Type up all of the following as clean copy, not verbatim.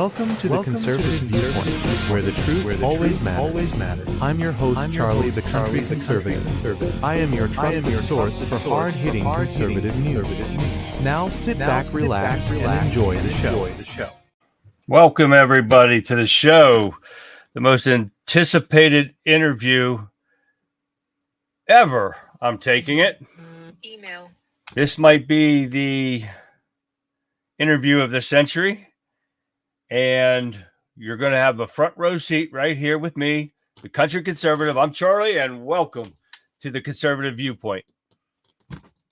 Welcome to the Conservative Viewpoint, where the truth always matters. I'm your host, Charlie, the Country Conservative. I am your trusted source for hard-hitting conservative news. Now sit back, relax, and enjoy the show. Welcome, everybody, to the show. The most anticipated interview ever. I'm taking it. Email. This might be the interview of the century. And you're going to have a front row seat right here with me, the Country Conservative. I'm Charlie, and welcome to the Conservative Viewpoint.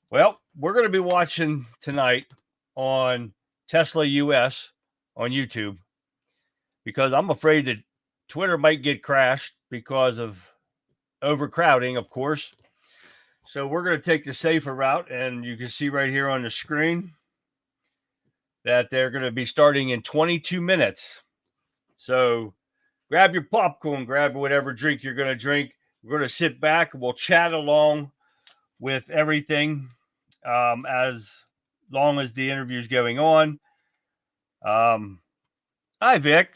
Well, we're going to be watching tonight on Tesla US on YouTube because I'm afraid that Twitter might get crashed because of overcrowding, of course. So we're going to take the safer route, and you can see right here on the screen that they're going to be starting in 22 minutes. So grab your popcorn, grab whatever drink you're going to drink. We're going to sit back and we'll chat along with everything as long as the interview is going on. Hi, Vic.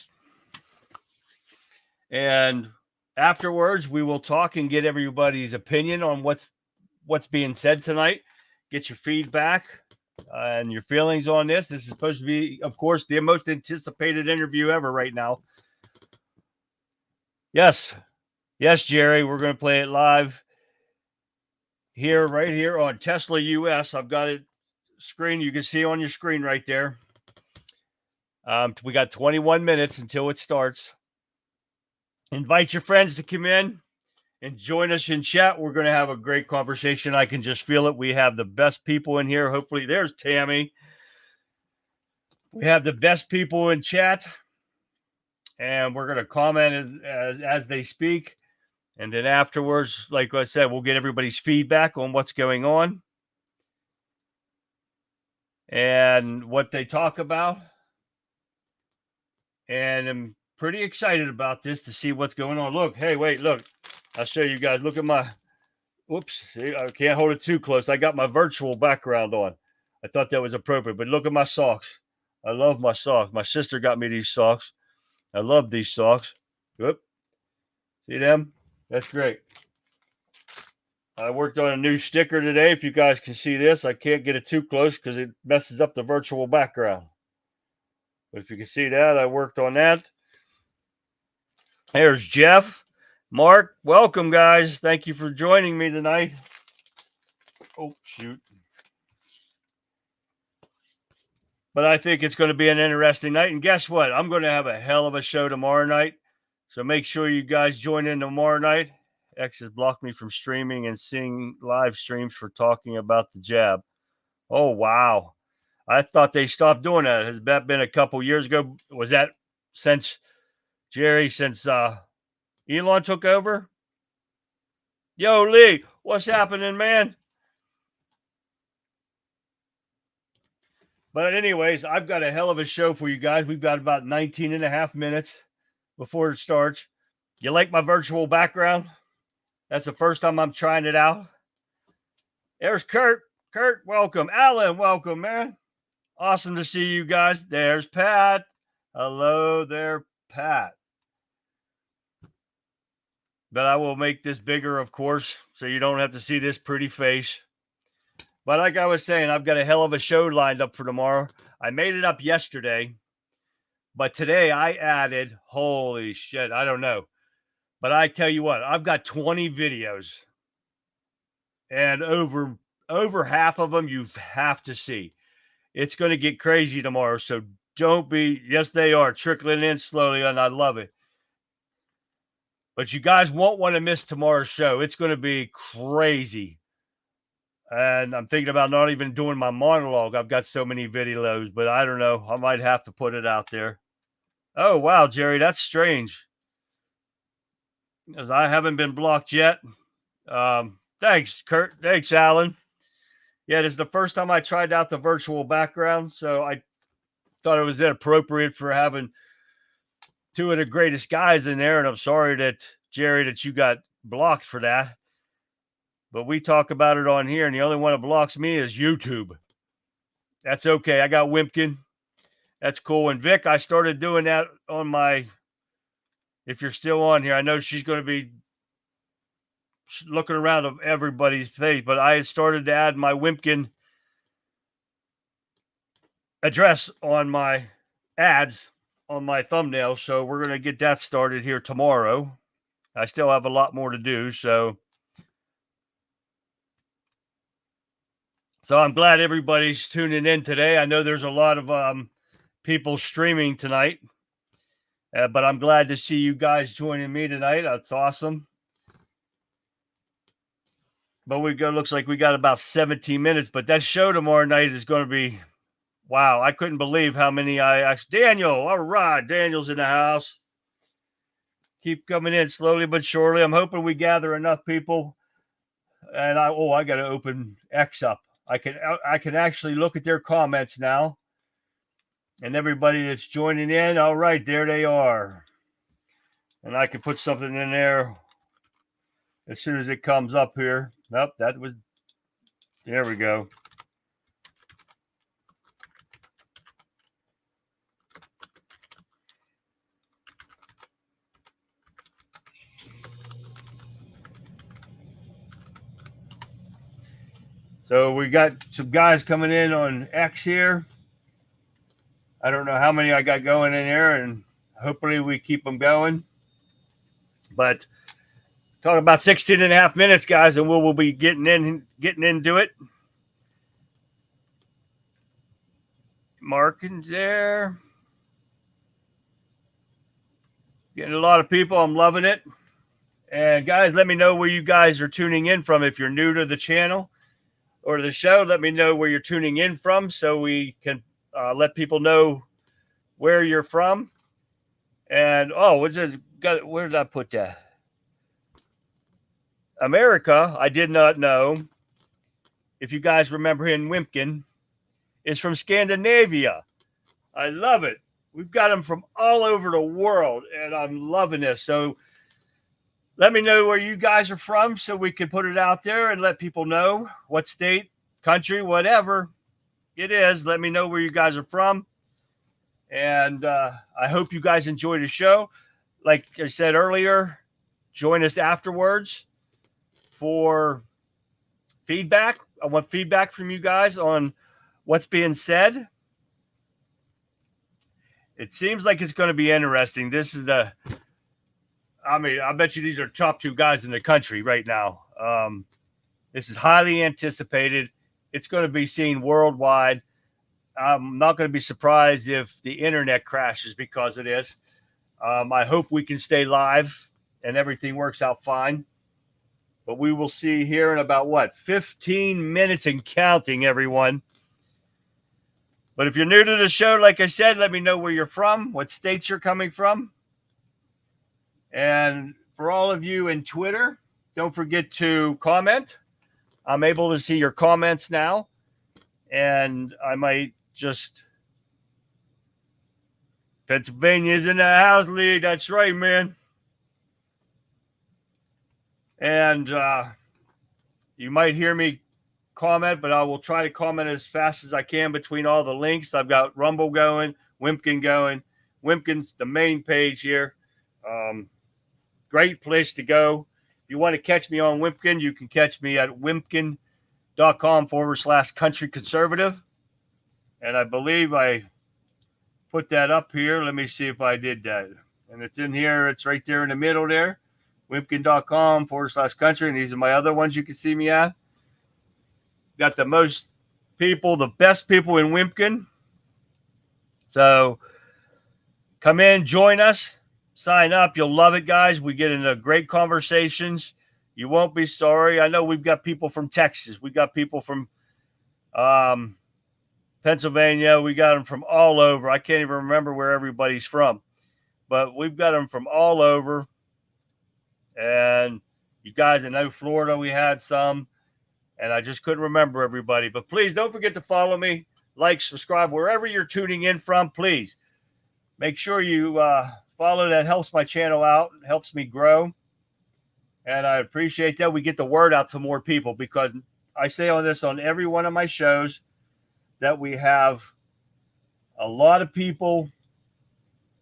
And afterwards, we will talk and get everybody's opinion on what's being said tonight. Get your feedback and your feelings on this. This is supposed to be, of course, the most anticipated interview ever right now. Yes, Jerry, we're going to play it live here, right here on Tesla US. I've got it screen. You can see on your screen right there. We got 21 minutes until it starts. Invite your friends to come in and join us in chat. We're going to have a great conversation. I can just feel it. We have the best people in here. Hopefully, there's Tammy. We have the best people in chat. And we're going to comment as they speak. And then afterwards, like I said, we'll get everybody's feedback on what's going on and what they talk about. And I'm pretty excited about this to see what's going on. Look, hey, wait, look. I'll show you guys. Look at my, whoops, see, I can't hold it too close. I got my virtual background on. I thought that was appropriate, but look at my socks. I love my socks. My sister got me these socks. I love these socks. Whoop. See them? That's great. I worked on a new sticker today. If you guys can see this, I can't get it too close because it messes up the virtual background. But if you can see that, I worked on that. There's Jeff. Mark, welcome, guys. Thank you for joining me tonight. Oh, shoot. But I think it's going to be an interesting night. And guess what? I'm going to have a hell of a show tomorrow night. So make sure you guys join in tomorrow night. X has blocked me from streaming and seeing live streams for talking about the jab. Oh, wow. I thought they stopped doing that. Has that been a couple years ago? Was that since Elon took over? Yo, Lee, what's happening, man? But anyways, I've got a hell of a show for you guys. We've got about 19 and a half minutes before it starts. You like my virtual background? That's the first time I'm trying it out. There's Kurt. Kurt, welcome. Alan, welcome, man. Awesome to see you guys. There's Pat. Hello there, Pat. But I will make this bigger, of course, so you don't have to see this pretty face. But like I was saying, I've got a hell of a show lined up for tomorrow. I made it up yesterday, but today I added, holy shit, I don't know. But I tell you what, I've got 20 videos. And over half of them you have to see. It's going to get crazy tomorrow, so don't be, yes, they are trickling in slowly, and I love it. But you guys won't want to miss tomorrow's show. It's going to be crazy. And I'm thinking about not even doing my monologue. I've got so many videos, but I don't know. I might have to put it out there. Oh, wow, Jerry, that's strange. Because I haven't been blocked yet. Thanks, Kurt. Thanks, Alan. Yeah, this is the first time I tried out the virtual background, so I thought it was inappropriate for having two of the greatest guys in there, and I'm sorry that, Jerry, that you got blocked for that. But we talk about it on here, and the only one that blocks me is YouTube. That's okay. I got Wimpkin. That's cool. And Vic, I started doing that on my, if you're still on here, I know she's going to be looking around of everybody's face, but I started to add my Wimpkin address on my ads on my thumbnail. So we're going to get that started here tomorrow. I still have a lot more to do. So I'm glad everybody's tuning in today. I know there's a lot of people streaming tonight, but I'm glad to see you guys joining me tonight. That's awesome. But looks like we got about 17 minutes, but that show tomorrow night is going to be, wow. I couldn't believe how many Daniel. All right. Daniel's in the house. Keep coming in slowly but surely. I'm hoping we gather enough people. And I got to open X up. I can actually look at their comments now. And everybody that's joining in, all right, there they are. And I can put something in there as soon as it comes up here. Nope, there we go. So we got some guys coming in on X here. I don't know how many I got going in there, and hopefully we keep them going. But talking about 16 and a half minutes, guys, and we'll be getting into it. Markins there. Getting a lot of people. I'm loving it. And guys, let me know where you guys are tuning in from. If you're new to the channel or the show, let me know where you're tuning in from so we can let people know where you're from. And where did I put that? America, I did not know. If you guys remember in Wimpkin, is from Scandinavia. I love it. We've got them from all over the world, and I'm loving this. So let me know where you guys are from so we can put it out there and let people know what state, country, whatever it is. Let me know where you guys are from. And I hope you guys enjoy the show. Like I said earlier, join us afterwards for feedback. I want feedback from you guys on what's being said. It seems like it's going to be interesting. This is I bet you these are top two guys in the country right now. This is highly anticipated. It's going to be seen worldwide. I'm not going to be surprised if the internet crashes because of this. I hope we can stay live and everything works out fine. But we will see here in about 15 minutes and counting, everyone. But if you're new to the show, like I said, let me know where you're from, what states you're coming from. And for all of you in Twitter, don't forget to comment. I'm able to see your comments now. And I might just... Pennsylvania's in the house, Lee. That's right, man. And you might hear me comment, but I will try to comment as fast as I can between all the links. I've got Rumble going, Wimpkin going. Wimpkin's the main page here. Great place to go. If you want to catch me on Wimpkin, you can catch me at wimpkin.com/country conservative. And I believe I put that up here. Let me see if I did that. And it's in here. It's right there in the middle there. Wimpkin.com/country. And these are my other ones you can see me at. Got the most people, the best people in Wimpkin. So come in, join us, sign up. You'll love it, guys. We get into great conversations. You won't be sorry. I know we've got people from Texas. We got people from Pennsylvania. We got them from all over. I can't even remember where everybody's from. But we've got them from all over. And you guys that know Florida, we had some. And I just couldn't remember everybody. But please don't forget to follow me, like, subscribe, wherever you're tuning in from. Please make sure you follow. That helps my channel out. It helps me grow. And I appreciate that. We get the word out to more people because I say on every one of my shows that we have a lot of people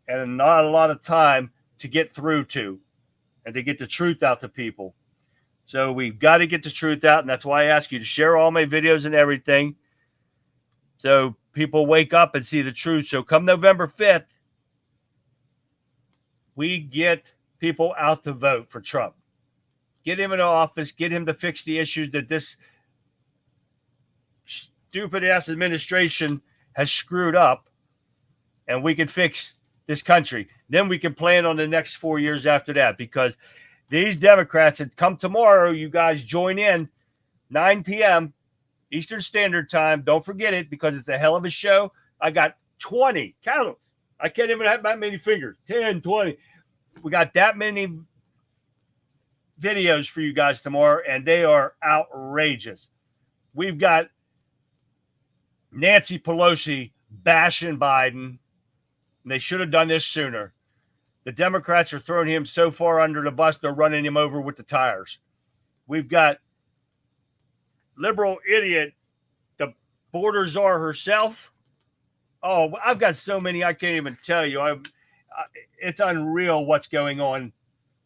and not a lot of time to get through to and to get the truth out to people. So we've got to get the truth out, and that's why I ask you to share all my videos and everything so people wake up and see the truth. So come November 5th, we get people out to vote for Trump. Get him in office, get him to fix the issues that this stupid-ass administration has screwed up, and we can fix this country. Then we can plan on the next 4 years after that, because these Democrats, and come tomorrow, you guys join in, 9 p.m. Eastern Standard Time. Don't forget it, because it's a hell of a show. I got 20, count them. I can't even have that many fingers, 10, 20. We got that many videos for you guys tomorrow, and they are outrageous. We've got Nancy Pelosi bashing Biden. They should have done this sooner. The Democrats are throwing him so far under the bus, they're running him over with the tires. We've got liberal idiot, the border czar herself. Oh, I've got so many I can't even tell you. It's unreal what's going on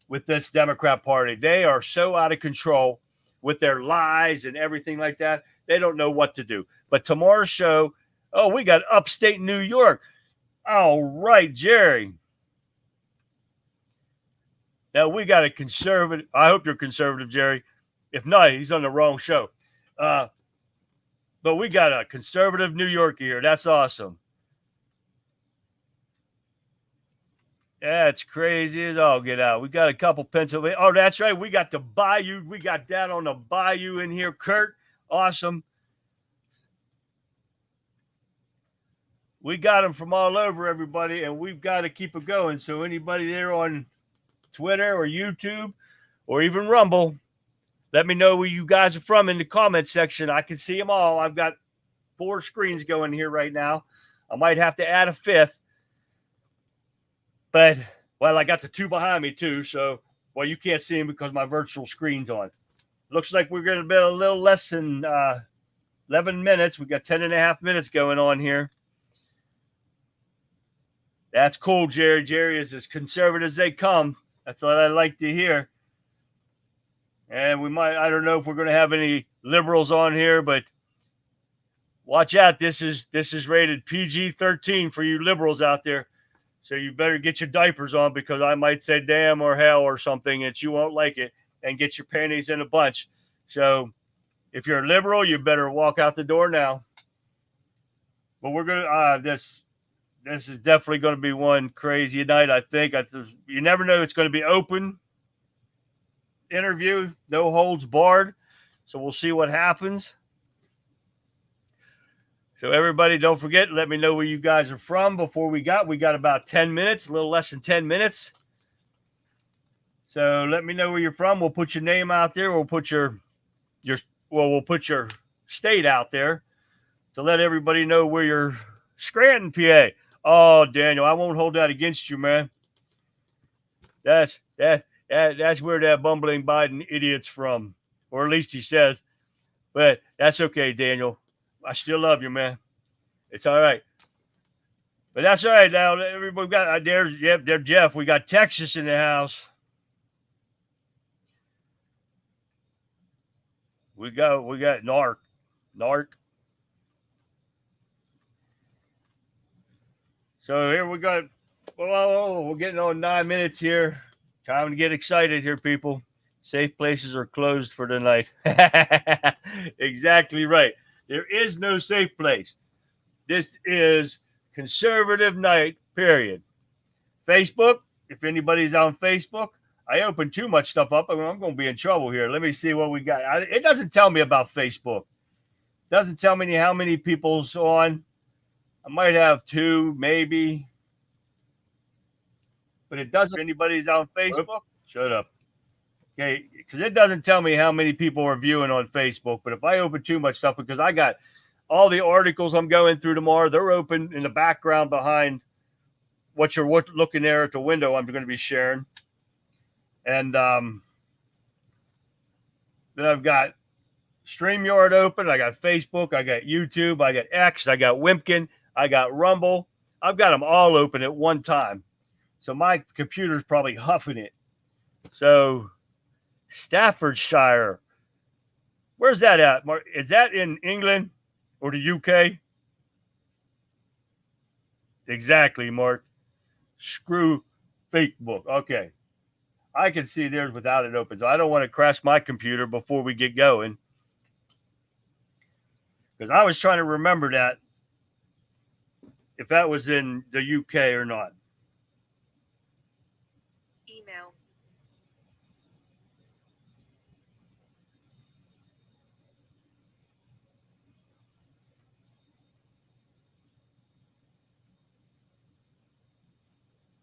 with this Democrat Party. They are so out of control with their lies and everything like that. They don't know what to do. But tomorrow's show, oh, we got upstate New York. All right, Jerry. Now, we got a conservative. I hope you're conservative, Jerry. If not, he's on the wrong show. But we got a conservative New York here. That's awesome. That's crazy as all get out. We got a couple Pennsylvania. Oh, that's right. We got the Bayou. We got that on the Bayou in here. Kurt, awesome. We got them from all over, everybody, and we've got to keep it going. So anybody there on Twitter or YouTube or even Rumble, let me know where you guys are from in the comment section. I can see them all. I've got 4 screens going here right now. I might have to add a 5th. But, well, I got the 2 behind me too. So, well, you can't see them because my virtual screen's on. Looks like we're going to be a little less than 11 minutes. We got 10 and a half minutes going on here. That's cool, Jerry. Jerry is as conservative as they come. That's what I like to hear. And we might, I don't know if we're going to have any liberals on here, but watch out. This is rated PG-13 for you liberals out there. So you better get your diapers on, because I might say damn or hell or something that you won't like it, and get your panties in a bunch. So if you're a liberal, you better walk out the door now. But we're going to, this is definitely going to be one crazy night, I think. You never know. It's going to be open interview, no holds barred. So we'll see what happens. So everybody, don't forget, let me know where you guys are from before we got about 10 minutes, a little less than 10 minutes. So let me know where you're from. We'll put your name out there. We'll put we'll put your state out there to let everybody know where you're. Scranton, PA. Oh, Daniel, I won't hold that against you, man. That's where that bumbling Biden idiot's from, or at least he says. But that's okay, Daniel. I still love you, man. It's all right. But that's all right. Now everybody got there's Jeff. We got Texas in the house. We got Narc. So here we got. Whoa, we're getting on 9 minutes here. Time to get excited here, people. Safe places are closed for the night. Exactly right. There is no safe place. This is conservative night, period. Facebook, if anybody's on Facebook, I open too much stuff up, I'm going to be in trouble here. Let me see what we got. It doesn't tell me about Facebook. It doesn't tell me how many people's on. I might have 2, maybe. But it doesn't. If anybody's on Facebook, shut up. Okay, because it doesn't tell me how many people are viewing on Facebook. But if I open too much stuff, because I got all the articles I'm going through tomorrow, they're open in the background behind what you're looking there at the window I'm going to be sharing. And then I've got StreamYard open. I got Facebook. I got YouTube. I got X. I got Wimpkin. I got Rumble. I've got them all open at one time. So my computer's probably huffing it. So Staffordshire. Where's that at, Mark? Is that in England or the UK? Exactly, Mark. Screw Facebook. Okay. I can see theirs without it open. So I don't want to crash my computer before we get going. Because I was trying to remember that, if that was in the UK or not. Email.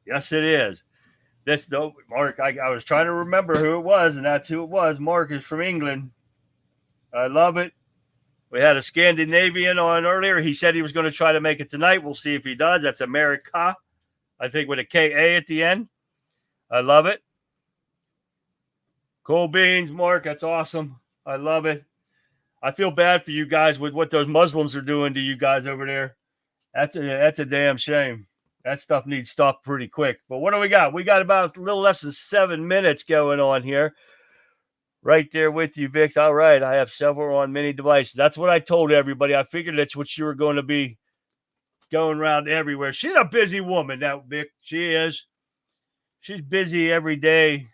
Yes, it is. This though, Mark, I was trying to remember who it was, and that's who it was. Mark is from England. I love it. We had a Scandinavian on earlier. He said he was going to try to make it tonight. We'll see if he does. That's America, I think, with a K-A at the end. I love it. Cool beans, Mark. That's awesome. I love it. I feel bad for you guys with what those Muslims are doing to you guys over there. That's a damn shame. That stuff needs stopped pretty quick. But what do we got? We got about a little less than 7 minutes going on here. Right there with you, Vix. All right. I have several on many devices. That's what I told everybody. I figured that's what you were going to be going around everywhere. She's a busy woman, that Vic. She is. She's busy every day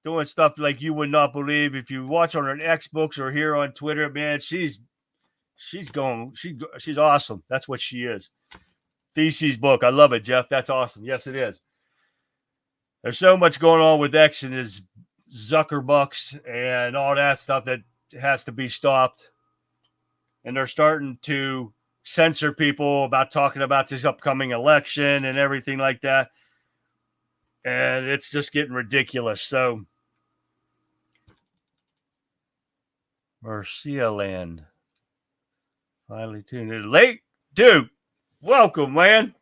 doing stuff like you would not believe. If you watch on her X books or here on Twitter, man, she's awesome. That's what she is. Theses book. I love it, Jeff. That's awesome. Yes, it is. There's so much going on with X and his Zuckerbucks and all that stuff that has to be stopped. And they're starting to censor people about talking about this upcoming election and everything like that. And it's just getting ridiculous. So, Mercia Land. Finally tuned in. Late Duke. Welcome, man.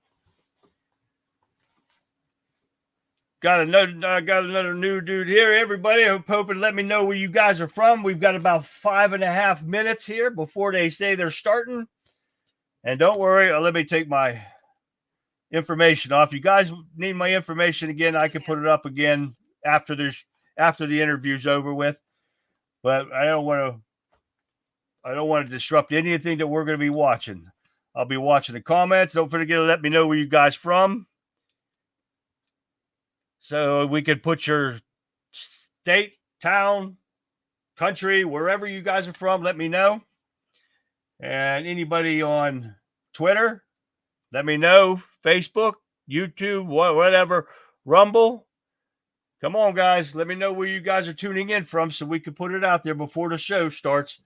Got another new dude here. Everybody, I'm hoping let me know where you guys are from. We've got about 5.5 minutes here before they say they're starting. And don't worry, let me take my information off. You guys need my information again, I can put it up again after the interview's over with. But I don't want to disrupt anything that we're going to be watching. I'll be watching the comments. Don't forget to let me know where you guys from, so we could put your state, town, country, wherever you guys are from, let me know. And anybody on Twitter, let me know. Facebook, YouTube, whatever, Rumble. Come on, guys. Let me know where you guys are tuning in from so we can put it out there before the show starts.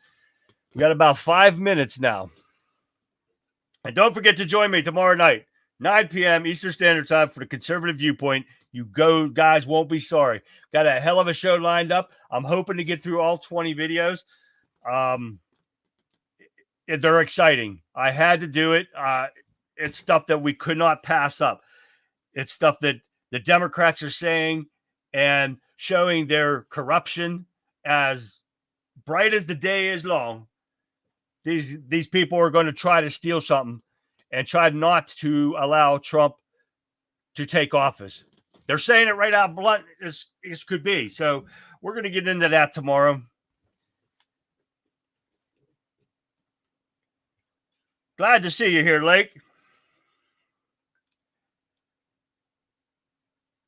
We got about 5 minutes now. And don't forget to join me tomorrow night, 9 p.m. Eastern Standard Time for the Conservative Viewpoint. You guys won't be sorry. Got a hell of a show lined up. I'm hoping to get through all 20 videos. They're exciting. I had to do it. It's stuff that we could not pass up. It's stuff that the Democrats are saying and showing their corruption as bright as the day is long. These people are going to try to steal something and try not to allow Trump to take office. They're saying it right out blunt as could be. So we're going to get into that tomorrow. Glad to see you here, Lake.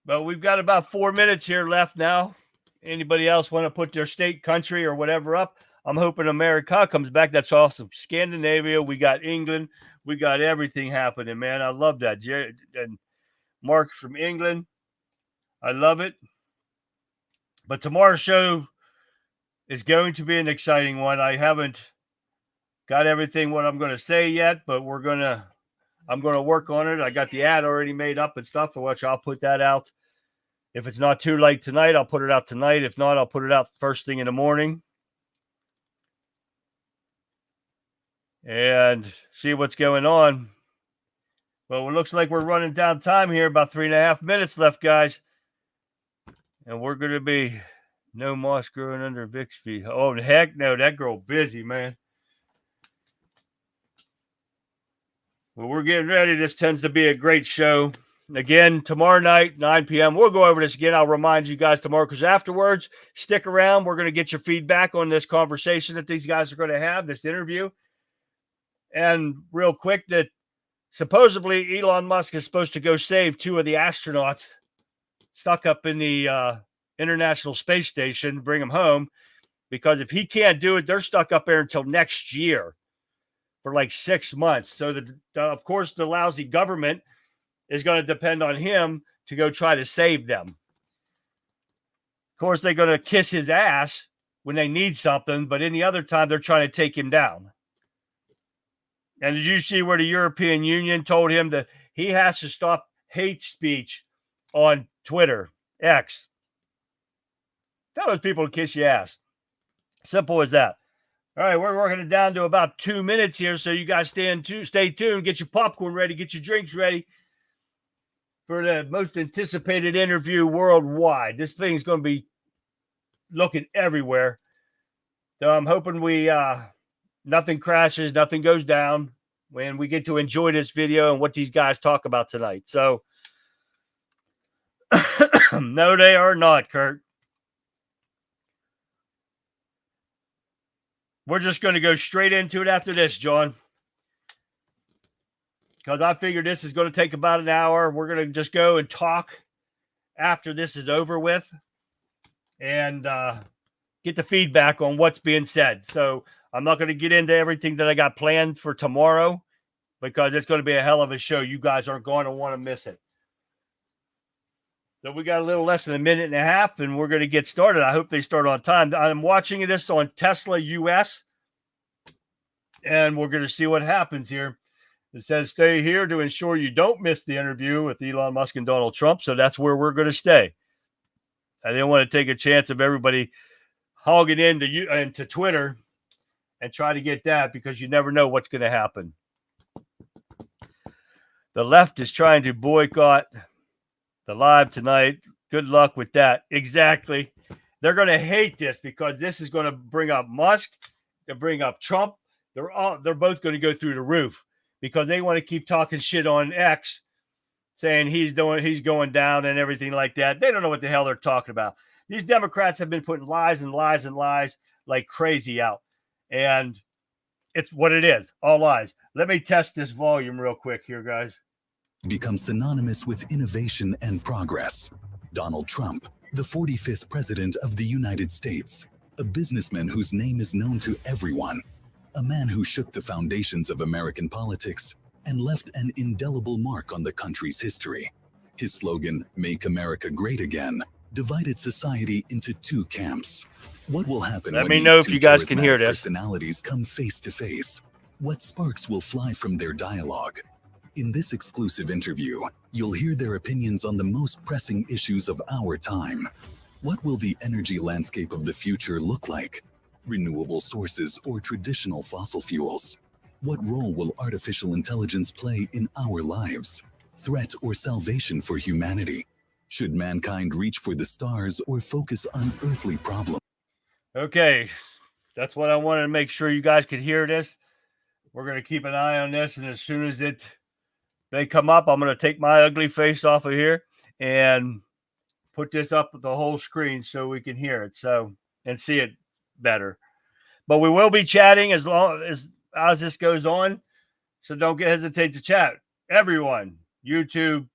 But we've got about 4 minutes here left now. Anybody else want to put their state, country, or whatever up? I'm hoping America comes back. That's awesome. Scandinavia, we got England. We got everything happening, man. I love that. Jared and Mark from England. I love it. But tomorrow's show is going to be an exciting one. I haven't got everything what I'm going to say yet, but I'm going to work on it. I got the ad already made up and stuff, for which I'll put that out. If it's not too late tonight, I'll put it out tonight. If not, I'll put it out first thing in the morning. And see what's going on. Well, it looks like we're running down time here. About 3.5 minutes left, guys. And we're going to be no moss growing under Vic's feet. Oh, heck no. That girl busy, man. Well, we're getting ready. This tends to be a great show. Again, tomorrow night, 9 p.m. We'll go over this again. I'll remind you guys tomorrow because afterwards, stick around. We're going to get your feedback on this conversation that these guys are going to have, this interview. And real quick, that supposedly Elon Musk is supposed to go save 2 of the astronauts stuck up in the International Space Station, bring them home. Because if he can't do it, they're stuck up there until next year for like 6 months. So, of course, the lousy government is going to depend on him to go try to save them. Of course, they're going to kiss his ass when they need something, but any other time, they're trying to take him down. And did you see where the European Union told him that he has to stop hate speech on Twitter, X? Tell those people to kiss your ass. Simple as that. All right, we're working it down to about 2 minutes here, so you guys stay tuned, get your popcorn ready, get your drinks ready for the most anticipated interview worldwide. This thing's going to be looking everywhere. So I'm hoping nothing crashes, nothing goes down when we get to enjoy this video and what these guys talk about tonight. So, no, they are not, Kurt. We're just going to go straight into it after this, John. Because I figured this is going to take about an hour. We're going to just go and talk after this is over with and get the feedback on what's being said. So I'm not going to get into everything that I got planned for tomorrow because it's going to be a hell of a show. You guys aren't going to want to miss it. So we got a little less than a minute and a half, and we're going to get started. I hope they start on time. I'm watching this on Tesla US, and we're going to see what happens here. It says, stay here to ensure you don't miss the interview with Elon Musk and Donald Trump. So that's where we're going to stay. I didn't want to take a chance of everybody hogging into Twitter and try to get that because you never know what's going to happen. The left is trying to boycott the live tonight. Good luck with that. Exactly. They're going to hate this because this is going to bring up Musk, to bring up Trump. They're both going to go through the roof because they want to keep talking shit on X, saying he's going down and everything like that. They don't know what the hell they're talking about. These Democrats have been putting lies and lies and lies like crazy out. And it's what it is, all lies. Let me test this volume real quick here, guys. Become synonymous with innovation and progress. Donald Trump, the 45th President of the United States, a businessman whose name is known to everyone, a man who shook the foundations of American politics and left an indelible mark on the country's history. His slogan, "Make America Great Again," divided society into 2 camps. What will happen Let when me these know if 2 you guys can hear charismatic this. personalities come face to face? What sparks will fly from their dialogue? In this exclusive interview, you'll hear their opinions on the most pressing issues of our time. What will the energy landscape of the future look like? Renewable sources or traditional fossil fuels? What role will artificial intelligence play in our lives? Threat or salvation for humanity? Should mankind reach for the stars or focus on earthly problems? Okay, that's what I wanted to make sure you guys could hear this. We're going to keep an eye on this, and as soon as they come up, I'm going to take my ugly face off of here and put this up the whole screen so we can hear it and see it better. But we will be chatting as long as this goes on, so don't hesitate to chat. Everyone, YouTube,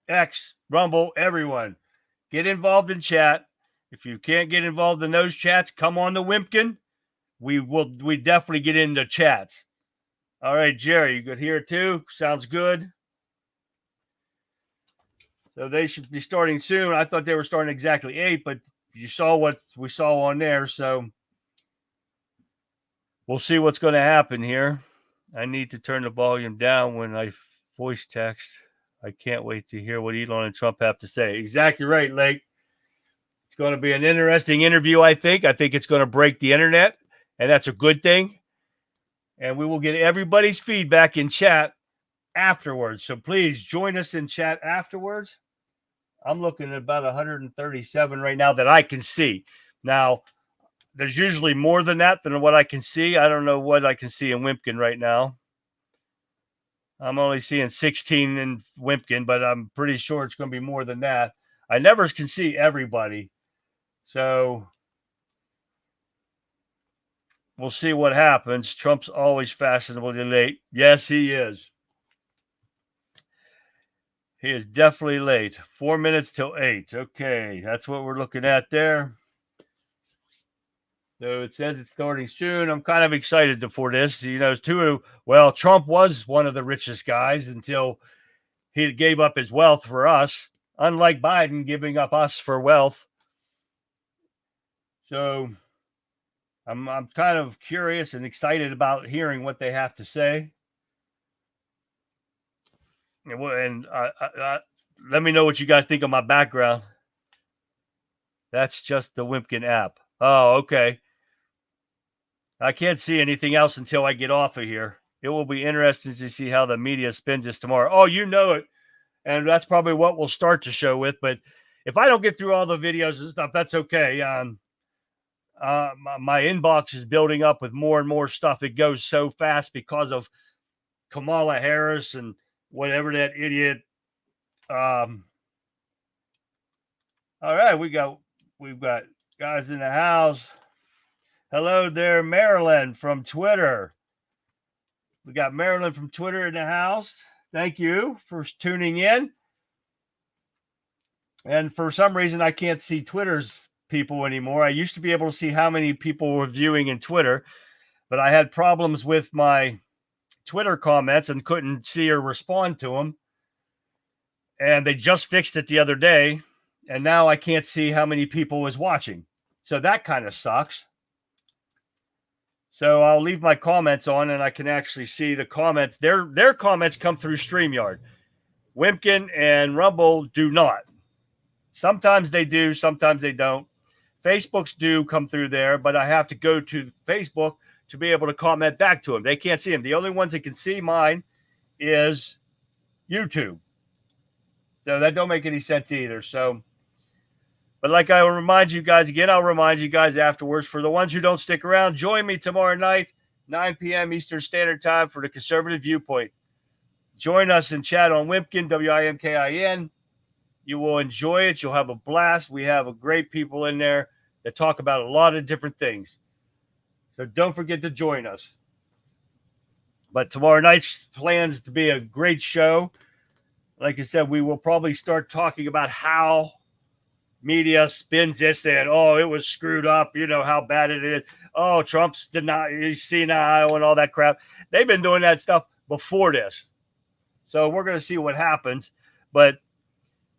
X, Rumble, everyone, get involved in chat. If you can't get involved in those chats, come on to Wimpkin. We definitely get into chats. All right, Jerry, you could hear it too. Sounds good. So they should be starting soon. I thought they were starting exactly 8, but you saw what we saw on there. So we'll see what's going to happen here. I need to turn the volume down when I voice text. I can't wait to hear what Elon and Trump have to say. Exactly right, Lake. It's going to be an interesting interview, I think. I think it's going to break the internet, and that's a good thing. And we will get everybody's feedback in chat afterwards. So please join us in chat afterwards. I'm looking at about 137 right now that I can see. Now, there's usually more than that than what I can see. I don't know what I can see in Wimpkin right now. I'm only seeing 16 in Wimpkin, but I'm pretty sure it's going to be more than that. I never can see everybody. So we'll see what happens. Trump's always fashionably late. Yes, he is. He is definitely late. 4 minutes till 8. Okay, that's what we're looking at there. So it says it's starting soon. I'm kind of excited for this. You know, Trump was one of the richest guys until he gave up his wealth for us, unlike Biden giving up us for wealth. So I'm kind of curious and excited about hearing what they have to say. And let me know what you guys think of my background. That's just the Wimpkin app. Oh, okay. I can't see anything else until I get off of here. It will be interesting to see how the media spins this tomorrow. Oh, you know it. And that's probably what we'll start the show with. But if I don't get through all the videos and stuff, that's okay. My inbox is building up with more and more stuff. It goes so fast because of Kamala Harris and whatever that idiot. All right, we've got guys in the house. Hello there, Marilyn from Twitter. We got Marilyn from Twitter in the house. Thank you for tuning in. And for some reason, I can't see Twitter's people anymore. I used to be able to see how many people were viewing in Twitter, but I had problems with my Twitter comments and couldn't see or respond to them. And they just fixed it the other day. And now I can't see how many people was watching. So that kind of sucks. So I'll leave my comments on and I can actually see the comments. Their comments come through StreamYard. Wimpkin and Rumble do not. Sometimes they do, sometimes they don't. Facebook's do come through there, but I have to go to Facebook to be able to comment back to them. They can't see them. The only ones that can see mine is YouTube. So that don't make any sense either. So, but like I will remind you guys again, I'll remind you guys afterwards. For the ones who don't stick around, join me tomorrow night, 9 p.m. Eastern Standard Time for the Conservative Viewpoint. Join us and chat on Wimpkin, WIMKIN. You will enjoy it. You'll have a blast. We have a great people in there that talk about a lot of different things. So don't forget to join us. But tomorrow night's plans to be a great show. Like I said, we will probably start talking about how media spins this and, oh, it was screwed up. You know how bad it is. Oh, Trump's he's senile and all that crap. They've been doing that stuff before this. So we're going to see what happens. But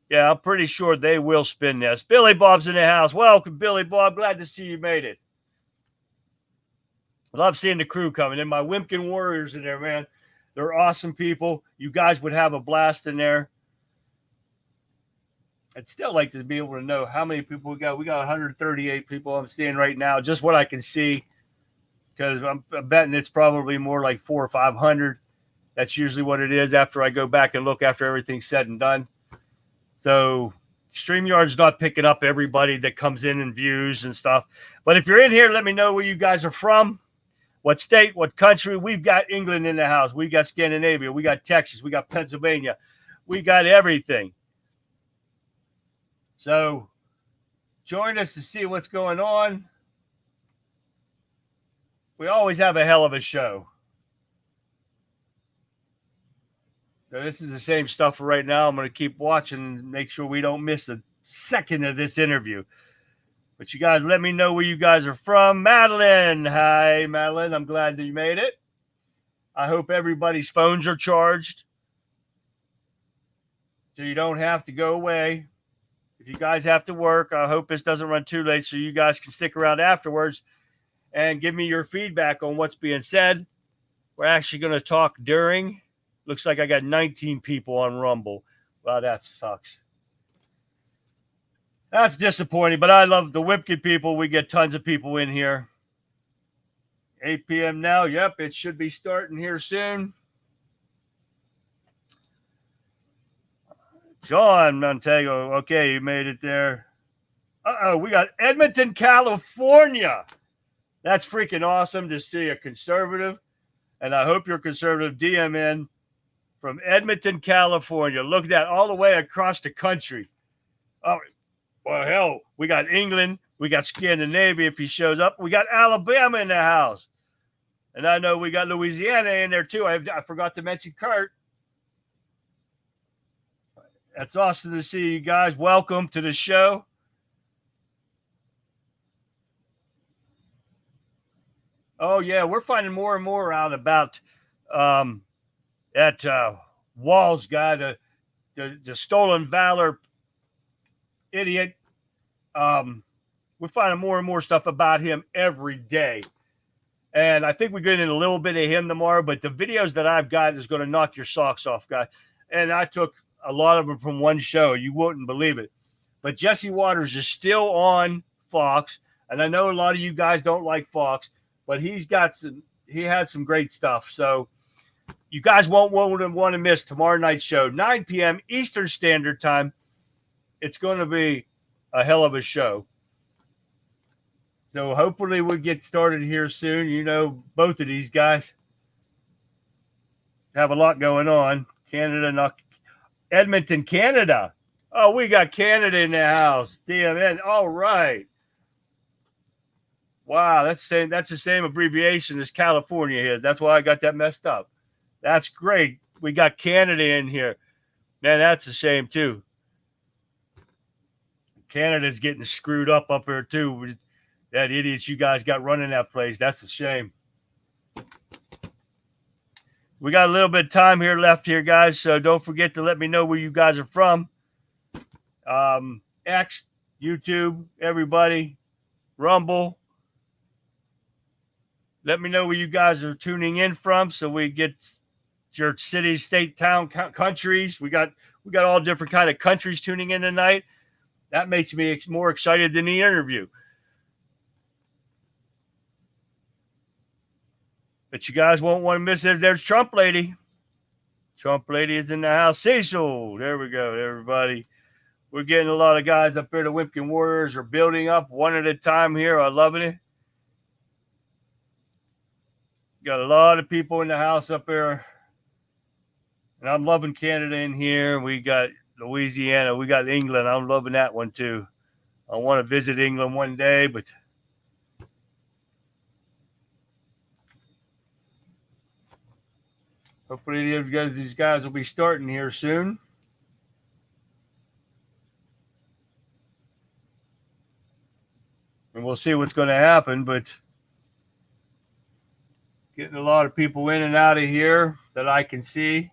yeah, I'm pretty sure they will spin this. Billy Bob's in the house. Welcome, Billy Bob. Glad to see you made it. Love seeing the crew coming in. My Wimpkin Warriors in there, man. They're awesome people. You guys would have a blast in there. I'd still like to be able to know how many people we got. We got 138 people I'm seeing right now. Just what I can see. Because I'm betting it's probably more like 400 or 500. That's usually what it is after I go back and look after everything's said and done. So StreamYard's not picking up everybody that comes in and views and stuff. But if you're in here, let me know where you guys are from, what state, what country. We've got England in the house. We got Scandinavia. We got Texas. We got Pennsylvania. We got everything. So join us to see what's going on. We always have a hell of a show. So this is the same stuff for right now. I'm going to keep watching and make sure we don't miss a second of this interview. But you guys, let me know where you guys are from. Madeline. Hi, Madeline. I'm glad that you made it. I hope everybody's phones are charged so you don't have to go away. If you guys have to work, I hope this doesn't run too late so you guys can stick around afterwards and give me your feedback on what's being said. We're actually going to talk during. Looks like I got 19 people on Rumble. Wow, that sucks. That's disappointing, but I love the Wimpkin people. We get tons of people in here. 8 p.m. now. Yep, it should be starting here soon. John Montego. Okay, you made it there. Uh-oh, we got Edmonton, California. That's freaking awesome to see a conservative, and I hope you're conservative DMN from Edmonton, California. Look at that, all the way across the country. Oh, well, hell, we got England, we got Scandinavia if he shows up. We got Alabama in the house. And I know we got Louisiana in there too. I forgot to mention Kurt. That's awesome to see you guys. Welcome to the show. Oh, yeah, we're finding more and more out about that Walls guy, the stolen valor idiot. We're finding more and more stuff about him every day. And I think we get in a little bit of him tomorrow, but the videos that I've got is going to knock your socks off, guys. And I took a lot of them from one show. You wouldn't believe it. But Jesse Waters is still on Fox. And I know a lot of you guys don't like Fox, but he had some great stuff. So you guys won't want to miss tomorrow night's show, 9 p.m. Eastern Standard Time. It's going to be a hell of a show. So hopefully we'll get started here soon. You know, both of these guys have a lot going on. Edmonton, Canada. Oh, we got Canada in the house. DMN. All right. Wow, that's the same abbreviation as California is. That's why I got that messed up. That's great. We got Canada in here. Man, that's a shame too. Canada's getting screwed up there too. That idiots you guys got running that place. That's a shame. We got a little bit of time here left here, guys. So don't forget to let me know where you guys are from. X, YouTube, everybody, Rumble. Let me know where you guys are tuning in from so we get your city, state, town, countries. We got all different kind of countries tuning in tonight. That makes me more excited than the interview. But you guys won't want to miss it. There's Trump Lady. Trump Lady is in the house. Cecil. There we go, everybody. We're getting a lot of guys up here. The Wimpkin Warriors are building up one at a time here. I'm loving it. Got a lot of people in the house up there. And I'm loving Canada in here. We got Louisiana. We got England. I'm loving that one too. I want to visit England one day, but hopefully these guys will be starting here soon. And we'll see what's going to happen, but getting a lot of people in and out of here that I can see.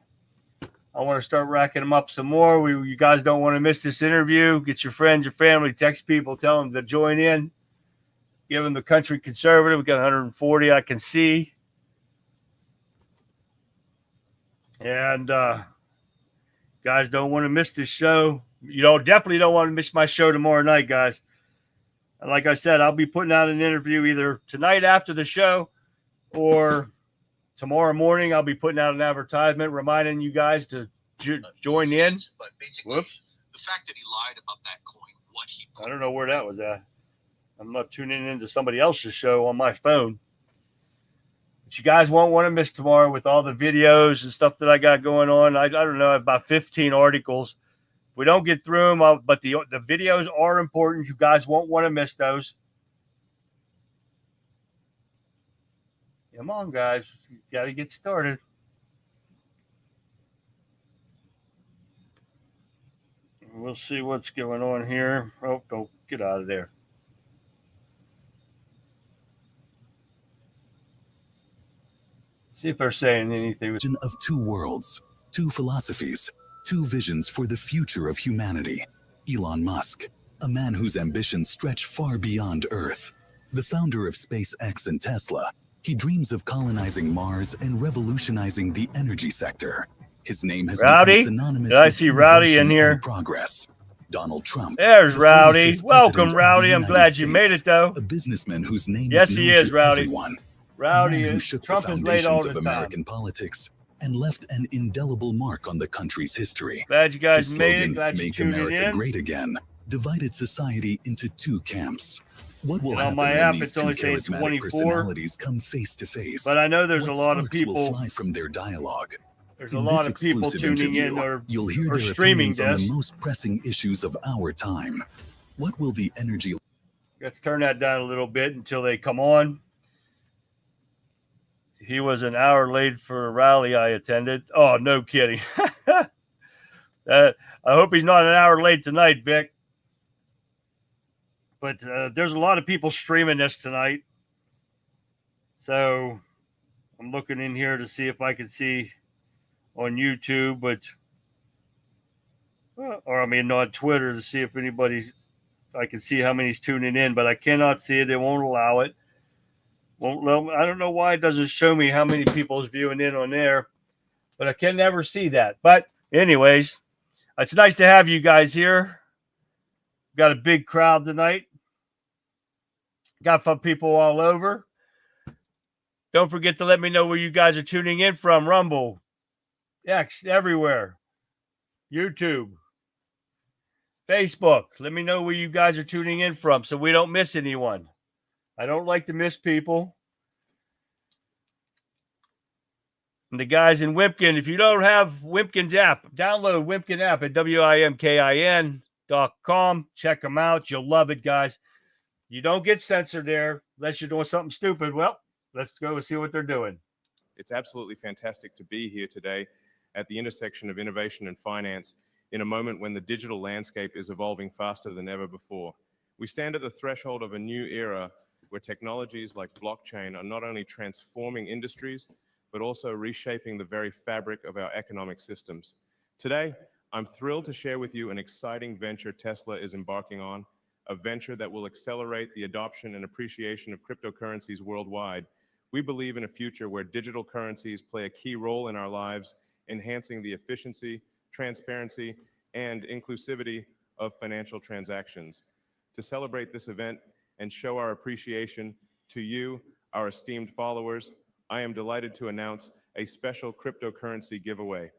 I want to start racking them up some more. You guys don't want to miss this interview. Get your friends, your family, text people, tell them to join in. Give them the country conservative. We got 140 I can see. And guys don't want to miss this show. You definitely don't want to miss my show tomorrow night, guys. And like I said, I'll be putting out an interview either tonight after the show or tomorrow morning. I'll be putting out an advertisement reminding you guys to join in. But basically, Whoops. The fact that he lied about that coin, what he put. I don't know where that was at. I'm not tuning into somebody else's show on my phone. But you guys won't want to miss tomorrow with all the videos and stuff that I got going on. I don't know, about 15 articles. We don't get through them, but the videos are important. You guys won't want to miss those. Come on, guys. You got to get started. We'll see what's going on here. Oh, don't get out of there. See if they're saying anything. Of two worlds, two philosophies, two visions for the future of humanity. Elon Musk, a man whose ambitions stretch far beyond Earth. The founder of SpaceX and Tesla, he dreams of colonizing Mars and revolutionizing the energy sector. His name has Rowdy? become synonymous Did I with see Rowdy in innovation here? and progress. Donald Trump. There's the Rowdy. 45th Welcome, president of Rowdy. the I'm United glad you made States, it, though. A businessman whose name Yes, is known he is, to Rowdy. everyone. Rowdy A man who is. shook Trump the is late all foundations the of time. American politics and left an indelible mark on the country's history. Glad you guys His made it. slogan, Glad you "Make tuned America in. Great Again," divided society into two camps. What will And on happen my when app, these it's two only saying charismatic 24, personalities come face to face? but I know there's a What lot of sparks will people. fly from their dialogue? There's a In lot this of people exclusive tuning in interview, you'll hear or their streaming opinions on the this. most pressing issues of our time. What will the energy... Let's turn that down a little bit until they come on. He was an hour late for a rally I attended. Oh, no kidding. I hope he's not an hour late tonight, Vic. But there's a lot of people streaming this tonight. So I'm looking in here to see if I can see on YouTube, but or I mean on Twitter to see if I can see how many's tuning in, but I cannot see it. They won't allow it. I don't know why it doesn't show me how many people is viewing in on there, but I can never see that. But anyways, it's nice to have you guys here. Got a big crowd tonight. Got fun people all over. Don't forget to let me know where you guys are tuning in from. Rumble, X, everywhere. YouTube, Facebook. Let me know where you guys are tuning in from so we don't miss anyone. I don't like to miss people. And the guys in Wimpkin, if you don't have Wimpkin's app, download Wimpkin app at WIMKIN.com. Check them out. You'll love it, guys. You don't get censored there unless you're doing something stupid. Well, let's go and see what they're doing. It's absolutely fantastic to be here today at the intersection of innovation and finance in a moment when the digital landscape is evolving faster than ever before. We stand at the threshold of a new era where technologies like blockchain are not only transforming industries, but also reshaping the very fabric of our economic systems. Today, I'm thrilled to share with you an exciting venture Tesla is embarking on, a venture that will accelerate the adoption and appreciation of cryptocurrencies worldwide. We believe in a future where digital currencies play a key role in our lives, enhancing the efficiency, transparency, and inclusivity of financial transactions. To celebrate this event and show our appreciation to you, our esteemed followers, I am delighted to announce a special cryptocurrency giveaway.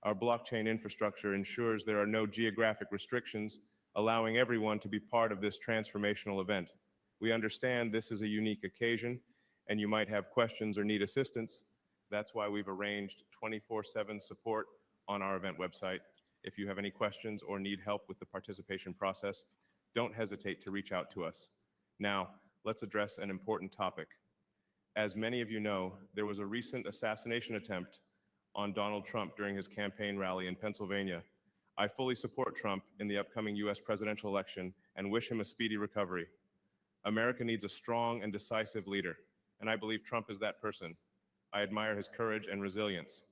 Our blockchain infrastructure ensures there are no geographic restrictions, allowing everyone to be part of this transformational event. We understand this is a unique occasion, and you might have questions or need assistance. That's why we've arranged 24/7 support on our event website. If you have any questions or need help with the participation process, don't hesitate to reach out to us. Now, let's address an important topic. As many of you know, there was a recent assassination attempt on Donald Trump during his campaign rally in Pennsylvania. I fully support Trump in the upcoming US presidential election and wish him a speedy recovery. America needs a strong and decisive leader, and I believe Trump is that person. I admire his courage and resilience.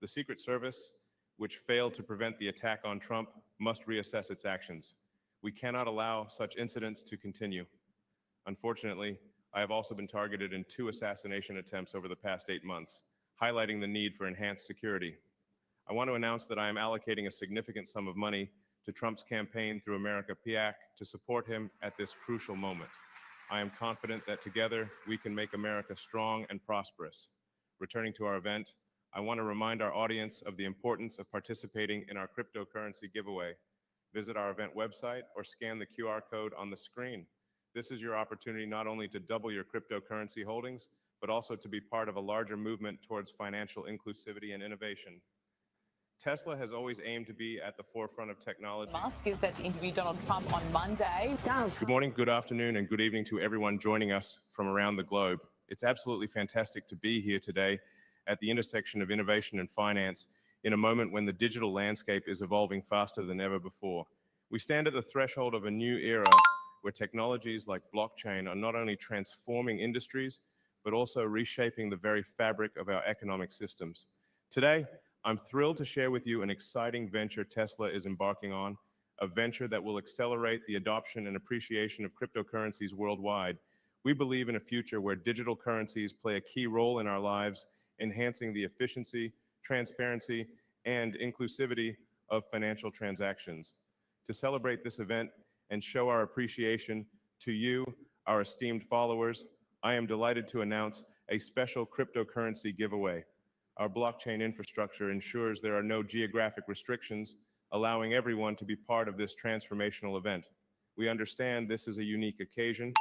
The Secret Service, which failed to prevent the attack on Trump, must reassess its actions. We cannot allow such incidents to continue. Unfortunately, I have also been targeted in 2 assassination attempts over the past 8 months, highlighting the need for enhanced security. I want to announce that I am allocating a significant sum of money to Trump's campaign through America PIAC to support him at this crucial moment. I am confident that together we can make America strong and prosperous. Returning to our event, I want to remind our audience of the importance of participating in our cryptocurrency giveaway. Visit our event website or scan the QR code on the screen. This is your opportunity not only to double your cryptocurrency holdings, but also to be part of a larger movement towards financial inclusivity and innovation. Tesla has always aimed to be at the forefront of technology. Musk is set to interview Donald Trump on Monday. Good morning, good afternoon, and good evening to everyone joining us from around the globe. It's absolutely fantastic to be here today at the intersection of innovation and finance in a moment when the digital landscape is evolving faster than ever before. We stand at the threshold of a new era where technologies like blockchain are not only transforming industries, but also reshaping the very fabric of our economic systems. Today, I'm thrilled to share with you an exciting venture Tesla is embarking on, a venture that will accelerate the adoption and appreciation of cryptocurrencies worldwide. We believe in a future where digital currencies play a key role in our lives, enhancing the efficiency, transparency, and inclusivity of financial transactions. To celebrate this event and show our appreciation to you, our esteemed followers, I am delighted to announce a special cryptocurrency giveaway. Our blockchain infrastructure ensures there are no geographic restrictions, allowing everyone to be part of this transformational event. We understand this is a unique occasion,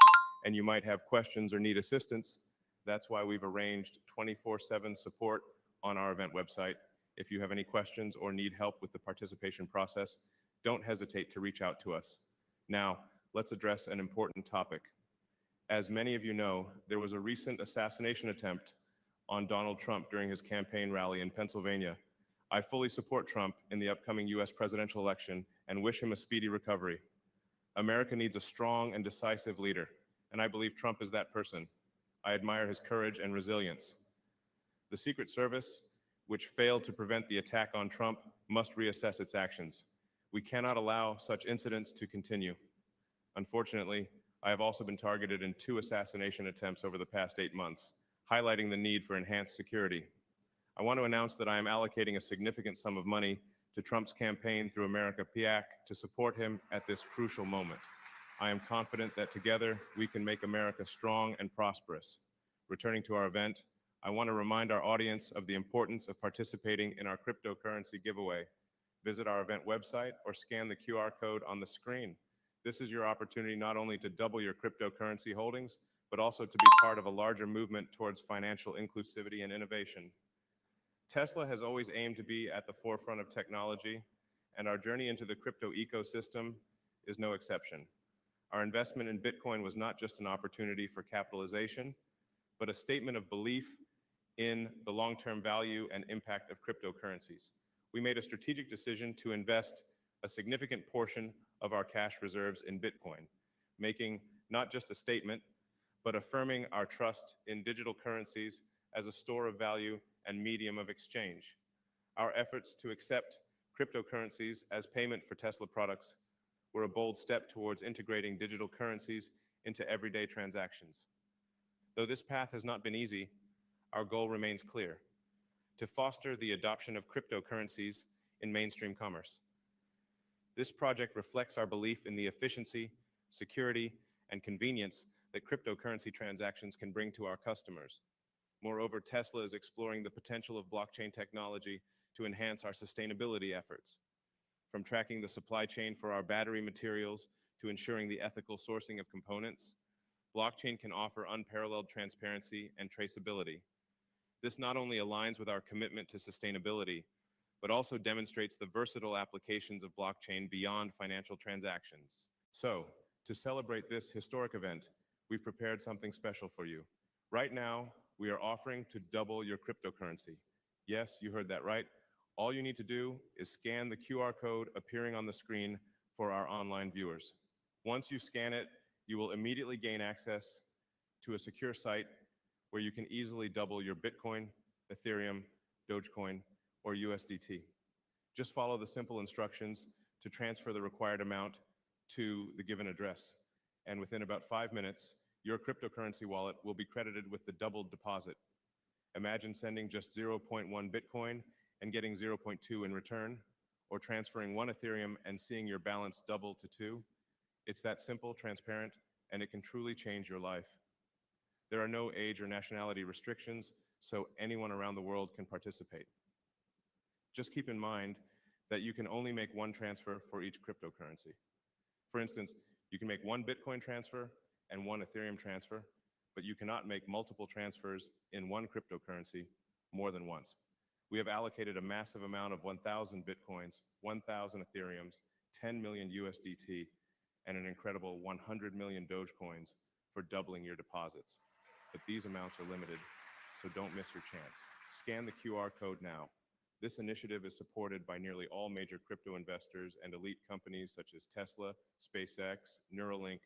and you might have questions or need assistance. That's why we've arranged 24/7 support on our event website. If you have any questions or need help with the participation process, don't hesitate to reach out to us. Now, let's address an important topic. As many of you know, there was a recent assassination attempt on Donald Trump during his campaign rally in Pennsylvania. I fully support Trump in the upcoming US presidential election and wish him a speedy recovery. America needs a strong and decisive leader, and I believe Trump is that person. I admire his courage and resilience. The Secret Service, which failed to prevent the attack on Trump, must reassess its actions. We cannot allow such incidents to continue. Unfortunately, I have also been targeted in 2 assassination attempts over the past 8 months, highlighting the need for enhanced security. I want to announce that I am allocating a significant sum of money to Trump's campaign through America PIAC to support him at this crucial moment. I am confident that together we can make America strong and prosperous. Returning to our event, I want to remind our audience of the importance of participating in our cryptocurrency giveaway. Visit our event website or scan the QR code on the screen. This is your opportunity not only to double your cryptocurrency holdings, but also to be part of a larger movement towards financial inclusivity and innovation. Tesla has always aimed to be at the forefront of technology, and our journey into the crypto ecosystem is no exception. Our investment in Bitcoin was not just an opportunity for capitalization, but a statement of belief in the long-term value and impact of cryptocurrencies. We made a strategic decision to invest a significant portion of our cash reserves in Bitcoin, making not just a statement, but affirming our trust in digital currencies as a store of value and medium of exchange. Our efforts to accept cryptocurrencies as payment for Tesla products were a bold step towards integrating digital currencies into everyday transactions. Though this path has not been easy, our goal remains clear: to foster the adoption of cryptocurrencies in mainstream commerce. This project reflects our belief in the efficiency, security, and convenience that cryptocurrency transactions can bring to our customers. Moreover, Tesla is exploring the potential of blockchain technology to enhance our sustainability efforts. From tracking the supply chain for our battery materials to ensuring the ethical sourcing of components, blockchain can offer unparalleled transparency and traceability. This not only aligns with our commitment to sustainability, but also demonstrates the versatile applications of blockchain beyond financial transactions. So, to celebrate this historic event, we've prepared something special for you. Right now, we are offering to double your cryptocurrency. Yes, you heard that right. All you need to do is scan the QR code appearing on the screen for our online viewers. Once you scan it, you will immediately gain access to a secure site where you can easily double your Bitcoin, Ethereum, Dogecoin, or USDT. Just follow the simple instructions to transfer the required amount to the given address. And within about 5 minutes, your cryptocurrency wallet will be credited with the doubled deposit. Imagine sending just 0.1 Bitcoin and getting 0.2 in return, or transferring 1 Ethereum and seeing your balance double to 2. It's that simple, transparent, and it can truly change your life. There are no age or nationality restrictions, so anyone around the world can participate. Just keep in mind that you can only make 1 transfer for each cryptocurrency. For instance, you can make 1 Bitcoin transfer and 1 Ethereum transfer, but you cannot make multiple transfers in 1 cryptocurrency more than once. We have allocated a massive amount of 1,000 Bitcoins, 1,000 Ethereums, 10 million USDT, and an incredible 100 million Dogecoins for doubling your deposits. But these amounts are limited, so don't miss your chance. Scan the QR code now. This initiative is supported by nearly all major crypto investors and elite companies such as Tesla, SpaceX, Neuralink,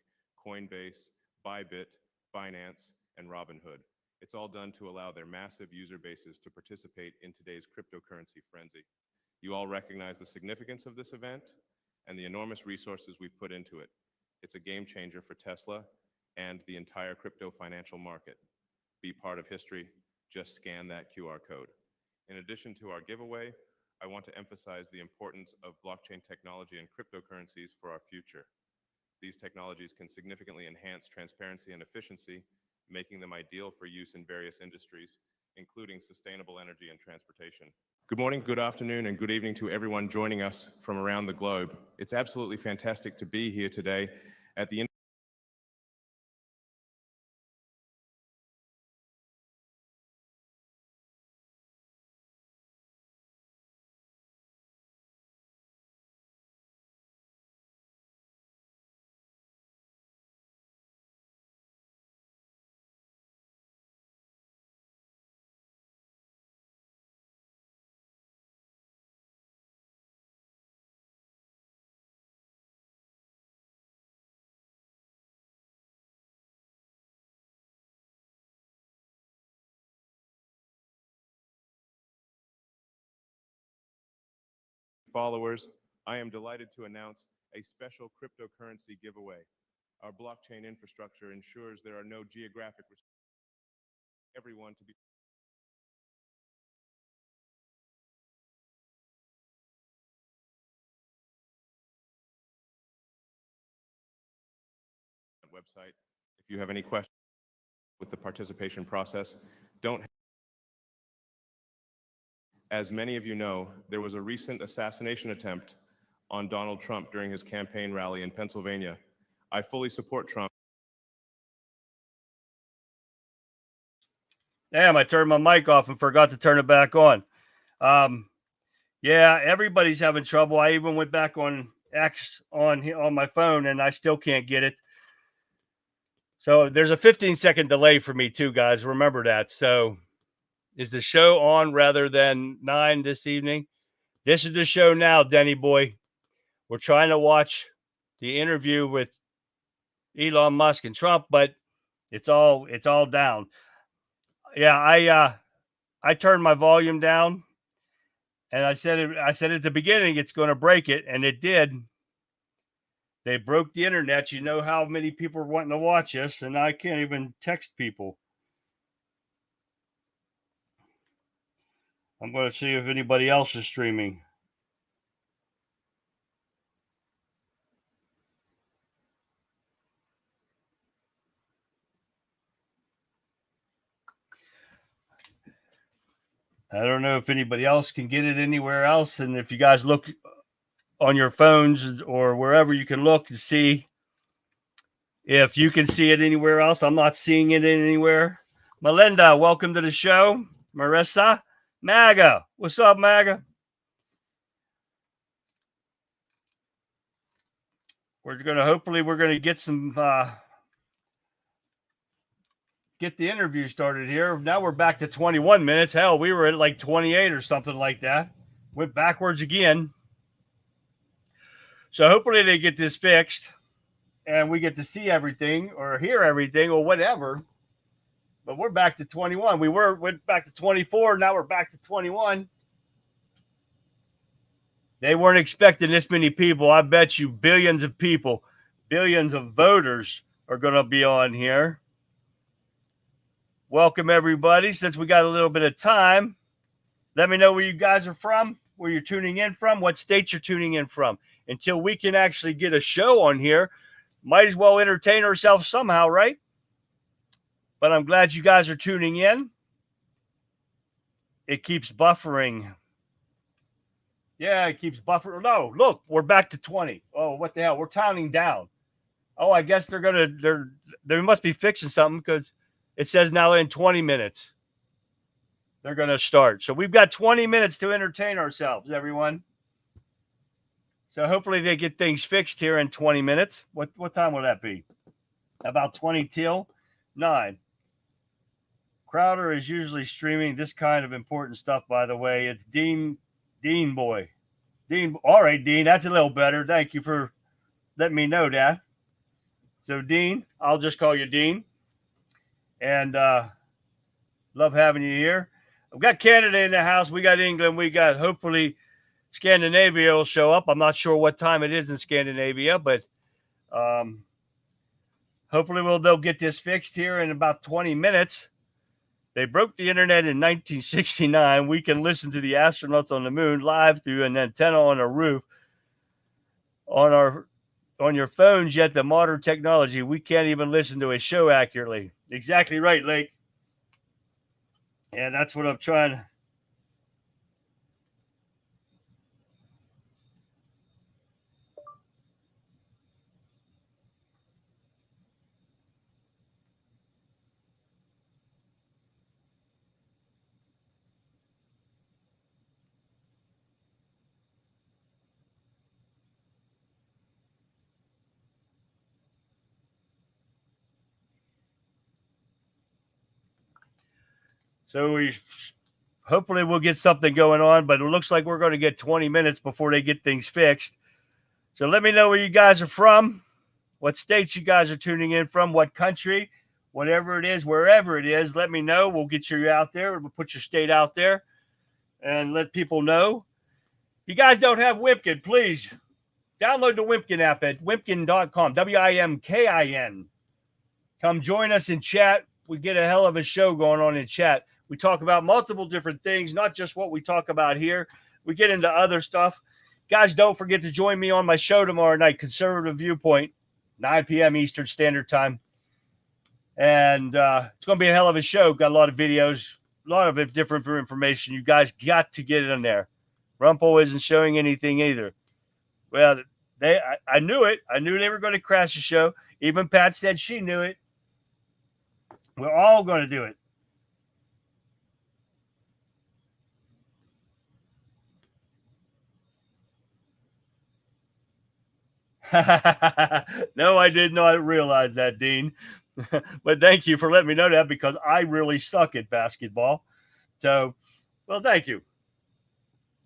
Coinbase, Bybit, Binance, and Robinhood. It's all done to allow their massive user bases to participate in today's cryptocurrency frenzy. You all recognize the significance of this event and the enormous resources we've put into it. It's a game changer for Tesla and the entire crypto financial market. Be part of history. Just scan that QR code. In addition to our giveaway, I want to emphasize the importance of blockchain technology and cryptocurrencies for our future. These technologies can significantly enhance transparency and efficiency, making them ideal for use in various industries, including sustainable energy and transportation. Good morning, good afternoon, and good evening to everyone joining us from around the globe. It's absolutely fantastic to be here today at the followers, I am delighted to announce a special cryptocurrency giveaway. Our blockchain infrastructure ensures there are no geographic restrictions for everyone to be website. If you have any questions with the participation process, don't. As many of you know, there was a recent assassination attempt on Donald Trump during his campaign rally in Pennsylvania. I fully support Trump. Damn, I turned my mic off and forgot to turn it back on. Yeah, everybody's having trouble. I even went back on X on my phone and I still can't get it. So there's a 15-second delay for me too, guys. Remember that. So is the show on rather than 9 this evening? This is the show now, Denny boy. We're trying to watch the interview with Elon Musk and Trump, but it's all down. Yeah, I turned my volume down, and I said at the beginning it's going to break it, and it did. They broke the internet. You know how many people are wanting to watch this, and I can't even text people. I'm going to see if anybody else is streaming. I don't know if anybody else can get it anywhere else. And if you guys look on your phones or wherever you can look to see if you can see it anywhere else. I'm not seeing it anywhere. Melinda, welcome to the show. Marissa, Maga, what's up, Maga? Hopefully we're gonna get some get the interview started here. Now we're back to 21 minutes. Hell, we were at like 28 or something like that. Went backwards again. So hopefully they get this fixed and we get to see everything or hear everything or whatever. But we're back to 21. Went back to 24. Now we're back to 21. They weren't expecting this many people. I bet you billions of people, billions of voters are going to be on here. Welcome, everybody. Since we got a little bit of time, let me know where you guys are from, where you're tuning in from, what state you're tuning in from. Until we can actually get a show on here, might as well entertain ourselves somehow, right? But I'm glad you guys are tuning in. It keeps buffering. Yeah, it keeps buffering. No, look, we're back to 20. Oh, what the hell? We're counting down. Oh, I guess they must be fixing something because it says now in 20 minutes they're going to start. So we've got 20 minutes to entertain ourselves, everyone. So hopefully they get things fixed here in 20 minutes. What time will that be? About 20 till 9. Crowder is usually streaming this kind of important stuff, by the way. It's Dean boy. Dean. All right, Dean, that's a little better. Thank you for letting me know that. So, Dean, I'll just call you Dean. And love having you here. We've got Canada in the house. We got England. We got, hopefully, Scandinavia will show up. I'm not sure what time it is in Scandinavia, but hopefully they'll get this fixed here in about 20 minutes. They broke the internet in 1969. We can listen to the astronauts on the moon live through an antenna on a roof. On your phones, yet the modern technology, we can't even listen to a show accurately. Exactly right, Lake. And that's what I'm trying. So hopefully we'll get something going on, but it looks like we're going to get 20 minutes before they get things fixed. So let me know where you guys are from, what states you guys are tuning in from, what country, whatever it is, wherever it is. Let me know. We'll get you out there. We'll put your state out there and let people know. If you guys don't have Wimpkin, please download the Wimpkin app at wimpkin.com, WIMKIN. Come join us in chat. We get a hell of a show going on in chat. We talk about multiple different things, not just what we talk about here. We get into other stuff. Guys, don't forget to join me on my show tomorrow night, Conservative Viewpoint, 9 p.m. Eastern Standard Time. And it's going to be a hell of a show. Got a lot of videos, a lot of different information. You guys got to get it in there. Rumpel isn't showing anything either. Well, I knew it. I knew they were going to crash the show. Even Pat said she knew it. We're all going to do it. No, I did not realize that, Dean. But thank you for letting me know that, because I really suck at basketball. So, well, thank you.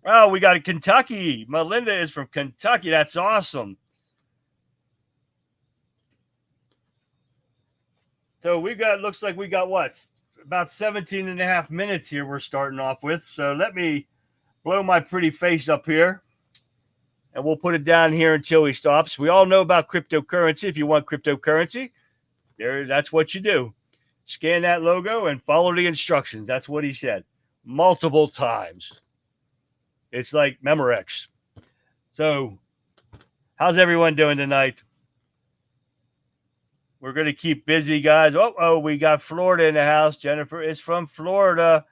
Oh, we got a Kentucky. Melinda is from Kentucky. That's awesome. So looks like we got what? About 17 and a half minutes here we're starting off with. So let me blow my pretty face up here. And we'll put it down here until he stops. We all know about cryptocurrency. If you want cryptocurrency, that's what you do. Scan that logo and follow the instructions. That's what he said multiple times. It's like Memorex. So how's everyone doing tonight? We're going to keep busy, guys. Oh, we got Florida in the house. Jennifer is from Florida,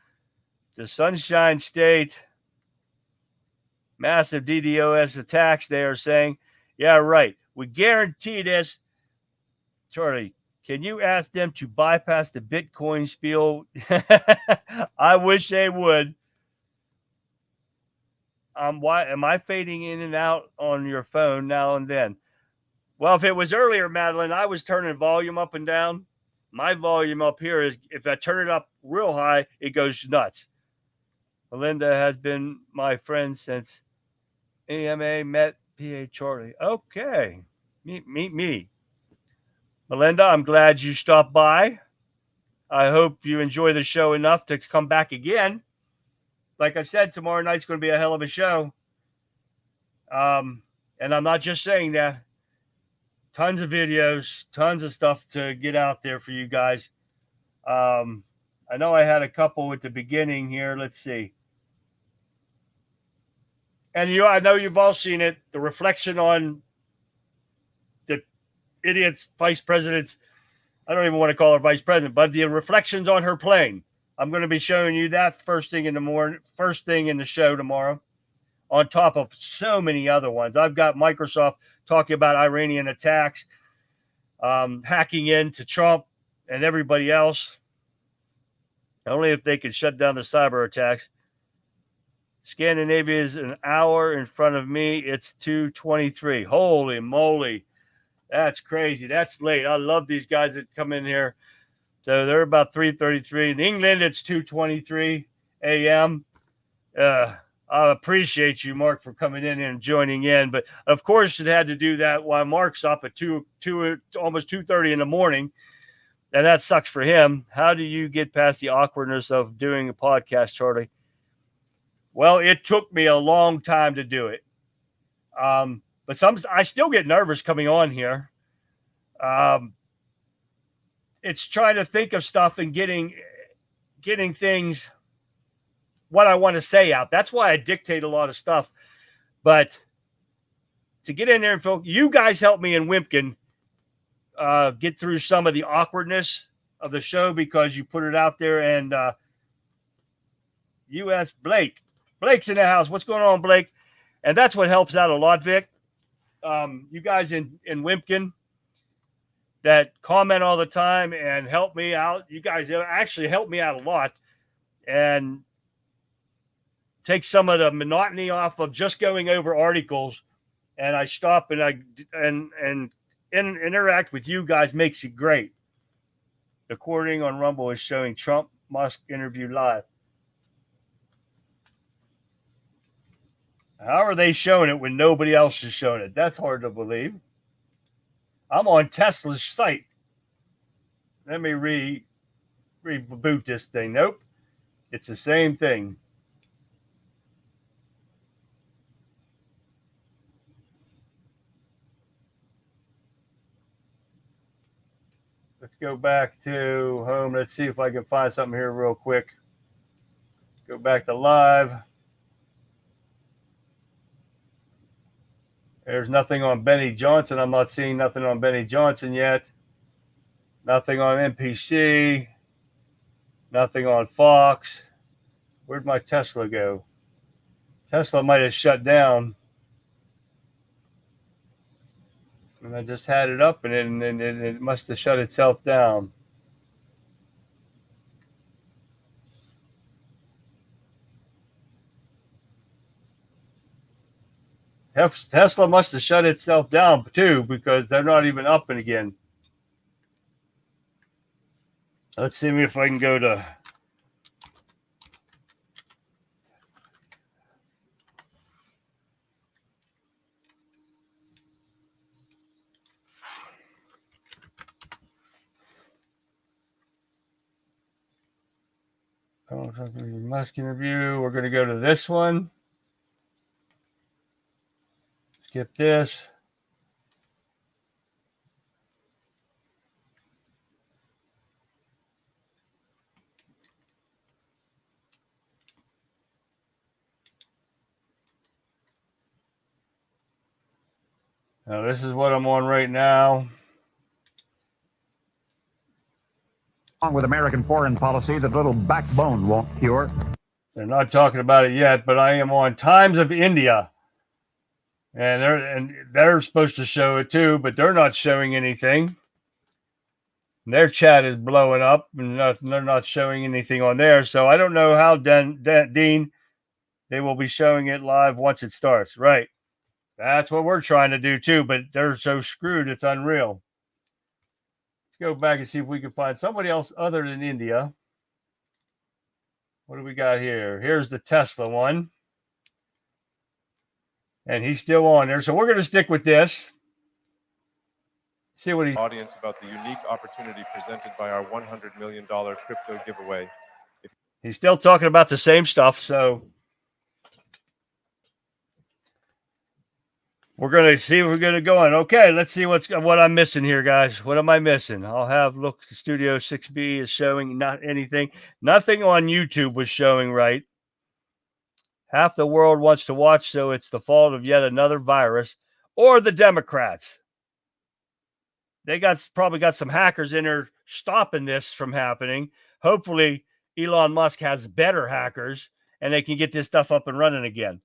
the Sunshine State. Massive DDoS attacks, they are saying. Yeah, right. We guarantee this. Charlie, can you ask them to bypass the Bitcoin spiel? I wish they would. Why am I fading in and out on your phone now and then? Well, if it was earlier, Madeline, I was turning volume up and down. My volume up here is, if I turn it up real high, it goes nuts. Melinda has been my friend since AMA met PA Charlie. Okay. Meet me. Melinda, I'm glad you stopped by. I hope you enjoy the show enough to come back again. Like I said, tomorrow night's going to be a hell of a show. And I'm not just saying that. Tons of videos, tons of stuff to get out there for you guys. I know I had a couple at the beginning here. Let's see. And I know you've all seen it, the reflection on the idiot's vice president's, I don't even want to call her vice president, but the reflections on her plane. I'm going to be showing you that first thing in the morning, first thing in the show tomorrow, on top of so many other ones. I've got Microsoft talking about Iranian attacks, hacking into Trump and everybody else. Only if they could shut down the cyber attacks. Scandinavia is an hour in front of me. It's 2:23. Holy moly. That's crazy. That's late. I love these guys that come in here. So they're about 3:33. In England, it's 2:23 a.m. I appreciate you, Mark, for coming in and joining in. But, of course, it had to do that while Mark's up at almost 2:30 in the morning. And that sucks for him. How do you get past the awkwardness of doing a podcast, Charlie? Well, it took me a long time to do it. But I still get nervous coming on here. It's trying to think of stuff and getting things, what I want to say out. That's why I dictate a lot of stuff. But to get in there and feel, you guys help me in Wimpkin get through some of the awkwardness of the show, because you put it out there. And U.S. Blake's in the house. What's going on, Blake? And that's what helps out a lot, Vic. You guys in Wimpkin that comment all the time and help me out. You guys actually help me out a lot and take some of the monotony off of just going over articles. And I stop and interact with you guys makes it great. The recording on Rumble is showing Trump Musk interview live. How are they showing it when nobody else is showing it? That's hard to believe. I'm on Tesla's site. Let me reboot this thing. Nope. It's the same thing. Let's go back to home. Let's see if I can find something here real quick. Go back to live. There's nothing on Benny Johnson. I'm not seeing nothing on Benny Johnson yet. Nothing on NPC. Nothing on Fox. Where'd my Tesla go? Tesla might have shut down. And I just had it up, and it must have shut itself down. Tesla must have shut itself down too, because they're not even up and again. Let's see if I can go to Musk interview. We're going to go to this one. Skip this. Now, this is what I'm on right now. With American foreign policy that little backbone won't cure. They're not talking about it yet, but I am on Times of India. And they're supposed to show it too, but they're not showing anything. Their chat is blowing up, and they're not showing anything on there. So I don't know how, Dean, they will be showing it live once it starts. Right. That's what we're trying to do too, but they're so screwed, it's unreal. Let's go back and see if we can find somebody else other than India. What do we got here? Here's the Tesla one. And he's still on there. So we're going to stick with this. See what he's... Audience about the unique opportunity presented by our $100 million crypto giveaway. He's still talking about the same stuff, so... We're going to see if we're going to go on. Okay, let's see what I'm missing here, guys. What am I missing? I'll have, look, Studio 6B is showing not anything. Nothing on YouTube was showing right. Half the world wants to watch, so it's the fault of yet another virus or the Democrats. They probably got some hackers in there stopping this from happening. Hopefully, Elon Musk has better hackers, and they can get this stuff up and running again.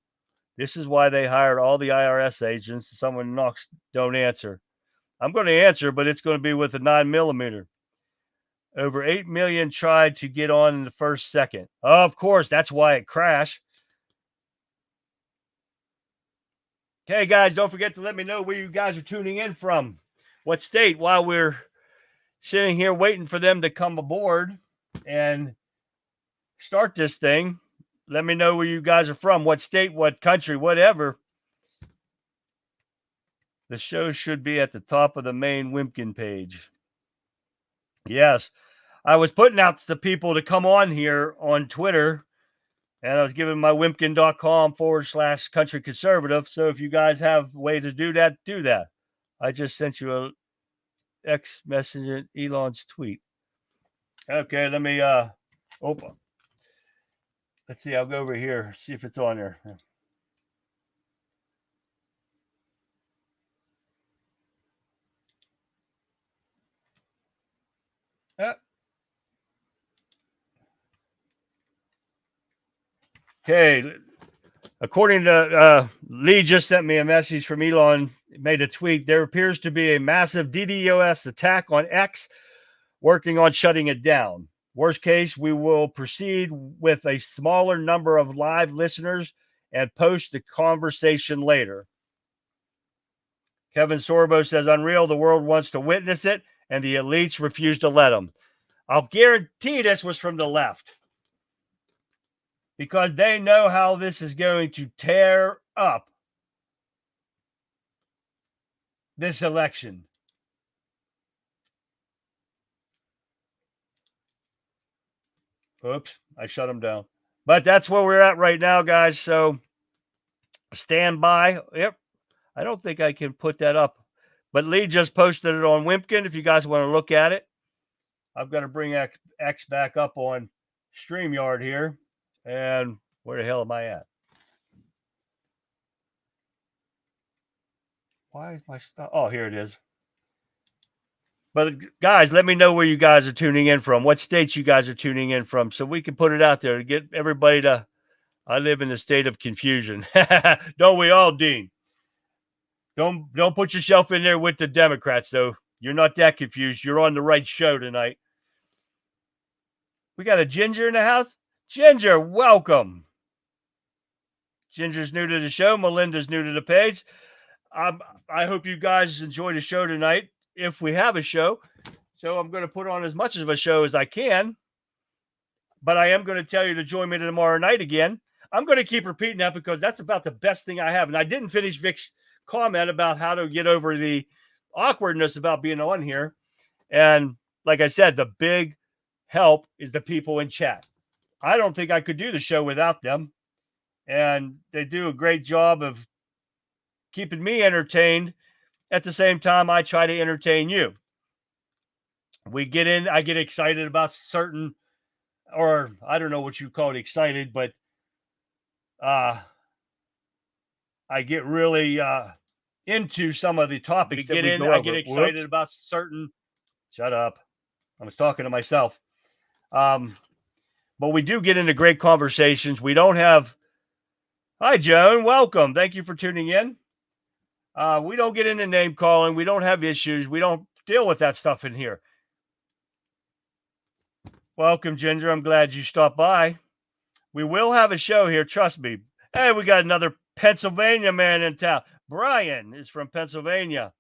This is why they hired all the IRS agents. Someone knocks, don't answer. I'm going to answer, but it's going to be with a 9mm. Over 8 million tried to get on in the first second. Of course, that's why it crashed. Okay, guys, don't forget to let me know where you guys are tuning in from. What state, while we're sitting here waiting for them to come aboard and start this thing. Let me know where you guys are from, what state, what country, whatever. The show should be at the top of the main Wimpkin page. Yes, I was putting out to people to come on here on Twitter, and I was giving my wimpkin.com/country conservative. So if you guys have ways to do that, do that. I just sent you a X messenger Elon's tweet. Okay, let me open. Let's see, I'll go over here, see if it's on there. Okay, according to Lee just sent me a message from Elon, made a tweet. There appears to be a massive DDoS attack on X, working on shutting it down. Worst case, we will proceed with a smaller number of live listeners and post the conversation later. Kevin Sorbo says, unreal, the world wants to witness it, and the elites refuse to let them. I'll guarantee this was from the left, because they know how this is going to tear up this election. Oops, I shut them down. But that's where we're at right now, guys. So stand by. Yep. I don't think I can put that up. But Lee just posted it on Wimpkin if you guys want to look at it. I've got to bring X back up on StreamYard here. And where the hell am I at? Why is my stuff? Oh, here it is. But guys, let me know where you guys are tuning in from, what states you guys are tuning in from, so we can put it out there to get everybody to. I live in a state of confusion. Don't we all, Dean? Don't put yourself in there with the Democrats, though. You're not that confused. You're on the right show tonight. We got a Ginger in the house. Ginger, welcome. Ginger's new to the show. Melinda's new to the page. I hope you guys enjoy the show tonight, if we have a show. So I'm going to put on as much of a show as I can. But I am going to tell you to join me tomorrow night again. I'm going to keep repeating that because that's about the best thing I have. And I didn't finish Vic's comment about how to get over the awkwardness about being on here. And like I said, the big help is the people in chat. I don't think I could do the show without them. And they do a great job of keeping me entertained. At the same time, I try to entertain you. We get in, I get excited about certain, or I don't know what you call it, excited, but I get really into some of the topics that we go over. I get excited about certain. Shut up! I was talking to myself. But we do get into great conversations. We don't have. Hi, Joan. Welcome. Thank you for tuning in. We don't get into name calling. We don't have issues. We don't deal with that stuff in here. Welcome, Ginger. I'm glad you stopped by. We will have a show here. Trust me. Hey, we got another Pennsylvania man in town. Brian is from Pennsylvania.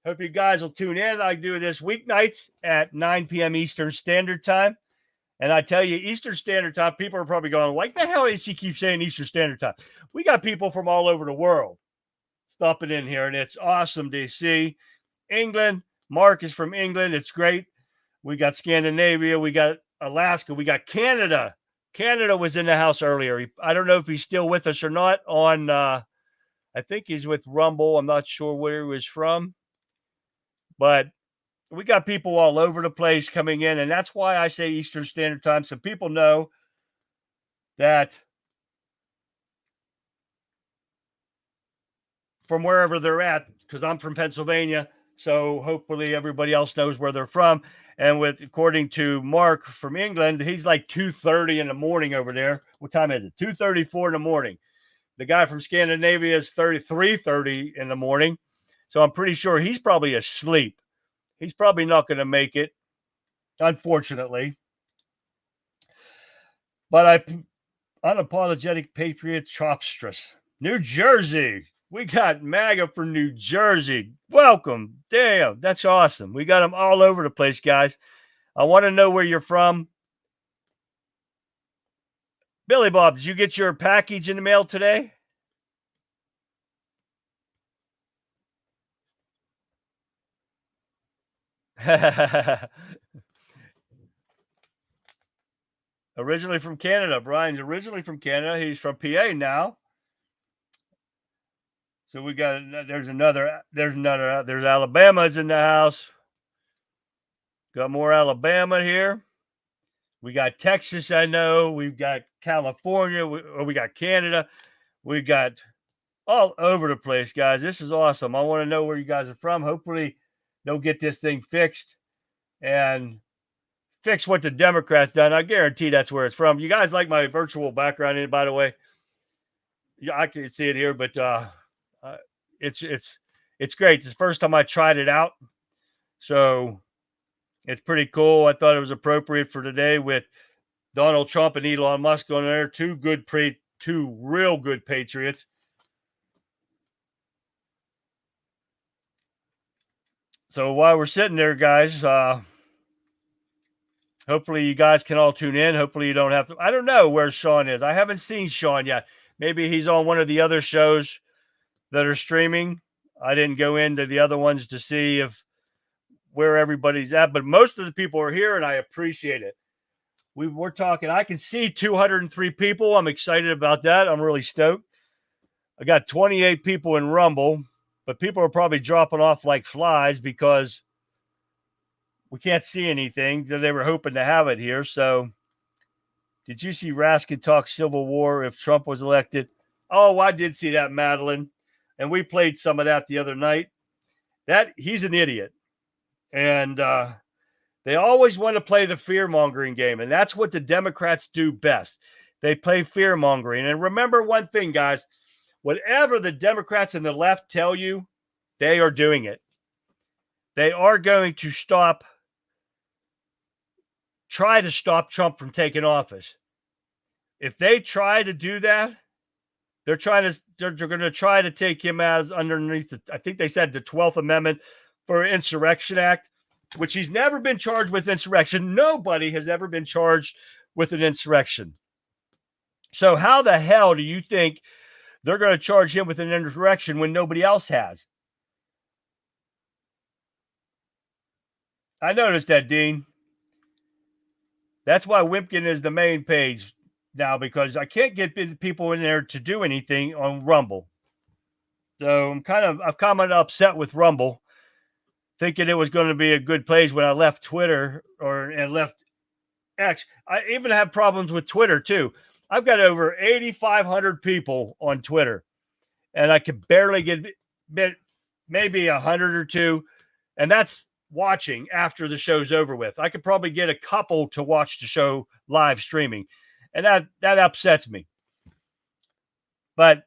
Hope you guys will tune in. I do this weeknights at 9 p.m. Eastern Standard Time. And I tell you, Eastern Standard Time, people are probably going, like the hell does she keep saying Eastern Standard Time? We got people from all over the world stopping in here, and it's awesome to see. England, Mark is from England. It's great. We got Scandinavia. We got Alaska. We got Canada. Canada was in the house earlier. I don't know if he's still with us or not on, I think he's with Rumble. I'm not sure where he was from. But we got people all over the place coming in, and that's why I say Eastern Standard Time, so people know that from wherever they're at, because I'm from Pennsylvania, so hopefully everybody else knows where they're from. And according to Mark from England, he's like 2:30 in the morning over there. What time is it? 2:34 in the morning. The guy from Scandinavia is 3:30 in the morning. So I'm pretty sure he's probably asleep. He's probably not going to make it, unfortunately. But unapologetic patriot Chopstress, New Jersey. We got MAGA for New Jersey. Welcome. Damn, that's awesome. We got them all over the place, guys. I want to know where you're from. Billy Bob, did you get your package in the mail today? Originally from Canada. Brian's originally from Canada. He's from PA now. So we got, there's Alabama's in the house. Got more Alabama here. We got Texas, I know. We've got California. We got Canada. We got all over the place, guys. This is awesome. I want to know where you guys are from. Hopefully they'll get this thing fixed and fix what the Democrats done. I guarantee that's where it's from. You guys like my virtual background in, by the way? Yeah, I can see it here, but it's great. It's the first time I tried it out, so it's pretty cool. I thought it was appropriate for today with Donald Trump and Elon Musk on there. Two real good patriots. So while we're sitting there, guys, hopefully you guys can all tune in. Hopefully you don't have to. I don't know where Sean is. I haven't seen Sean yet. Maybe he's on one of the other shows that are streaming. I didn't go into the other ones to see where everybody's at, but most of the people are here, and I appreciate it. We're talking. I can see 203 people. I'm excited about that. I'm really stoked. I got 28 people in Rumble, but people are probably dropping off like flies because we can't see anything. They were hoping to have it here. So, did you see Raskin talk Civil War if Trump was elected? Oh, I did see that, Madeline. And we played some of that the other night. He's an idiot. And they always want to play the fear-mongering game. And that's what the Democrats do best. They play fear-mongering. And remember one thing, guys. Whatever the Democrats and the left tell you, they are doing it. They are going to try to stop Trump from taking office. If they try to do that, they're going to try to take him as underneath I think they said the 12th Amendment for Insurrection Act, which he's never been charged with insurrection. Nobody has ever been charged with an insurrection. So how the hell do you think they're going to charge him with an insurrection when nobody else has? I noticed that, Dean. That's why Wimpkin is the main page now, because I can't get people in there to do anything on Rumble. So I'm kind of upset with Rumble, thinking it was going to be a good place when I left Twitter and left X. I even have problems with Twitter too. I've got over 8,500 people on Twitter, and I could barely get maybe 100 or two, and that's watching after the show's over with. I could probably get a couple to watch the show live streaming, and that upsets me. But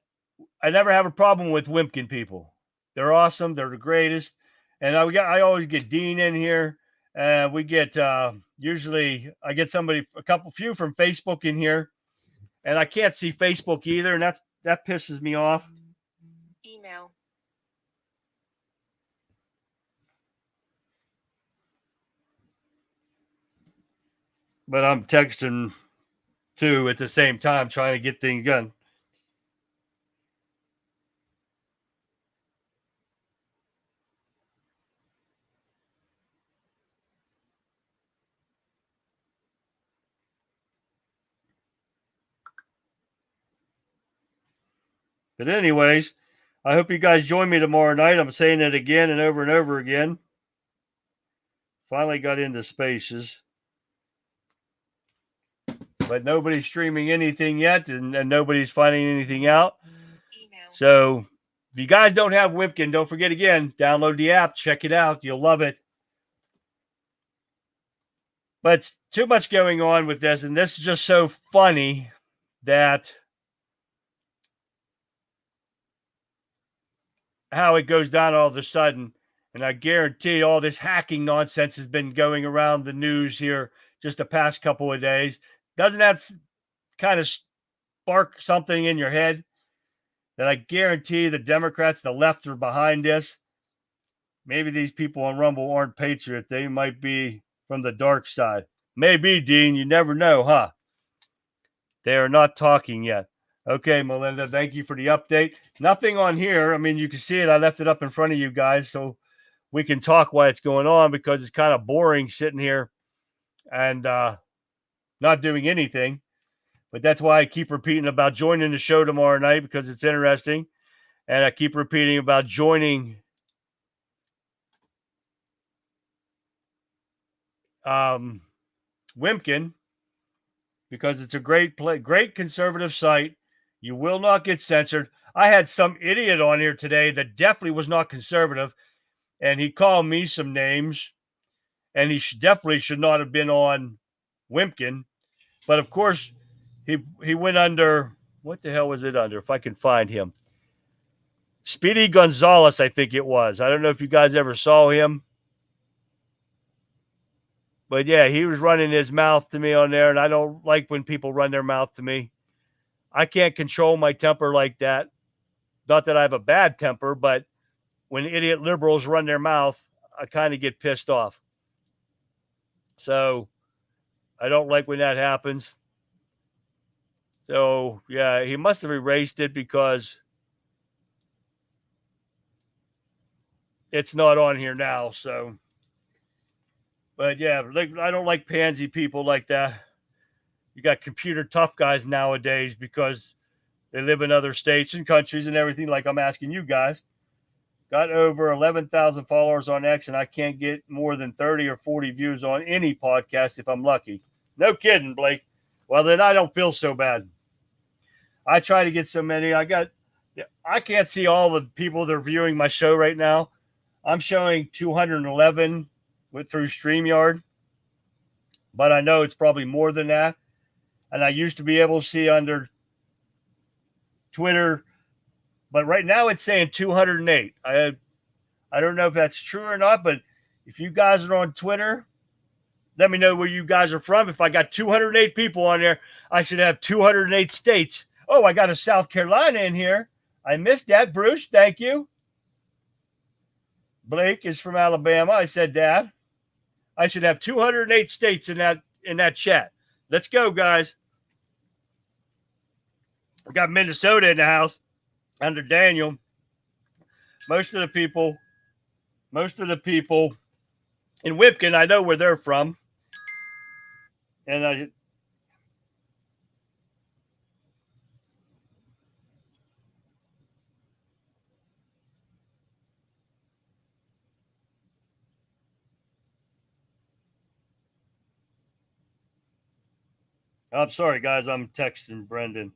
I never have a problem with Wimpkin people. They're awesome. They're the greatest. And I always get Dean in here. We get usually I get few from Facebook in here, and I can't see Facebook either, and that pisses me off. Email. But I'm texting too at the same time, trying to get things done. But anyways, I hope you guys join me tomorrow night. I'm saying it again and over again. Finally got into spaces. But nobody's streaming anything yet, and nobody's finding anything out. Email. So if you guys don't have Wimpkin, don't forget again, download the app, check it out. You'll love it. But too much going on with this, and this is just so funny that how it goes down all of a sudden. And I guarantee all this hacking nonsense has been going around the news here just the past couple of days. Doesn't that kind of spark something in your head that I guarantee the Democrats, the left, are behind this? Maybe these people on Rumble aren't patriots. They might be from the dark side. Maybe, Dean. You never know, huh? They are not talking yet. Okay, Melinda, thank you for the update. Nothing on here. I mean, you can see it. I left it up in front of you guys so we can talk why it's going on, because it's kind of boring sitting here and not doing anything. But that's why I keep repeating about joining the show tomorrow night, because it's interesting. And I keep repeating about joining Wimpkin, because it's a great conservative site. You will not get censored. I had some idiot on here today that definitely was not conservative, and he called me some names, and he definitely should not have been on Wimpkin. But of course, he went under, what the hell was it under? If I can find him. Speedy Gonzalez, I think it was. I don't know if you guys ever saw him. But yeah, he was running his mouth to me on there, and I don't like when people run their mouth to me. I can't control my temper like that. Not that I have a bad temper, but when idiot liberals run their mouth, I kind of get pissed off. So I don't like when that happens. So, yeah, he must have erased it because it's not on here now. So, but yeah, I don't like pansy people like that. You got computer tough guys nowadays because they live in other states and countries and everything. Like I'm asking you guys, got over 11,000 followers on X, and I can't get more than 30 or 40 views on any podcast if I'm lucky. No kidding, Blake. Well, then I don't feel so bad. I try to get so many. I can't see all the people that are viewing my show right now. I'm showing 211 through StreamYard, but I know it's probably more than that. And I used to be able to see under Twitter, but right now it's saying 208. I don't know if that's true or not, but if you guys are on Twitter, let me know where you guys are from. If I got 208 people on there, I should have 208 states. Oh, I got a South Carolina in here. I missed that. Bruce, thank you. Blake is from Alabama. I said that. I should have 208 states in that chat. Let's go, guys. We got Minnesota in the house under Daniel. Most of the people in Whipkin, I know where they're from. And I'm sorry, guys. I'm texting Brendan.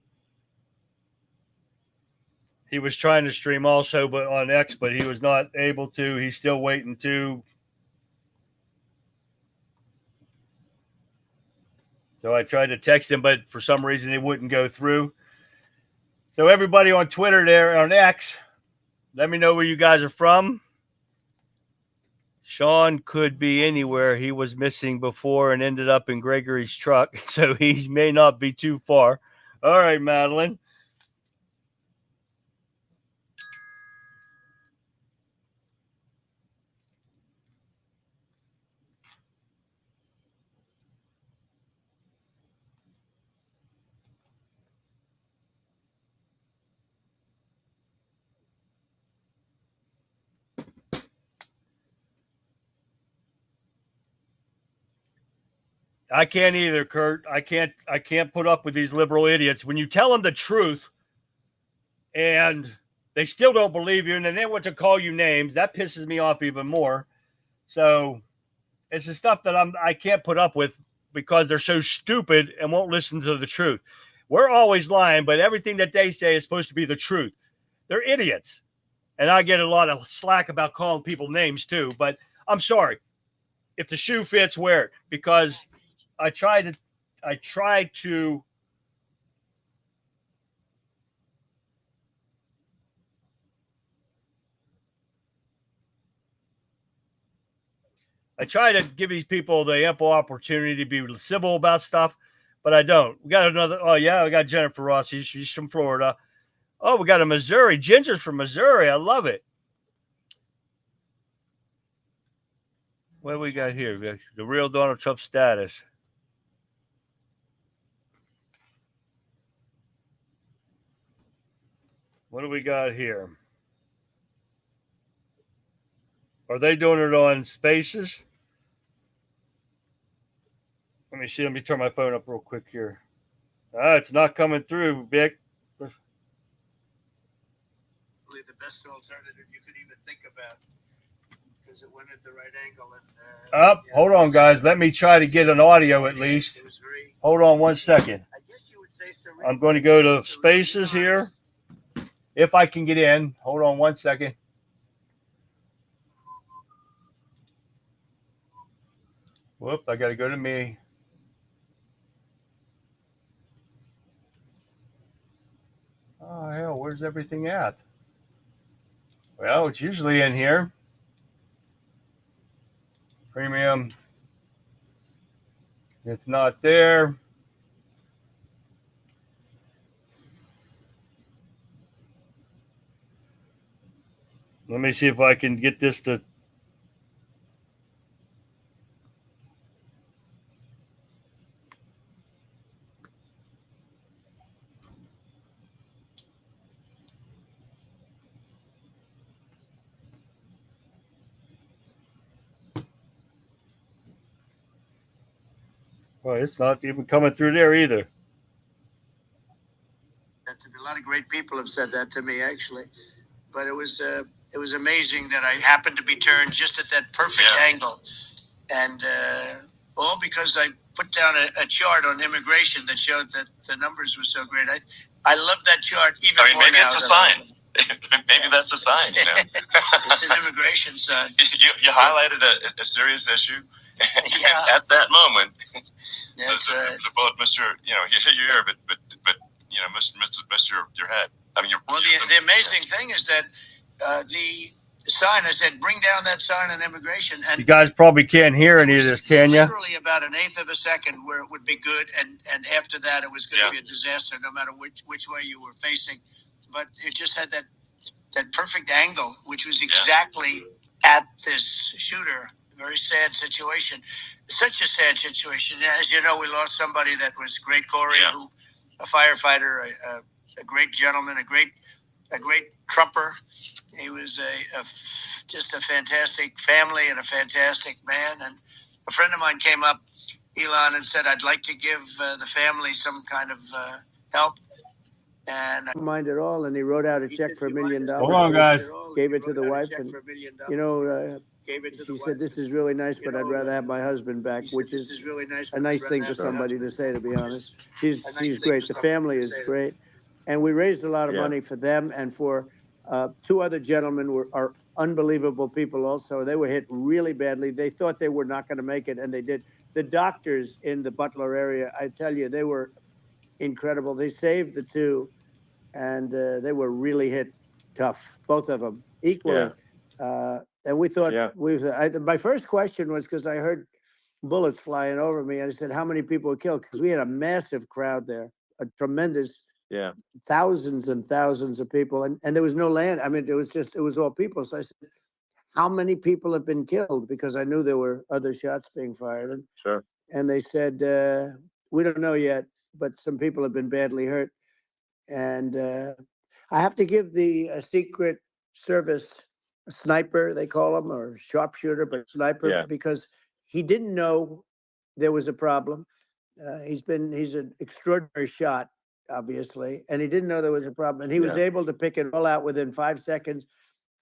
He was trying to stream also, but on X, but he was not able to. He's still waiting to. So I tried to text him, but for some reason it wouldn't go through. So everybody on Twitter there, on X, let me know where you guys are from. Sean could be anywhere. He was missing before and ended up in Gregory's truck, so he may not be too far. All right, Madeline. I can't either, Kurt. I can't put up with these liberal idiots. When you tell them the truth and they still don't believe you, and then they want to call you names, that pisses me off even more. So it's the stuff that I can't put up with because they're so stupid and won't listen to the truth. We're always lying, but everything that they say is supposed to be the truth. They're idiots. And I get a lot of slack about calling people names too, but I'm sorry. If the shoe fits, wear it, because I try to give these people the ample opportunity to be civil about stuff, but I don't. We got another. Oh yeah, we got Jennifer Ross. She's from Florida. Oh, we got a Missouri. Ginger's from Missouri. I love it. What do we got here? The real Donald Trump status. What do we got here? Are they doing it on Spaces? Let me see. Let me turn my phone up real quick here. It's not coming through, Vic. The best alternative you could even think about, because it went at the right angle. And hold on, guys. Let me try to get an audio at least. Hold on 1 second. I'm going to go to Spaces here. If I can get in. Hold on 1 second. Whoop, I got to go to me. Oh, hell, where's everything at? Well, it's usually in here. Premium. It's not there. Let me see if I can get this to. Well, it's not even coming through there either. A lot of great people have said that to me, actually. But it was amazing that I happened to be turned just at that perfect angle, and all because I put down a chart on immigration that showed that the numbers were so great. I love that chart even more maybe now. it's a sign. Maybe that's a sign. You know, It's an immigration sign. you highlighted a serious issue Yeah. at that moment. That's the right. bullet, Mister. You know, you hit your ear, but you know, missed your head. I mean, Well, the amazing thing is that the sign, I said, bring down that sign on immigration. And You guys probably can't hear any of was this, can you? literally about an eighth of a second where it would be good, and after that, it was going to be a disaster, no matter which way you were facing. But it just had that perfect angle, which was exactly at this shooter. Very sad situation. Such a sad situation. As you know, we lost somebody that was great, Corey, who, a firefighter, a great gentleman, a great trumper. He was just a fantastic family and a fantastic man. And a friend of mine came up, Elon, and said, I'd like to give the family some kind of help. And I didn't mind at all. And he wrote out a check for $1 million. Hold on, guys. Gave it to the wife. And, you know, she said, this is really nice, but I'd rather have my husband back, which is a nice thing for somebody to say, to be honest. She's great. The family is great. And we raised a lot of money for them and for two other gentlemen are unbelievable people also. They were hit really badly. They thought they were not going to make it, and they did. The doctors in the Butler area, I tell you, they were incredible. They saved the two, and they were really hit tough, both of them, equally. And we thought, my first question was, because I heard bullets flying over me, and I said, how many people were killed? Because we had a massive crowd there, a tremendous thousands and thousands of people, and there was no land. I mean, it was all people. So I said, how many people have been killed? Because I knew there were other shots being fired. And they said, we don't know yet, but some people have been badly hurt. And I have to give the Secret Service a sniper, they call him, or sharpshooter, but sniper, because he didn't know there was a problem. He's an extraordinary shot, obviously, and he didn't know there was a problem. And he was able to pick it all out within 5 seconds.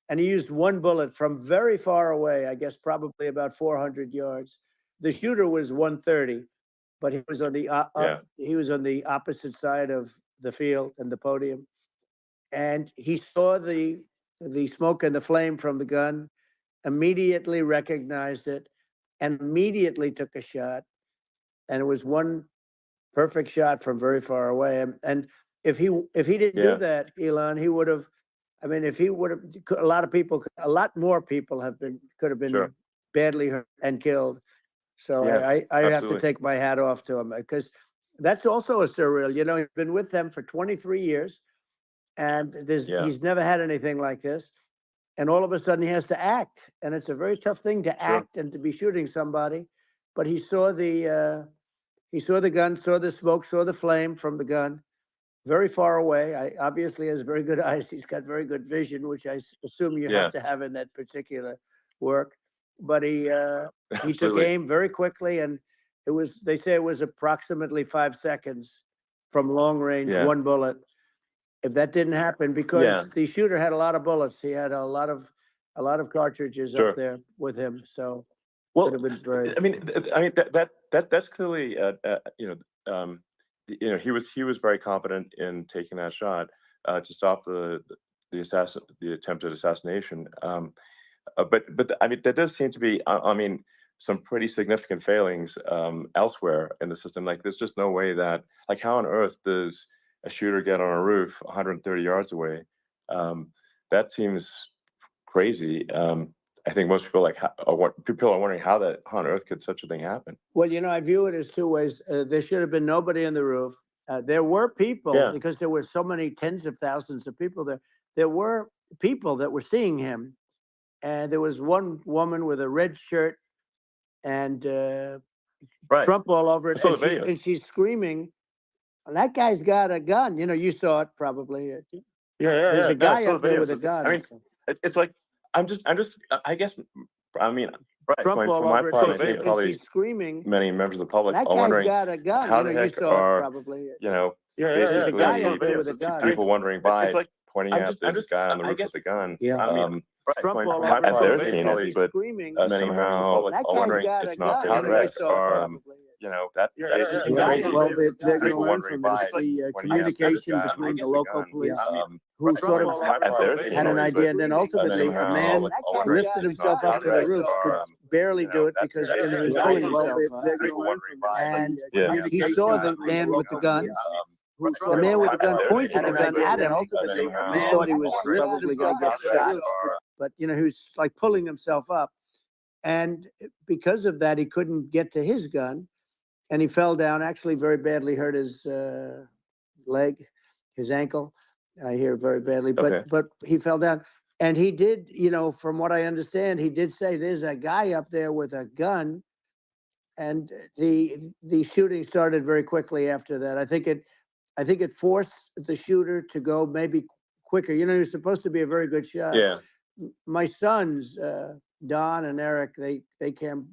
And he used one bullet from very far away, I guess probably about 400 yards. The shooter was 130, but he was on the opposite side of the field and the podium. And he saw the smoke and the flame from the gun, immediately recognized it, and immediately took a shot. And it was one perfect shot from very far away. And if he didn't do that, Elon, he would have. I mean, if he would have, a lot more people could have been badly hurt and killed. So I have to take my hat off to him, because that's also a surreal. You know, he's been with them for 23 years, and he's never had anything like this. And all of a sudden, he has to act, and it's a very tough thing to act and to be shooting somebody. But he saw the gun, saw the smoke, saw the flame from the gun, very far away. I obviously has very good eyes. He's got very good vision, which I assume you have to have in that particular work. But he took aim very quickly, and they say it was approximately 5 seconds from long range, one bullet. If that didn't happen, because the shooter had a lot of bullets, he had a lot of cartridges up there with him. So well, could have been very. I mean, that's clearly, he was very confident in taking that shot to stop the attempted assassination. But I mean, there does seem to be, some pretty significant failings elsewhere in the system. Like, there's just no way that, like, how on earth does a shooter get on a roof 130 yards away? That seems crazy. I think most people people are wondering how on earth could such a thing happen. Well, you know, I view it as two ways. There should have been nobody on the roof. There were people, because there were so many tens of thousands of people there. There were people that were seeing him, and there was one woman with a red shirt and Trump all over it, and she's screaming, "That guy's got a gun!" You know, you saw it probably. There's a guy up there with a gun. I mean, it's like I guess. I mean, Trump all from my over it. part, So I think if probably he's screaming, many members of the public that are guy's wondering got a gun. how You know, the you heck saw it are, probably. basically There's a guy up there with a gun. people wondering why, It's like, pointing out there's a guy on the roof with a gun. Yeah. From Trump all my over it. part, So they're if seeing it, he's but screaming, somehow that are guy's wondering got a it's not gun. their You know, you threats saw it are, probably. that basically Yeah, crazy. well, they're going to People learn wondering from it. why, It's the when you have this communication guy between with the a local gun, police, who sort of had an idea, and then ultimately a man lifted himself up to the roof, could barely do it because he was pulling himself up. And he saw the man with the gun. The man with the gun pointed the gun at him. Ultimately, he thought he was probably going to get shot, but he was like pulling himself up, and because of that, he couldn't get to his gun, and he fell down. Actually, very badly hurt his leg, his ankle. I hear very badly, but he fell down, and he did. From what I understand, he did say there's a guy up there with a gun, and the shooting started very quickly after that. I think it forced the shooter to go maybe quicker. He was supposed to be a very good shot. Yeah. My sons, Don and Eric, they can't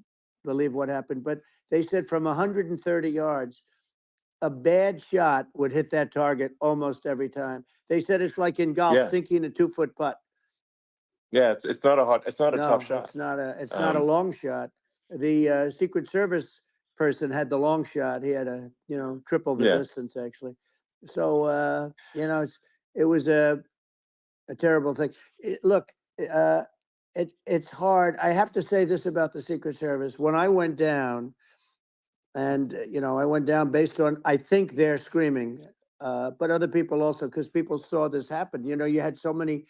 believe what happened, but they said from 130 yards, a bad shot would hit that target almost every time. They said it's like in golf, sinking a 2-foot putt. Yeah, it's not a tough shot. It's not a long shot. The Secret Service person had the long shot. He had a triple the distance actually. So it was a terrible thing. Look, it's hard. I have to say this about the Secret Service. When I went down, and I went down based on, I think they're screaming, but other people also, because people saw this happen. You had so many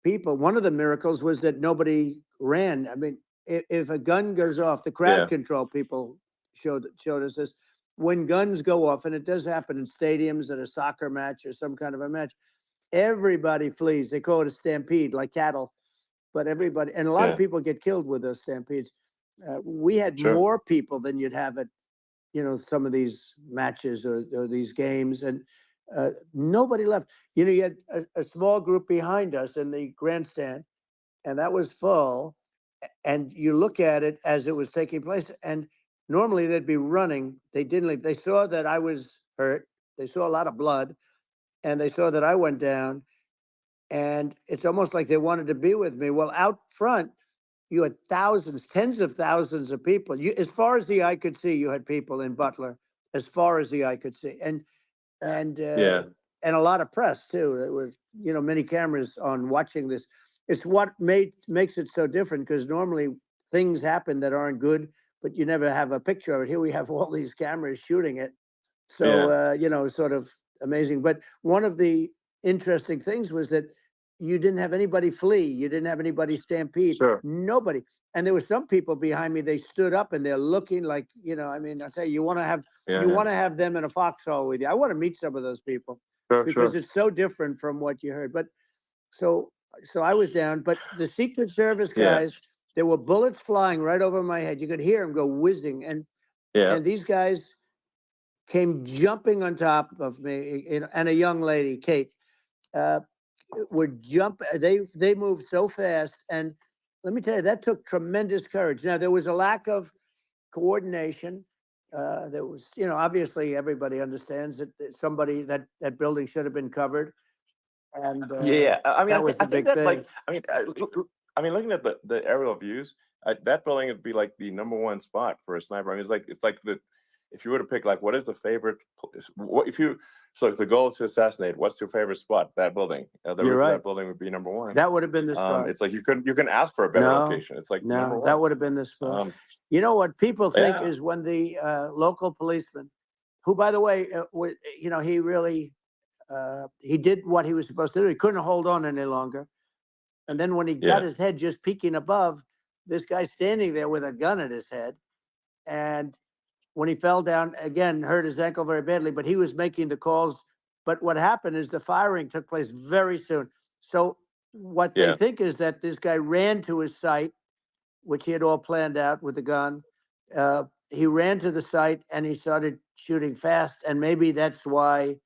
people. One of the miracles was that nobody ran. I mean, if a gun goes off, the crowd control people showed us this. When guns go off, and it does happen in stadiums, at a soccer match or some kind of a match, everybody flees. They call it a stampede, like cattle. But everybody, and a lot of people get killed with those stampedes. We had more people than you'd have at, some of these matches or these games, and nobody left. You had a small group behind us in the grandstand, and that was full. And you look at it as it was taking place, and normally they'd be running. They didn't leave. They saw that I was hurt. They saw a lot of blood, and they saw that I went down. And it's almost like they wanted to be with me. Well, out front, you had thousands, tens of thousands of people. As far as the eye could see, you had people in Butler, as far as the eye could see, and a lot of press too. There was, many cameras on watching this. It's what makes it so different, because normally things happen that aren't good, but you never have a picture of it. Here we have all these cameras shooting it, so sort of amazing. But one of the interesting things was that you didn't have anybody flee. You didn't have anybody stampede. Nobody. And there were some people behind me. They stood up and they're looking like, I mean, I tell you, you want to have them in a foxhole with you. I want to meet some of those people because it's so different from what you heard. But so I was down. But the Secret Service guys, there were bullets flying right over my head. You could hear them go whizzing, and these guys came jumping on top of me, and a young lady, Kate. Would jump. They moved so fast, and let me tell you, that took tremendous courage. Now there was a lack of coordination. There was, obviously everybody understands that somebody that building should have been covered, and I mean, that was the big thing. Like, I mean, looking at the aerial views, that building would be like the #1 spot for a sniper. I mean, it's like if you were to pick, like, what is the favorite? So if the goal is to assassinate, what's your favorite spot? That building. The roof of that building would be #1. That would have been the spot. It's like you can ask for a better location. It's like no, that would have been the spot. What people think is when the local policeman, who, by the way, he really he did what he was supposed to do. He couldn't hold on any longer. And then when he got his head just peeking above, this guy standing there with a gun at his head, and when he fell down, again, hurt his ankle very badly, but he was making the calls. But what happened is the firing took place very soon. So what they think is that this guy ran to his site, which he had all planned out with the gun. He ran to the site and he started shooting fast. And maybe that's why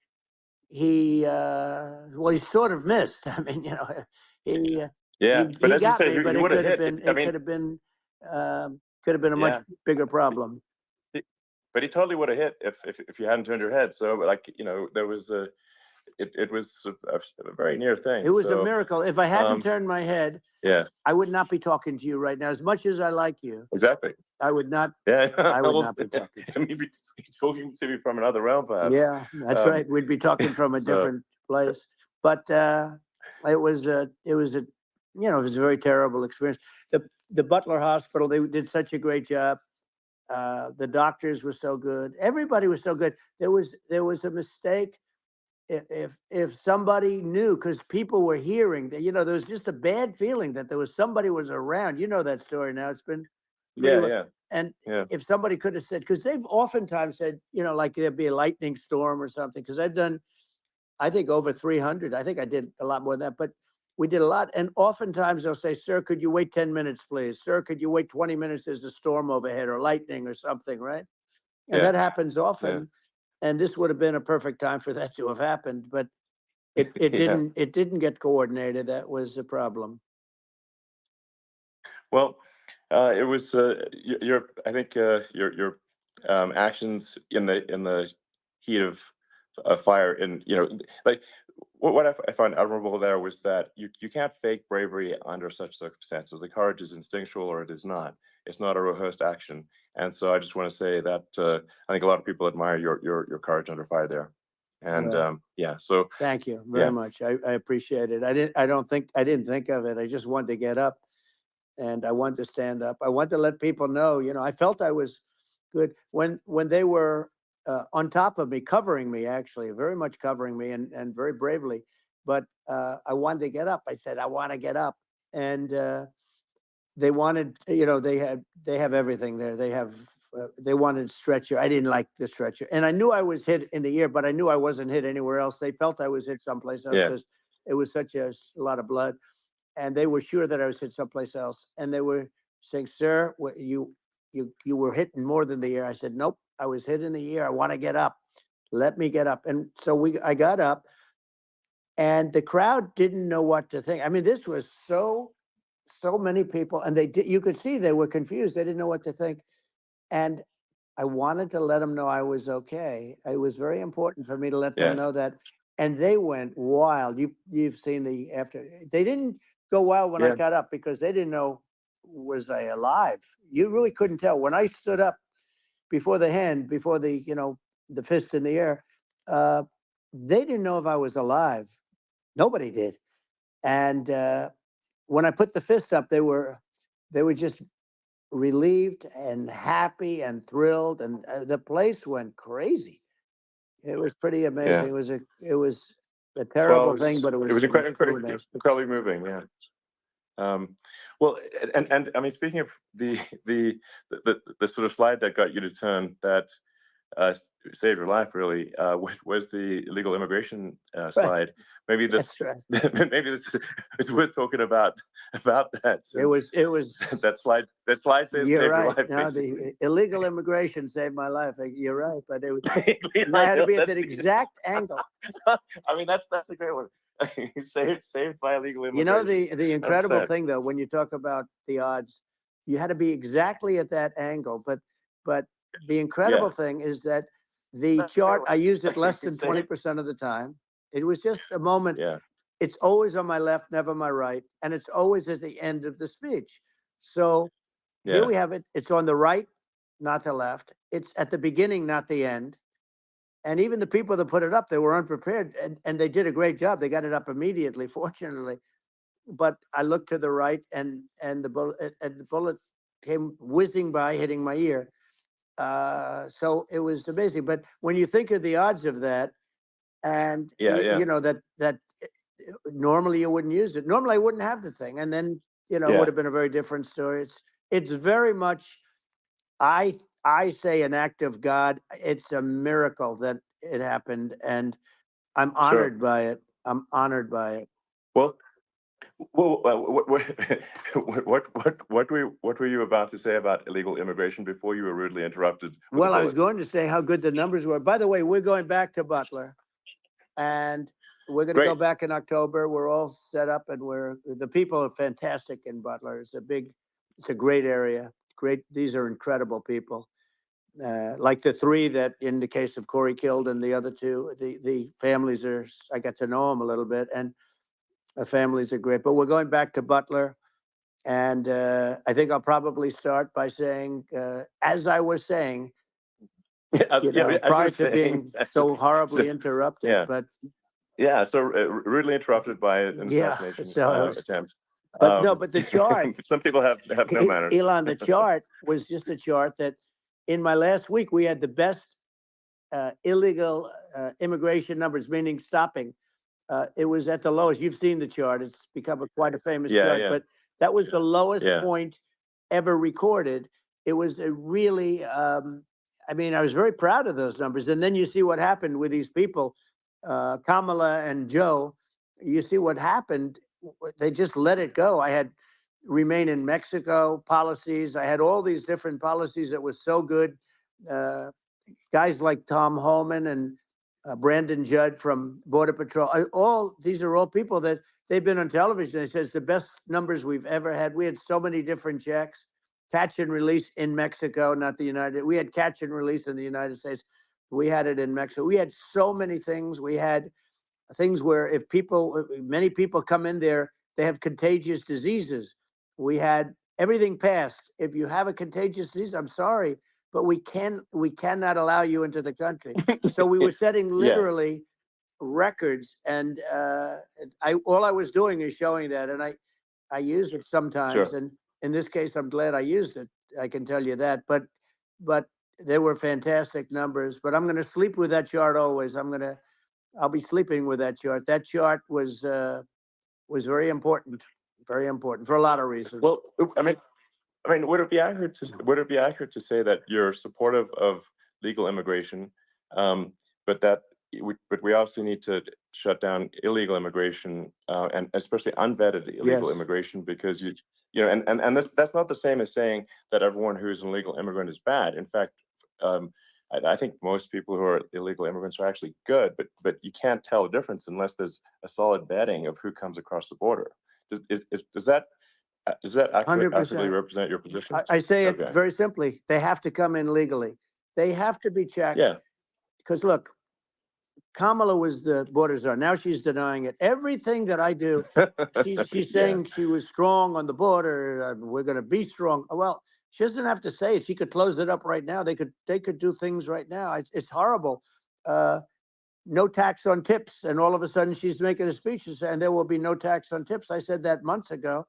he sort of missed. I mean, he but as you got said, me, but he it would could have have hit. been, it could have been Could have been a much Yeah. bigger problem. But he totally would have hit if you hadn't turned your head. So, like, there was it was a very near thing. It was a So, miracle. If I hadn't um, turned my head, yeah, I would not be talking to you right now. As much as I like you, exactly. I would not. Yeah, I would Well, not be talking. I mean, you'd be talking to me from another realm, perhaps. Yeah, that's Um, right. We'd be talking from a so- different place. But it was a it was a very terrible experience. The Butler Hospital, they did such a great job. The doctors were so good. Everybody was so good. There was a mistake. If somebody knew, because people were hearing that, there was just a bad feeling that somebody was around. You know that story now. It's been pretty Yeah, well. yeah. And Yeah. if somebody could have said, because they've oftentimes said, like there'd be a lightning storm or something. Because I've done, I think, over 300. I think I did a lot more than that, but we did a lot. And oftentimes they'll say, "Sir, could you wait 10 minutes, please? Sir, could you wait 20 minutes? There's a storm overhead or lightning or something," right? And Yeah. that happens often. And this would have been a perfect time for that to have happened, but it Yeah. didn't get coordinated. That was the problem. Well, it was your I think your actions in the heat of fire, and like what I find admirable there was that you can't fake bravery under such circumstances. The courage is instinctual, or it is not. It's not a rehearsed action. And so I just want to say that I think a lot of people admire your courage under fire there. And Well, yeah, so thank you very yeah, much. I appreciate it. I didn't think of it. I just wanted to get up and I wanted to stand up. I wanted to let people know, I felt I was good when they were on top of me, covering me, actually, very much covering me and very bravely. But I wanted to get up. I said, I want to get up. And they wanted, they have everything there. They wanted stretcher. I didn't like the stretcher. And I knew I was hit in the ear, but I knew I wasn't hit anywhere else. They felt I was hit someplace else yeah, because it was such a lot of blood. And they were sure that I was hit someplace else. And they were saying, "Sir, you were hit more than the ear." I said, "Nope, I was hit in the ear. I want to get up. Let me get up." And so I got up, and the crowd didn't know what to think. I mean, this was so many people, and you could see they were confused. They didn't know what to think. And I wanted to let them know I was okay. It was very important for me to let them yeah, know that. And they went wild. You've seen the after. They didn't go wild when I yeah, got up because they didn't know, was I alive? You really couldn't tell. When I stood up before the fist in the air, they didn't know if I was alive. Nobody did. And when I put the fist up, they were just relieved and happy and thrilled, and the place went crazy. It was pretty amazing. yeah. It was a Well, terrible thing, but it was pretty amazing. incredibly moving. Yeah. Well, and I mean, speaking of the sort of slide that got you to turn, that saved your life, really, was the illegal immigration slide. Maybe this, That's right. maybe this is worth talking about that. It was that slide saved you're your right. life. No, Basically. the illegal immigration saved my life. You're right, but it was, and I I had to know, be at that's that exact angle. I mean, that's a great one. saved by illegal immigration. The incredible 100%. thing, though, when you talk about the odds, you had to be exactly at that angle. But the incredible thing is that the chart, I used it less than 20% of the time. It was just a moment. Yeah. It's always on my left, never my right, and it's always at the end of the speech. So here Yeah. we have it. It's on the right, not the left. It's at the beginning, not the end. And even the people that put it up, they were unprepared, and they did a great job. They got it up immediately, fortunately. But I looked to the right, and the bullet came whizzing by, hitting my ear. So it was amazing. But when you think of the odds of that, and Yeah. that normally you wouldn't use it. Normally I wouldn't have the thing, and then it Yeah. would have been a very different story. It's very much, I say, an act of God. It's a miracle that it happened, and I'm honored by it. I'm honored by it. Well, what were you about to say about illegal immigration before you were rudely interrupted? Well, I was going to say how good the numbers were. By the way, we're going back to Butler, and we're going to go back in October. We're all set up, and the people are fantastic in Butler. It's a great area, great. These are incredible people. Like the three that, in the case of Corey, killed, and the other two, the families are. I got to know them a little bit, and the families are great. But we're going back to Butler, and I think I'll probably start by saying, as I was saying, prior to being so horribly interrupted. Yeah. But so rudely interrupted by an assassination attempt. But no, but the chart. Some people have no manners. Elon, the chart was just a chart that, in my last week, we had the best illegal immigration numbers, meaning stopping. It was at the lowest. You've seen the chart. It's become quite a famous chart. Yeah. But that was the lowest point ever recorded. It was a really, I mean, I was very proud of those numbers. And then you see what happened with these people, Kamala and Joe. You see what happened. They just let it go. I had remain in Mexico policies. I had all these different policies that was so good. Guys like Tom Homan and Brandon Judd from Border Patrol. These are all people that they've been on television. They said it's the best numbers we've ever had. We had so many different checks, catch and release in Mexico, not the United. We had catch and release in the United States. We had it in Mexico. We had so many things. We had things where if many people come in there, they have contagious diseases. We had everything passed. If you have a contagious disease, I'm sorry, but we cannot allow you into the country. So we were setting literally records, and all I was doing is showing that, and I use it sometimes. Sure. And in this case, I'm glad I used it. I can tell you that. But they were fantastic numbers. But I'm going to sleep with that chart always. I'll be sleeping with that chart. That chart was very important for a lot of reasons. Well, I mean, would it be accurate to say that you're supportive of legal immigration, but we also need to shut down illegal immigration, and especially unvetted illegal immigration, because and that's not the same as saying that everyone who's an illegal immigrant is bad. In fact, I think most people who are illegal immigrants are actually good, but you can't tell the difference unless there's a solid vetting of who comes across the border. Does that accurately represent your position? I say it very simply. They have to come in legally. They have to be checked. Yeah. Because look, Kamala was the border czar. Now she's denying it. Everything that I do, she's saying she was strong on the border. We're going to be strong. Well, she doesn't have to say it. She could close it up right now. They could do things right now. It's horrible. No tax on tips, and all of a sudden she's making a speech and there will be no tax on tips. I said that months ago.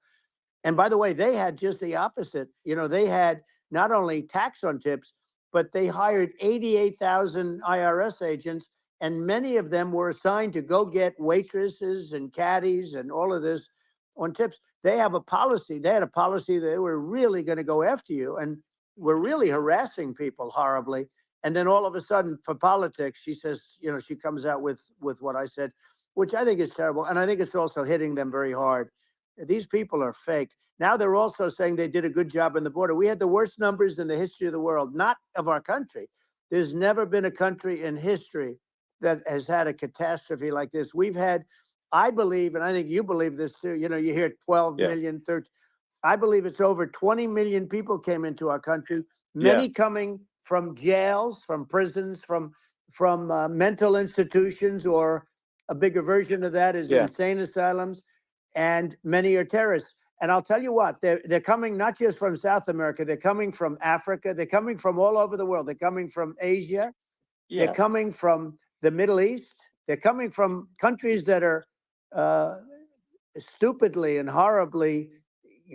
And by the way, they had just the opposite. They had not only tax on tips, but they hired 88,000 IRS agents, and many of them were assigned to go get waitresses and caddies and all of this on tips. They have a policy. They had a policy that they were really going to go after you, and were really harassing people horribly. And then all of a sudden, for politics, she says, she comes out with what I said, which I think is terrible. And I think it's also hitting them very hard. These people are fake. Now they're also saying they did a good job on the border. We had the worst numbers in the history of the world, not of our country. There's never been a country in history that has had a catastrophe like this. We've had, I believe, and I think you believe this too, you hear 12 million, 13. I believe it's over 20 million people came into our country, many coming from jails, from prisons, from mental institutions, or a bigger version of that is insane asylums, and many are terrorists. And I'll tell you what, they're coming not just from South America, they're coming from Africa, they're coming from all over the world. They're coming from Asia, they're coming from the Middle East, they're coming from countries that are stupidly and horribly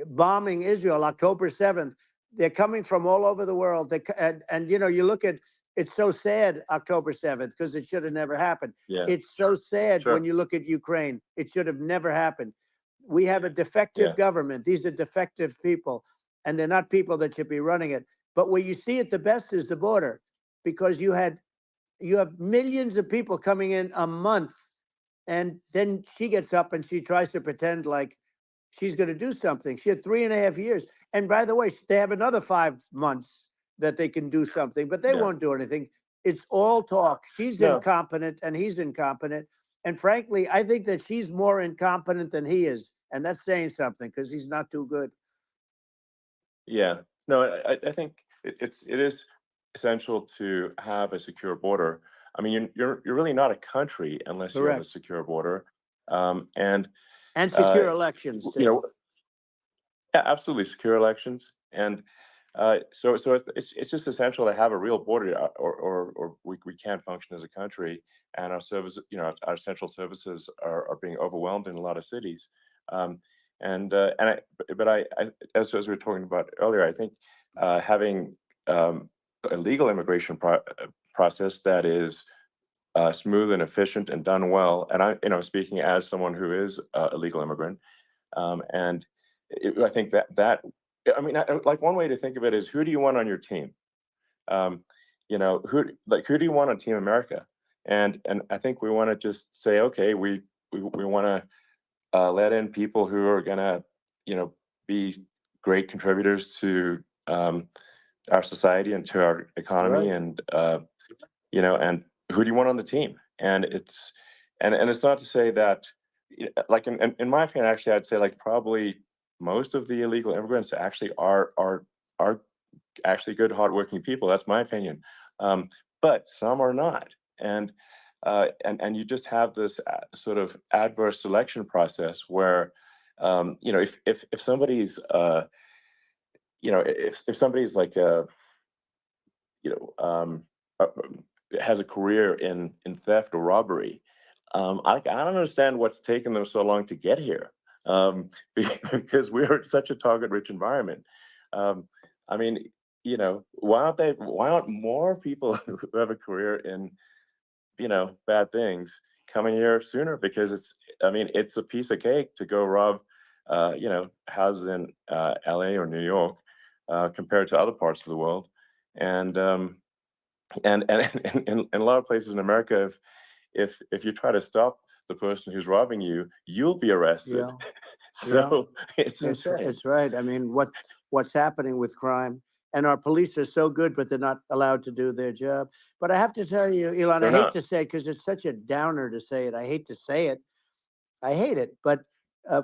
bombing Israel October 7th. They're coming from all over the world. And you look at, it's so sad, October 7th, because it should have never happened. It's so sad when you look at Ukraine. It should have never happened. We have a defective government. These are defective people, and they're not people that should be running it. But where you see it the best is the border, because you have millions of people coming in a month, and then she gets up and she tries to pretend like she's going to do something. She had 3.5 years. And by the way, they have another 5 months that they can do something, but they won't do anything. It's all talk. She's incompetent and he's incompetent. And frankly, I think that she's more incompetent than he is. And that's saying something, because he's not too good. Yeah. No, I think it is essential to have a secure border. I mean, you're really not a country unless you have a Correct. secure border. And Uh, secure elections too. you know, yeah, absolutely secure elections, and so it's just essential to have a real border, or we can't function as a country, and our service, our essential services are being overwhelmed in a lot of cities. Um, as we were talking about earlier, I think having a legal immigration process that is smooth and efficient and done well, and speaking as someone who is a legal immigrant, and I think I mean, like one way to think of it is, who do you want on your team? Who do you want on Team America? And I think we want to just say, okay, we want to let in people who are gonna, be great contributors to our society and to our economy, Right. and and who do you want on the team? And it's not to say that, like in my opinion, actually, I'd say like probably most of the illegal immigrants actually are actually good, hardworking people. That's my opinion. But some are not, and you just have this sort of adverse selection process where, if somebody's if somebody's like you know uh, has a career in theft or robbery, I don't understand what's taken them so long to get here, because we're such a target-rich environment. I mean, why aren't more people who have a career in, bad things coming here sooner? Because I mean, it's a piece of cake to go rob, houses in LA or New York, compared to other parts of the world. And in a lot of places in America, if you try to stop the person who's robbing you, you'll be arrested. Yeah. So it's It's insane. it's right. I mean, what's happening with crime, and our police are so good, but they're not allowed to do their job. But I have to tell you, Elon, I They're hate not. to say it because it's such a downer to say it. I hate to say it. I hate it, but uh,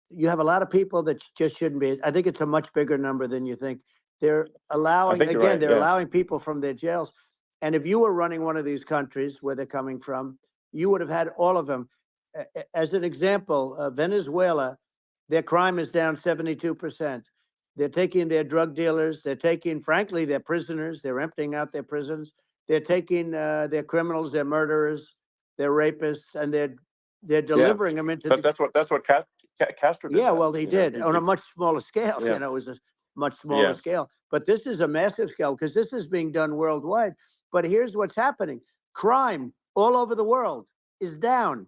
you have a lot of people that just shouldn't be. I think it's a much bigger number than you think. They're I allowing, think you're again, right. they're Yeah. allowing people from their jails. And if you were running one of these countries where they're coming from, you would have had all of them. As an example, Venezuela, their crime is down 72%. They're taking their drug dealers. They're taking, frankly, their prisoners. They're emptying out their prisons. They're taking their criminals, their murderers, their rapists, and they're Yeah. delivering them into But the. that's what Castro did. Yeah, That well, he did on a much smaller scale. yeah. It was a much smaller Yeah. scale. But this is a massive scale because this is being done worldwide. But here's what's happening: crime all over the world is down.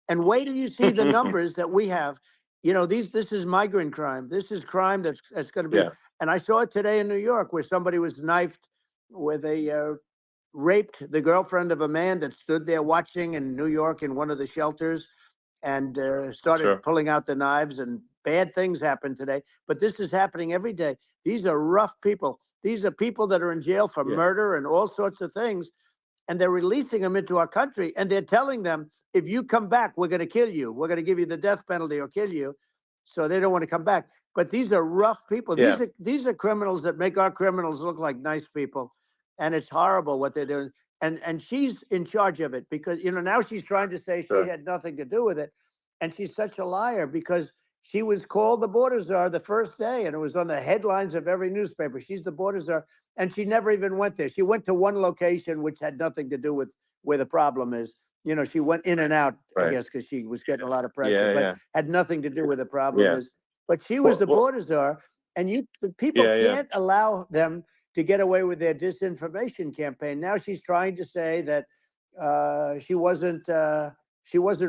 And wait till you see the numbers that we have. This is migrant crime. This is crime that's going to be. Yeah. And I saw it today in New York where somebody was knifed, where they raped the girlfriend of a man that stood there watching in New York in one of the shelters, and started Sure. pulling out the knives, and bad things happen today. But this is happening every day. These are rough people. These are people that are in jail for Yeah. murder and all sorts of things. And they're releasing them into our country. And they're telling them, if you come back, we're going to kill you. We're going to give you the death penalty or kill you. So they don't want to come back. But these are rough people. Yeah. These are criminals that make our criminals look like nice people. And it's horrible what they're doing. And she's in charge of it because, now she's trying to say she Sure. had nothing to do with it. And she's such a liar because she was called the border czar the first day, and it was on the headlines of every newspaper. She's the border czar, and she never even went there. She went to one location which had nothing to do with where the problem is. She went in and out, I Right. guess, because she was getting a lot of pressure, Yeah. but Yeah. had nothing to do with the problem Yeah. is. But she was the Well, border czar, and the people Yeah. Yeah. can't allow them to get away with their disinformation campaign. Now she's trying to say that she wasn't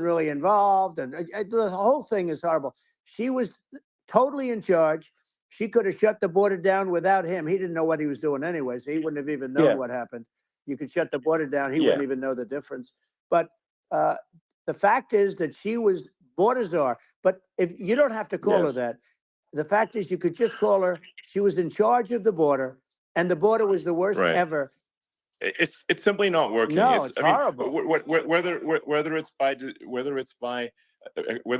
really involved, and the whole thing is horrible. She was totally in charge. She could have shut the border down without him. He didn't know what he was doing anyway, so he wouldn't have even known Yeah. what happened. You could shut the border down. He Yeah. wouldn't even know the difference. But the fact is that she was border czar. But if you don't have to call her Yes. that, the fact is you could just call her. She was in charge of the border, and the border was the worst Right. ever. It's simply not working. No, it's horrible. Whether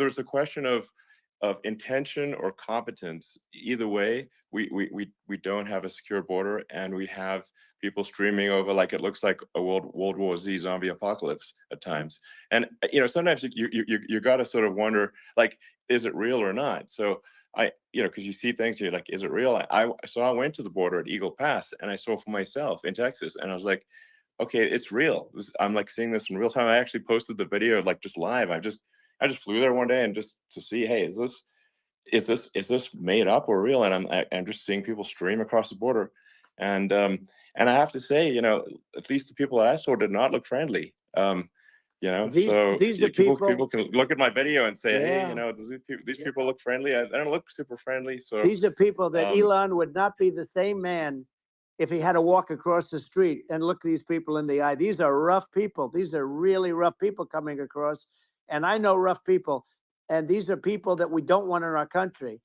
it's a question of of intention or competence. Either way, we don't have a secure border, and we have people streaming over like it looks like a World War Z zombie apocalypse at times. And sometimes you got to sort of wonder, like, is it real or not? So because you see things, you're like, is it real? So I went to the border at Eagle Pass, and I saw for myself in Texas, and I was like, okay, it's real. I'm like seeing this in real time. I actually posted the video like just live. I just flew there one day and just to see, hey, is this made up or real? And I'm just seeing people stream across the border, and I have to say, at least the people that I saw did not look friendly. These are people can look at my video and say, hey, Yeah. these people look friendly. I don't look super friendly. So These are people that Elon would not be the same man if he had to walk across the street and look these people in the eye. These are rough people. These are really rough people coming across. And I know rough people. And these are people that we don't want in our country.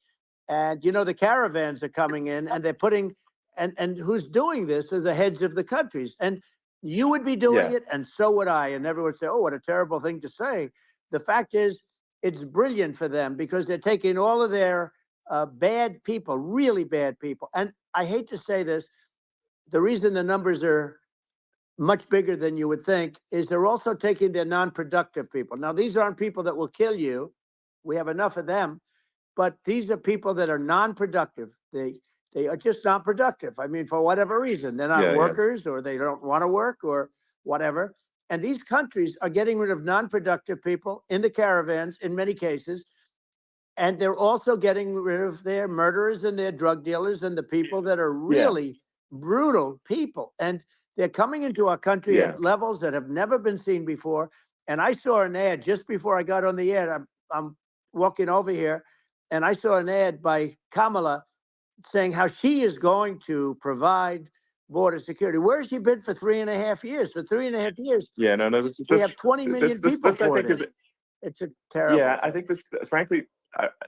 And, the caravans are coming in and they're putting, and who's doing this are the heads of the countries. And you would be doing it, and so would I. And everyone would say, oh, what a terrible thing to say. The fact is, it's brilliant for them because they're taking all of their bad people, really bad people. And I hate to say this, the reason the numbers are much bigger than you would think is they're also taking their non-productive people. Now, these aren't people that will kill you. We have enough of them. But these are people that are non-productive. They are just not productive. I mean, for whatever reason, they're not workers or they don't want to work or whatever. And these countries are getting rid of non-productive people in the caravans in many cases. And they're also getting rid of their murderers and their drug dealers and the people that are really brutal people. And they're coming into our country at levels that have never been seen before. And I saw an ad just before I got on the air. I'm walking over here, and I saw an ad by Kamala saying how she is going to provide border security. Where has she been for 3.5 years? For 3.5 years, we have 20 million people poured in. It's a terrible I think this, frankly,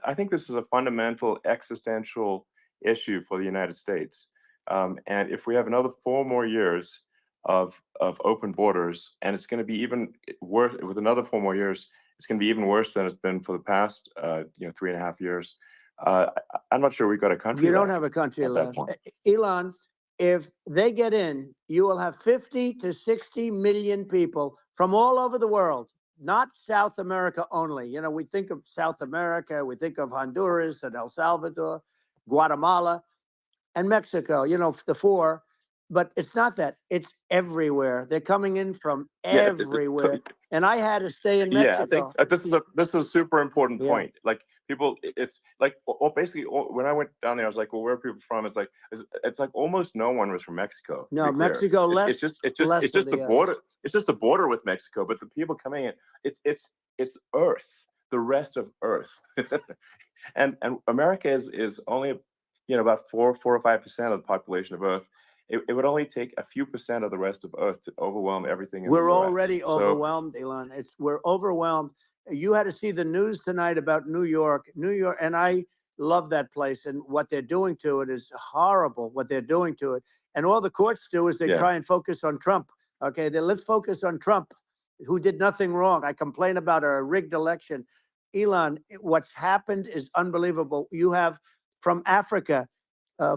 I think this is a fundamental existential issue for the United States. And if we have another 4 more years of open borders, and it's going to be even worse with another 4 more years, it's going to be even worse than it's been for the past 3.5 years. I'm not sure we've got a country. You don't have a country left. Elon, if they get in, you will have 50 to 60 million people from all over the world, not South America only. We think of South America, we think of Honduras and El Salvador, Guatemala, and Mexico, the 4. But it's not that. It's everywhere. They're coming in from everywhere. And I had to stay in Mexico. I think this is a super important point. Like people, it's like, basically when I went down there, I was like, well, where are people from? It's like almost no one was from Mexico. No, Mexico less. It's just the border. It's just the border with Mexico. But the people coming in, it's Earth, the rest of Earth, and America is only about 4 or 5% of the population of Earth. It would only take a few percent of the rest of Earth to overwhelm everything. We're already overwhelmed, Elon. We're overwhelmed. You had to see the news tonight about New York, and I love that place. And what they're doing to it is horrible. What they're doing to it, and all the courts do is they try and focus on Trump. Okay, let's focus on Trump, who did nothing wrong. I complain about a rigged election. Elon, what's happened is unbelievable. You have from Africa.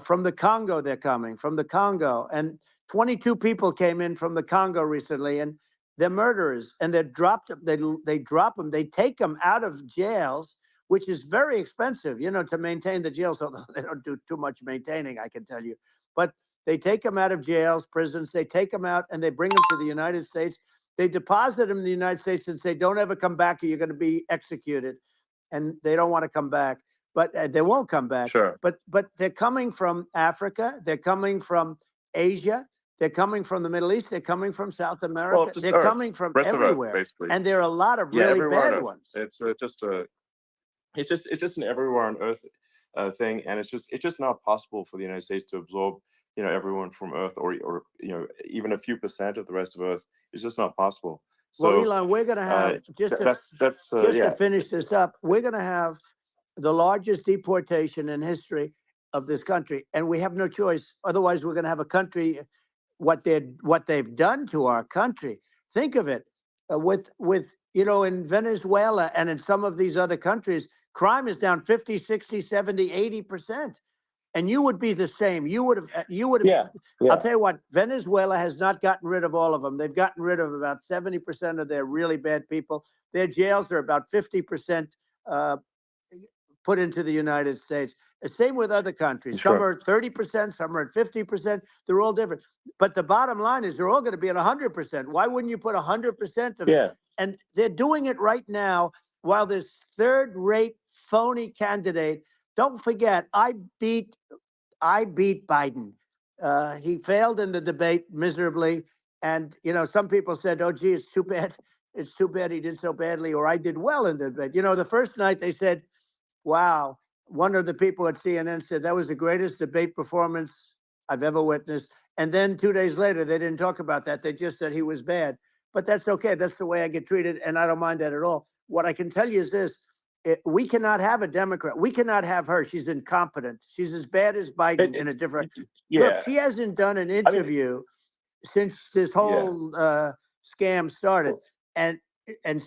From the Congo, they're coming from the Congo, and 22 people came in from the Congo recently, and they're murderers, and they drop them. They drop them. They take them out of jails, which is very expensive, to maintain the jails. Although they don't do too much maintaining, I can tell you. But they take them out of jails, prisons. They take them out, and they bring them to the United States. They deposit them in the United States and say, "Don't ever come back, or you're going to be executed." And they don't want to come back. But they won't come back. Sure. But they're coming from Africa. They're coming from Asia. They're coming from the Middle East. They're coming from South America. Well, they're coming from everywhere. Earth, basically. And there are a lot of really bad ones. It's just an everywhere on Earth thing, and it's just not possible for the United States to absorb everyone from Earth or even a few percent of the rest of Earth. It's just not possible. So, well, Elon, we're going to have to finish this up. We're going to have the largest deportation in history of this country, and we have no choice. Otherwise, we're going to have a country. What they've done to our country. Think of it, with in Venezuela and in some of these other countries, Crime is down 50, 60, 70, 80%. And you would be the same. You would have. Yeah. I'll tell you what, Venezuela has not gotten rid of all of them. They've gotten rid of about 70% of their really bad people. Their jails are about 50% put into the United States. The same with other countries. Sure. Some are 30%, some are at 50%. They're all different. But the bottom line is they're all going to be at 100%. Why wouldn't you put 100% of it? Yeah. And they're doing it right now while this third-rate phony candidate. Don't forget, I beat Biden. He failed in the debate miserably. And, you know, some people said, oh, gee, it's too bad. It's too bad he did so badly, or I did well in the debate. You know, the first night they said, wow, one of the people at CNN said that was the greatest debate performance I've ever witnessed. And then 2 days later, they didn't talk about that. They just said he was bad. But that's okay. That's the way I get treated. And I don't mind that at all. What I can tell you is this. We cannot have a Democrat. We cannot have her. She's incompetent. She's as bad as Biden in a different. Yeah. Look, she hasn't done an interview since this whole scam started. And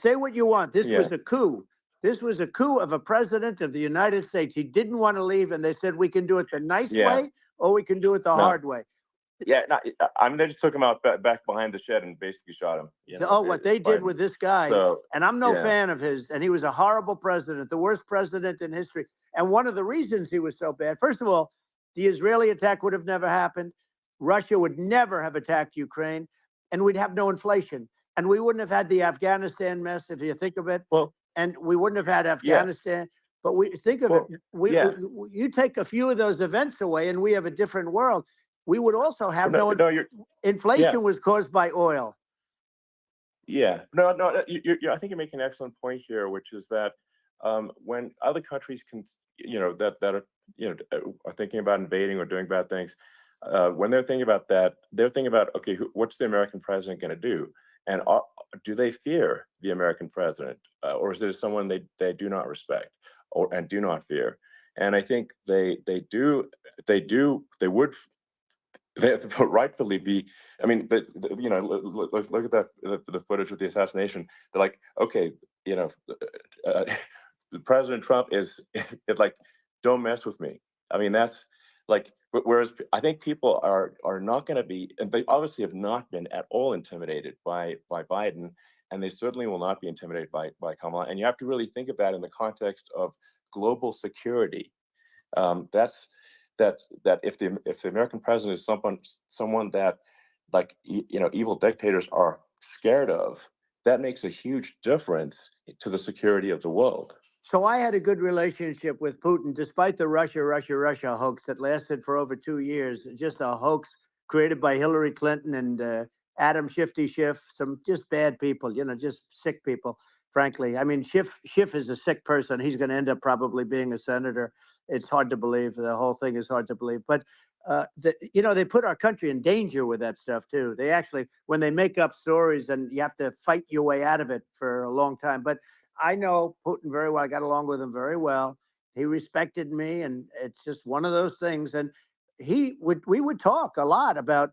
say what you want. This was a coup. This was a coup of a president of the United States. He didn't want to leave, and they said we can do it the nice way or we can do it the hard way. Yeah, I mean, they just took him out back behind the shed and basically shot him. You know, what they did with this guy, and I'm no fan of his, and he was a horrible president, the worst president in history. And one of the reasons he was so bad, first of all, the Israeli attack would have never happened. Russia would never have attacked Ukraine, and we'd have no inflation. And we wouldn't have had the Afghanistan mess, if you think of it. Well, and we wouldn't have had Afghanistan. But we think of it, you take a few of those events away, and we have a different world. We would also have inflation was caused by oil. Yeah, no. I think you're making an excellent point here, which is that when other countries can, that are thinking about invading or doing bad things, when they're thinking about that, they're thinking about, okay, what's the American president going to do? And do they fear the American president, or is it someone they do not respect and do not fear? And I think they would rightfully be. I mean, but look at the footage of the assassination. They're like, okay, President Trump is like, don't mess with me. I mean, that's like. Whereas I think people are not going to be, and they obviously have not been at all intimidated by Biden, and they certainly will not be intimidated by Kamala. And you have to really think of that in the context of global security. That if the American president is someone that, like, evil dictators are scared of, that makes a huge difference to the security of the world. So I had a good relationship with Putin, despite the Russia hoax that lasted for over 2 years. Just a hoax created by Hillary Clinton and Adam Shifty Schiff, some just bad people, just sick people, frankly. I mean, Schiff is a sick person. He's going to end up probably being a senator. It's hard to believe. The whole thing is hard to believe. But, they put our country in danger with that stuff, too. They actually, when they make up stories, and you have to fight your way out of it for a long time. But I know Putin very well. I got along with him very well. He respected me, and it's just one of those things. And we would talk a lot about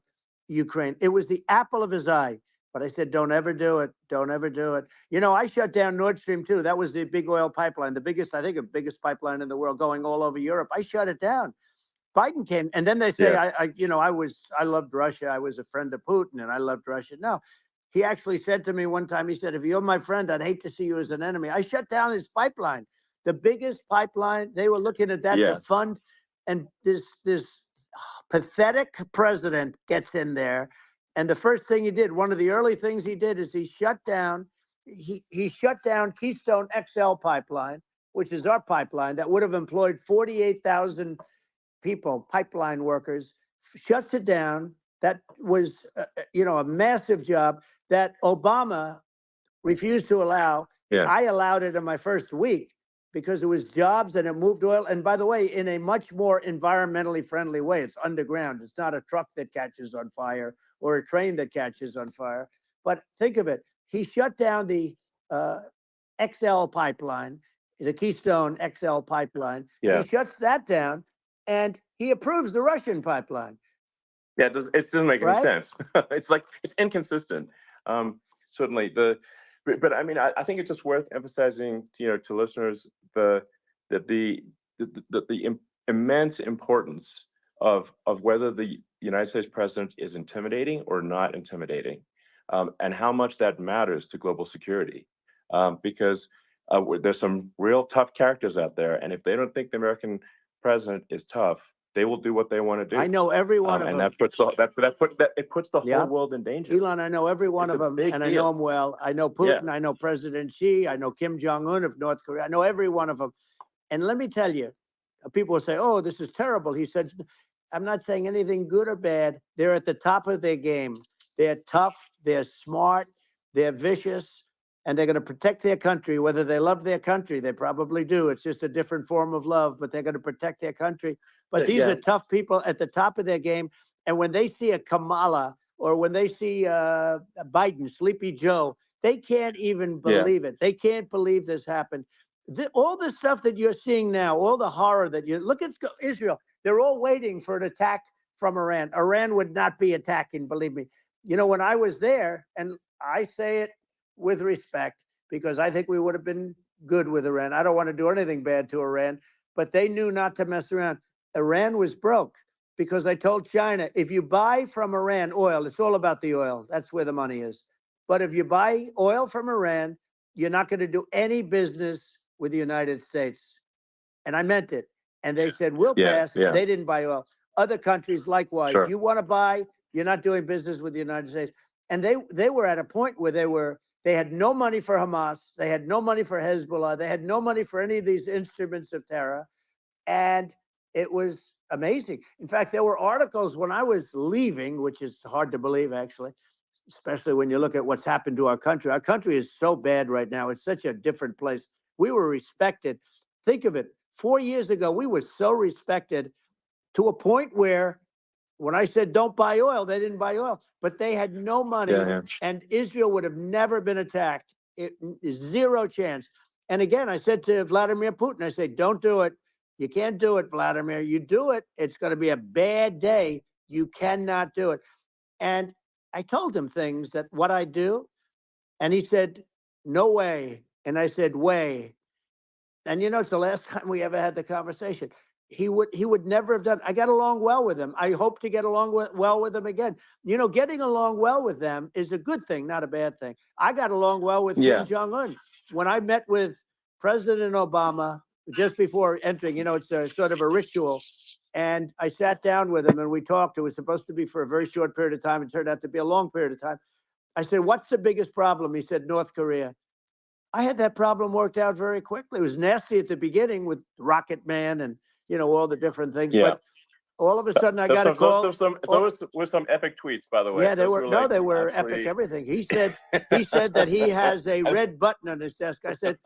Ukraine. It was the apple of his eye. But I said, don't ever do it. Don't ever do it. I shut down Nord Stream 2. That was the big oil pipeline, the biggest pipeline in the world going all over Europe. I shut it down. Biden came, and then they say, I loved Russia. I was a friend of Putin, and I loved Russia. No. He actually said to me one time, he said, if you're my friend, I'd hate to see you as an enemy. I shut down his pipeline, the biggest pipeline. They were looking at that to fund. And this pathetic president gets in there. And the first thing he did, one of the early things he did, is he shut down Keystone XL pipeline, which is our pipeline that would have employed 48,000 people, pipeline workers, shuts it down. That was, a massive job that Obama refused to allow. Yeah. I allowed it in my first week because it was jobs and it moved oil. And by the way, in a much more environmentally friendly way. It's underground. It's not a truck that catches on fire or a train that catches on fire. But think of it. He shut down the XL pipeline, the Keystone XL pipeline. Yeah. He shuts that down and he approves the Russian pipeline. Yeah, it doesn't make any sense. It's inconsistent. Certainly, but I mean, I think it's just worth emphasizing, to listeners, the immense importance of whether the United States president is intimidating or not intimidating, and how much that matters to global security, because there's some real tough characters out there, and if they don't think the American president is tough, they will do what they want to do. I know every one of and them. that puts it puts the Yeah. whole world in danger. Elon, I know every one It's of a them, big and I deal. know them well. I know Putin, I know President Xi, I know Kim Jong-un of North Korea. I know every one of them. And let me tell you, people will say, oh, this is terrible. He said, I'm not saying anything good or bad. They're at the top of their game. They're tough, they're smart, they're vicious, and they're going to protect their country, whether they love their country. They probably do. It's just a different form of love, but they're going to protect their country. But these are tough people at the top of their game. And when they see a Kamala or when they see Biden, Sleepy Joe, they can't even believe it. They can't believe this happened. All the stuff that you're seeing now, all the horror that you look at Israel, they're all waiting for an attack from Iran. Iran would not be attacking, believe me. You know, when I was there, and I say it with respect because I think we would have been good with Iran. I don't want to do anything bad to Iran, but they knew not to mess around. Iran was broke because I told China, if you buy from Iran oil, it's all about the oil. That's where the money is. But if you buy oil from Iran, you're not going to do any business with the United States. And I meant it. And they said, we'll pass. They didn't buy oil. Other countries, likewise, you want to buy, you're not doing business with the United States. And they were at a point where they had no money for Hamas. They had no money for Hezbollah. They had no money for any of these instruments of terror. And it was amazing. In fact, there were articles when I was leaving, which is hard to believe, actually, especially when you look at what's happened to our country. Our country is so bad right now. It's such a different place. We were respected. Think of it. 4 years ago, we were so respected to a point where when I said don't buy oil, they didn't buy oil, but they had no money, and Israel would have never been attacked. It is zero chance. And again, I said to Vladimir Putin, I said, don't do it. You can't do it, Vladimir. You do it, it's going to be a bad day. You cannot do it. And I told him things that what I do, and he said, no way. And I said, way. And you know, it's the last time we ever had the conversation. He would never have done. I got along well with him. I hope to get along well with him again. You know, getting along well with them is a good thing, not a bad thing. I got along well with Kim Jong-un. When I met with President Obama just before entering, you know, it's a sort of a ritual. And I sat down with him and we talked. It was supposed to be for a very short period of time. It turned out to be a long period of time. I said, what's the biggest problem? He said, North Korea. I had that problem worked out very quickly. It was nasty at the beginning with Rocket Man and, you know, all the different things. But all of a sudden I got a call. Those were some epic tweets, by the way. Yeah, they were. No, they were epic everything. He said that he has a red button on his desk. I said,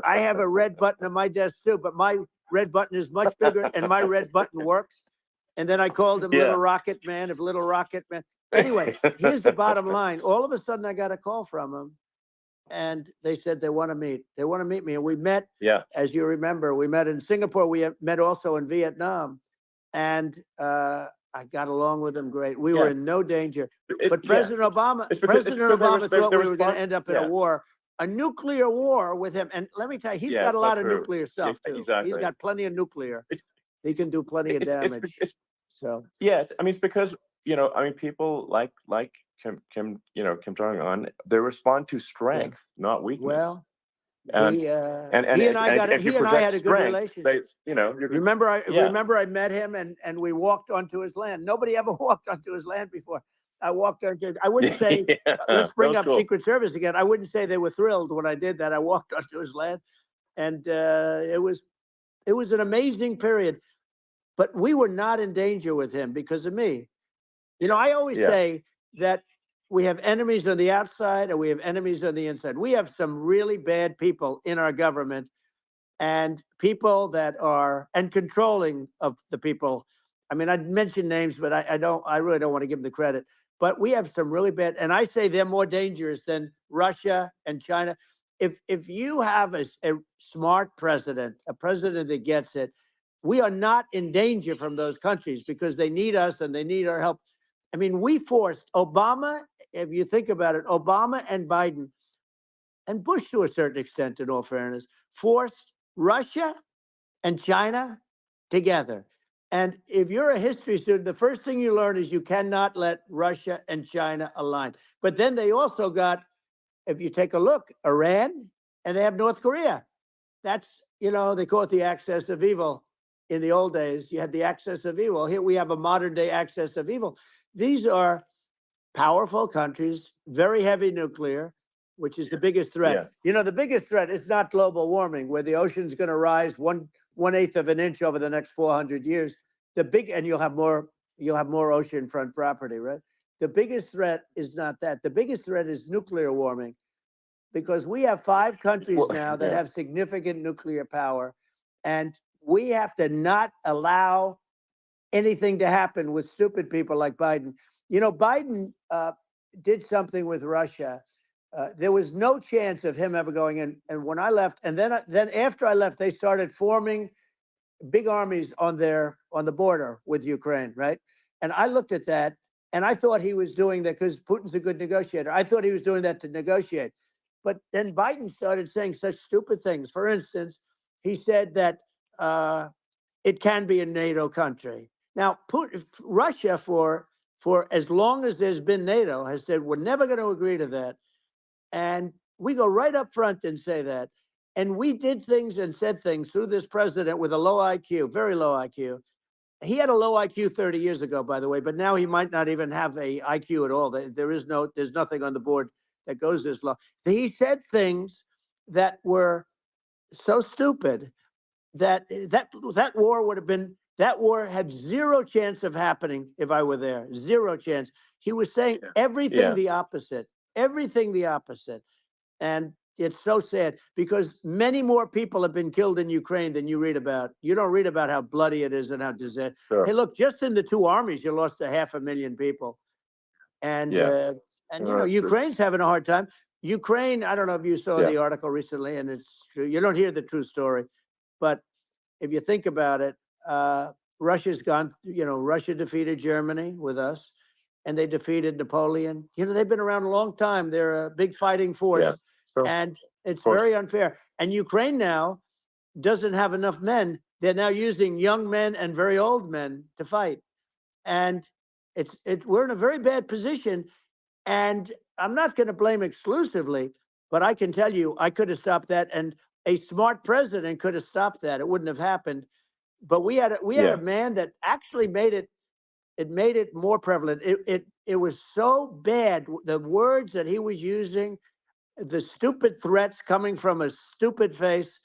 I have a red button on my desk too, but my red button is much bigger and my red button works. And then I called him Little Rocket Man, Little Rocket Man. Anyway, here's the bottom line. All of a sudden I got a call from him. And they said they want to meet. They want to meet me. And we met, as you remember, we met in Singapore. We met also in Vietnam. And I got along with them great. We were in no danger. But President Obama thought we were going to end up in a war, a nuclear war with him. And let me tell you, he's got a lot of nuclear stuff, too. Exactly. He's got plenty of nuclear. He can do plenty of damage. So yes, I mean, it's because, you know, I mean, people like Kim Jong-un, they respond to strength, not weakness. Well, he and I had a good relationship. Remember I met him and we walked onto his land. Nobody ever walked onto his land before. I walked onto. I wouldn't say. Let's bring up Secret Service again. I wouldn't say they were thrilled when I did that. I walked onto his land, and it was an amazing period. But we were not in danger with him because of me. You know, I always say that we have enemies on the outside and we have enemies on the inside. We have some really bad people in our government and people that are controlling of the people. I mean, I'd mention names, but I really don't want to give them the credit. But we have some really bad, and I say they're more dangerous than Russia and China. If you have a smart president, a president that gets it, we are not in danger from those countries because they need us and they need our help. I mean, we forced Obama, if you think about it, Obama and Biden, and Bush to a certain extent, in all fairness, forced Russia and China together. And if you're a history student, the first thing you learn is you cannot let Russia and China align. But then they also got, if you take a look, Iran, and they have North Korea. That's, they call it the axis of evil. In the old days, you had the axis of evil. Here we have a modern day axis of evil. These are powerful countries, very heavy nuclear, which is the biggest threat. The biggest threat is not global warming, where the ocean's going to rise 1/8 of an inch over the next 400 years. And you'll have more oceanfront property, right? The biggest threat is not that. The biggest threat is nuclear warming, because we have 5 countries now that have significant nuclear power, and we have to not allow anything to happen with stupid people like Biden. Biden did something with Russia. There was no chance of him ever going in. And when I left, and then after I left, they started forming big armies on the border with Ukraine, right? And I looked at that, and I thought he was doing that because Putin's a good negotiator. I thought he was doing that to negotiate. But then Biden started saying such stupid things. For instance, he said that it can be a NATO country. Now, Russia, for as long as there's been NATO, has said we're never going to agree to that. And we go right up front and say that. And we did things and said things through this president with a low IQ, very low IQ. He had a low IQ 30 years ago, by the way, but now he might not even have a IQ at all. There's nothing on the board that goes this low. He said things that were so stupid that war had zero chance of happening if I were there. Zero chance. He was saying everything the opposite. Everything the opposite. And it's so sad because many more people have been killed in Ukraine than you read about. You don't read about how bloody it is and how disastrous. Sure. Hey, look, just in the 2 armies, you lost 500,000 people. And Ukraine's having a hard time. Ukraine, I don't know if you saw the article recently, and it's true. You don't hear the true story. But if you think about it, Russia's gone, Russia defeated Germany with us, and they defeated Napoleon. They've been around a long time. They're a big fighting force. Yeah. Sure. And it's very unfair. And Ukraine now doesn't have enough men. They're now using young men and very old men to fight. And we're in a very bad position. And I'm not going to blame exclusively, but I can tell you I could have stopped that. And a smart president could have stopped that. It wouldn't have happened. But we had a man that actually made it more prevalent. It was so bad. The words that he was using, the stupid threats coming from a stupid face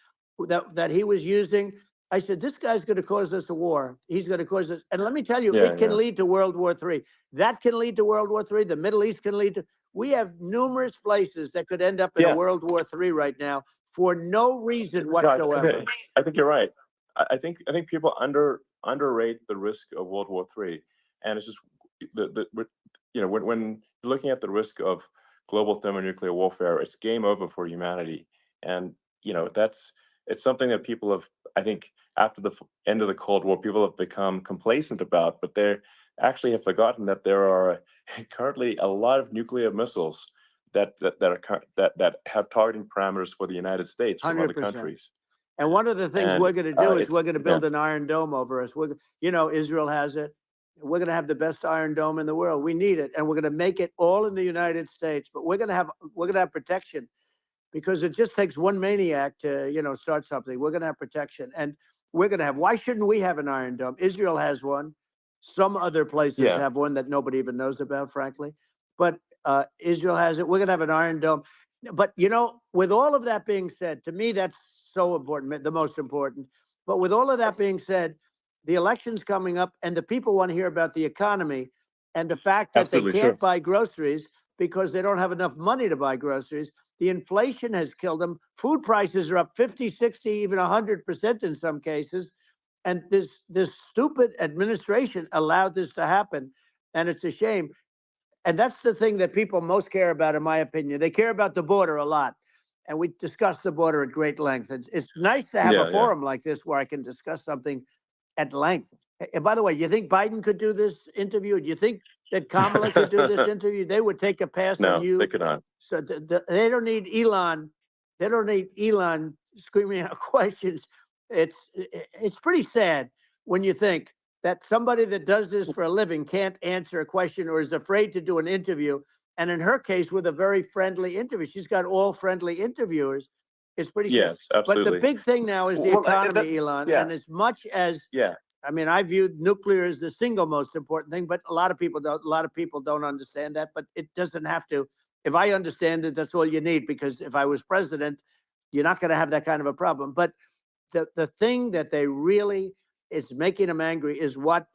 that he was using. I said, this guy's going to cause us a war. He's going to cause us. And let me tell you, it can lead to World War III. That can lead to World War III. The Middle East can lead to. We have numerous places that could end up in a World War III right now for no reason whatsoever. I think you're right. I think people underrate the risk of World War III, and it's just when you're looking at the risk of global thermonuclear warfare, it's game over for humanity, and it's something that people have, I think, after the end of the Cold War, people have become complacent about, but they actually have forgotten that there are currently a lot of nuclear missiles that have targeting parameters for the United States from 100%. other countries. And one of the things we're going to do is we're going to build an Iron Dome over us. Israel has it. We're going to have the best Iron Dome in the world. We need it, and we're going to make it all in the United States. But we're going to have protection, because it just takes one maniac to start something. We're going to have protection, and we're going to have. Why shouldn't we have an Iron Dome? Israel has one. Some other places have one that nobody even knows about, frankly. But Israel has it. We're going to have an Iron Dome. But with all of that being said, to me that's so important, the most important. But with all of that being said, the election's coming up, and the people want to hear about the economy and the fact that they can't buy groceries because they don't have enough money to buy groceries. The inflation has killed them. Food prices are up 50, 60, even 100% in some cases. And this stupid administration allowed this to happen, and it's a shame. And that's the thing that people most care about, in my opinion. They care about the border a lot. And we discussed the border at great length. It's nice to have a forum like this where I can discuss something at length. And by the way, you think Biden could do this interview? Do you think that Kamala could do this interview? They would take a pass on you. No, they could not. So they don't need Elon. They don't need Elon screaming out questions. it's pretty sad when you think that somebody that does this for a living can't answer a question or is afraid to do an interview. And in her case, with a very friendly interview, she's got all friendly interviewers. It's pretty sad. Yes, absolutely. But the big thing now is the Well, economy, Elon. yeah. And as much as Yeah. I mean, I view nuclear as the single most important thing, but a lot of people don't. A lot of people don't understand that. But it doesn't have to. If I understand it, that's all you need. Because if I was president, you're not going to have that kind of a problem. But the thing that they really is making them angry is what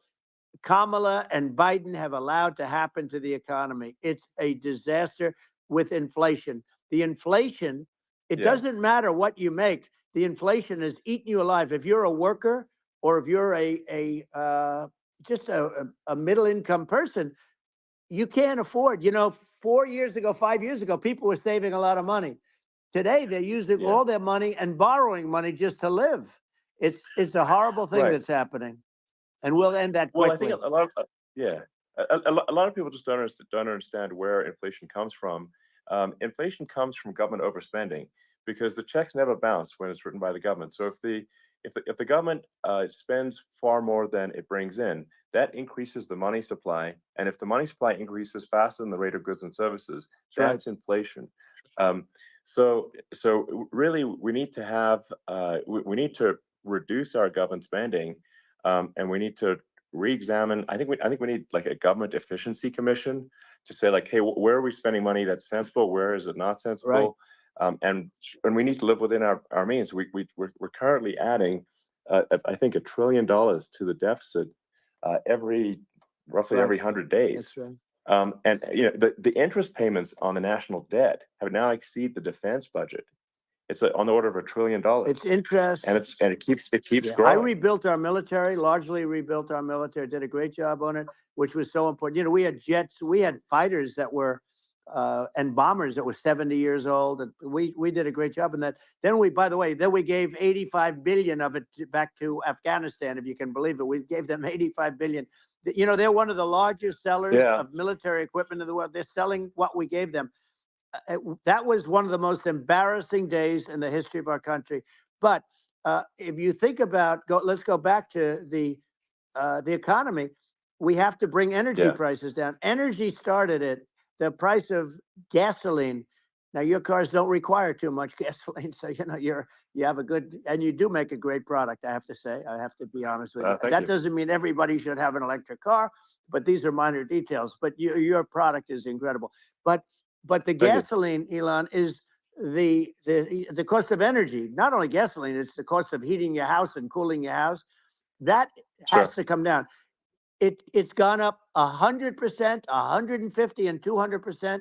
Kamala and Biden have allowed to happen to the economy. It's a disaster with inflation. The inflation, it Yeah. doesn't matter what you make. The inflation has eaten you alive. If you're a worker or if you're just a middle income person, you can't afford. 4 years ago, 5 years ago, people were saving a lot of money. Today, they're using Yeah. all their money and borrowing money just to live. It's a horrible thing Right. that's happening. And we'll end that Well, quickly. I think a lot of a lot of people just don't understand where inflation comes from. Inflation comes from government overspending because the checks never bounce when it's written by the government. So if the government spends far more than it brings in, that increases the money supply. And if the money supply increases faster than the rate of goods and services, that's inflation. So really, we need to have we need to reduce our government spending, and we need to re-examine. I think we need like a government efficiency commission to say like, hey, where are we spending money that's sensible? Where is it not sensible? And we need to live within our means. We're currently adding, I think, $1 trillion to the deficit roughly every 100 days. That's right. And the interest payments on the national debt have now exceeded the defense budget. It's on the order of $1 trillion. It's interest. And it keeps I growing. rebuilt our military, largely rebuilt our military, did a great job on it, which was so important. We had jets, we had fighters that were, and bombers that were 70 years old. And we did a great job in that. Then we gave 85 billion of it back to Afghanistan, if you can believe it. We gave them 85 billion. They're one of the largest sellers of military equipment in the world. They're selling what we gave them. That was one of the most embarrassing days in the history of our country. But if you think about, let's go back to the economy. We have to bring energy prices down. Energy started at the price of gasoline. Now your cars don't require too much gasoline, so you have a good, and you do make a great product. I have to say, I have to be honest with you. That doesn't mean everybody should have an electric car, but these are minor details. But your product is incredible. But the gasoline, Elon, is the cost of energy. Not only gasoline, it's the cost of heating your house and cooling your house. That has to come down. It's gone up 100%, 150, and 200%,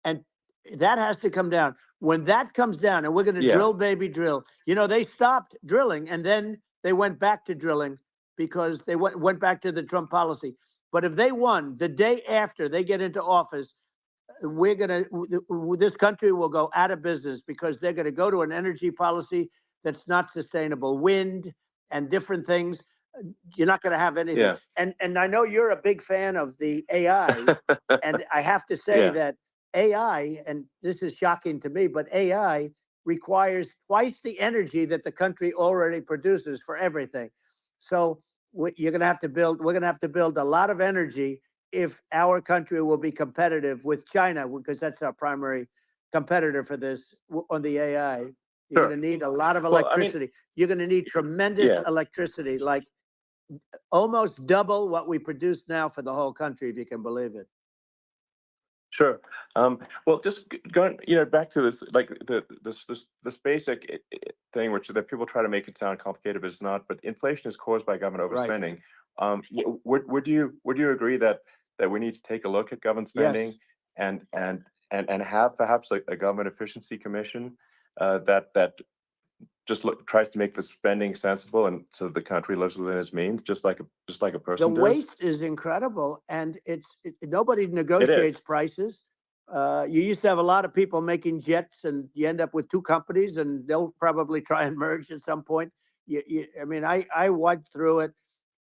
and that has to come down. When that comes down, and we're going to drill, baby, drill. They stopped drilling, and then they went back to drilling because they went back to the Trump policy. But if they won the day after they get into office, this country will go out of business because they're going to go to an energy policy that's not sustainable. Wind and different things. You're not going to have anything. And I know you're a big fan of the AI, and I have to say that AI, and this is shocking to me, but AI requires twice the energy that the country already produces for everything. So we're going to have to build a lot of energy if our country will be competitive with China, because that's our primary competitor for this on the AI. You're going to need a lot of electricity. You're going to need tremendous electricity, like almost double what we produce now for the whole country, if you can believe it. Sure. Well, just going, back to this, like this basic thing, which that people try to make it sound complicated, but it's not. But inflation is caused by government overspending. Would you agree that we need to take a look at government spending and have perhaps a government efficiency commission that just tries to make the spending sensible, and so the country lives within its means, just like a person The does? waste is incredible, and nobody negotiates prices. You used to have a lot of people making jets, and you end up with two companies, and they'll probably try and merge at some point. I went through it,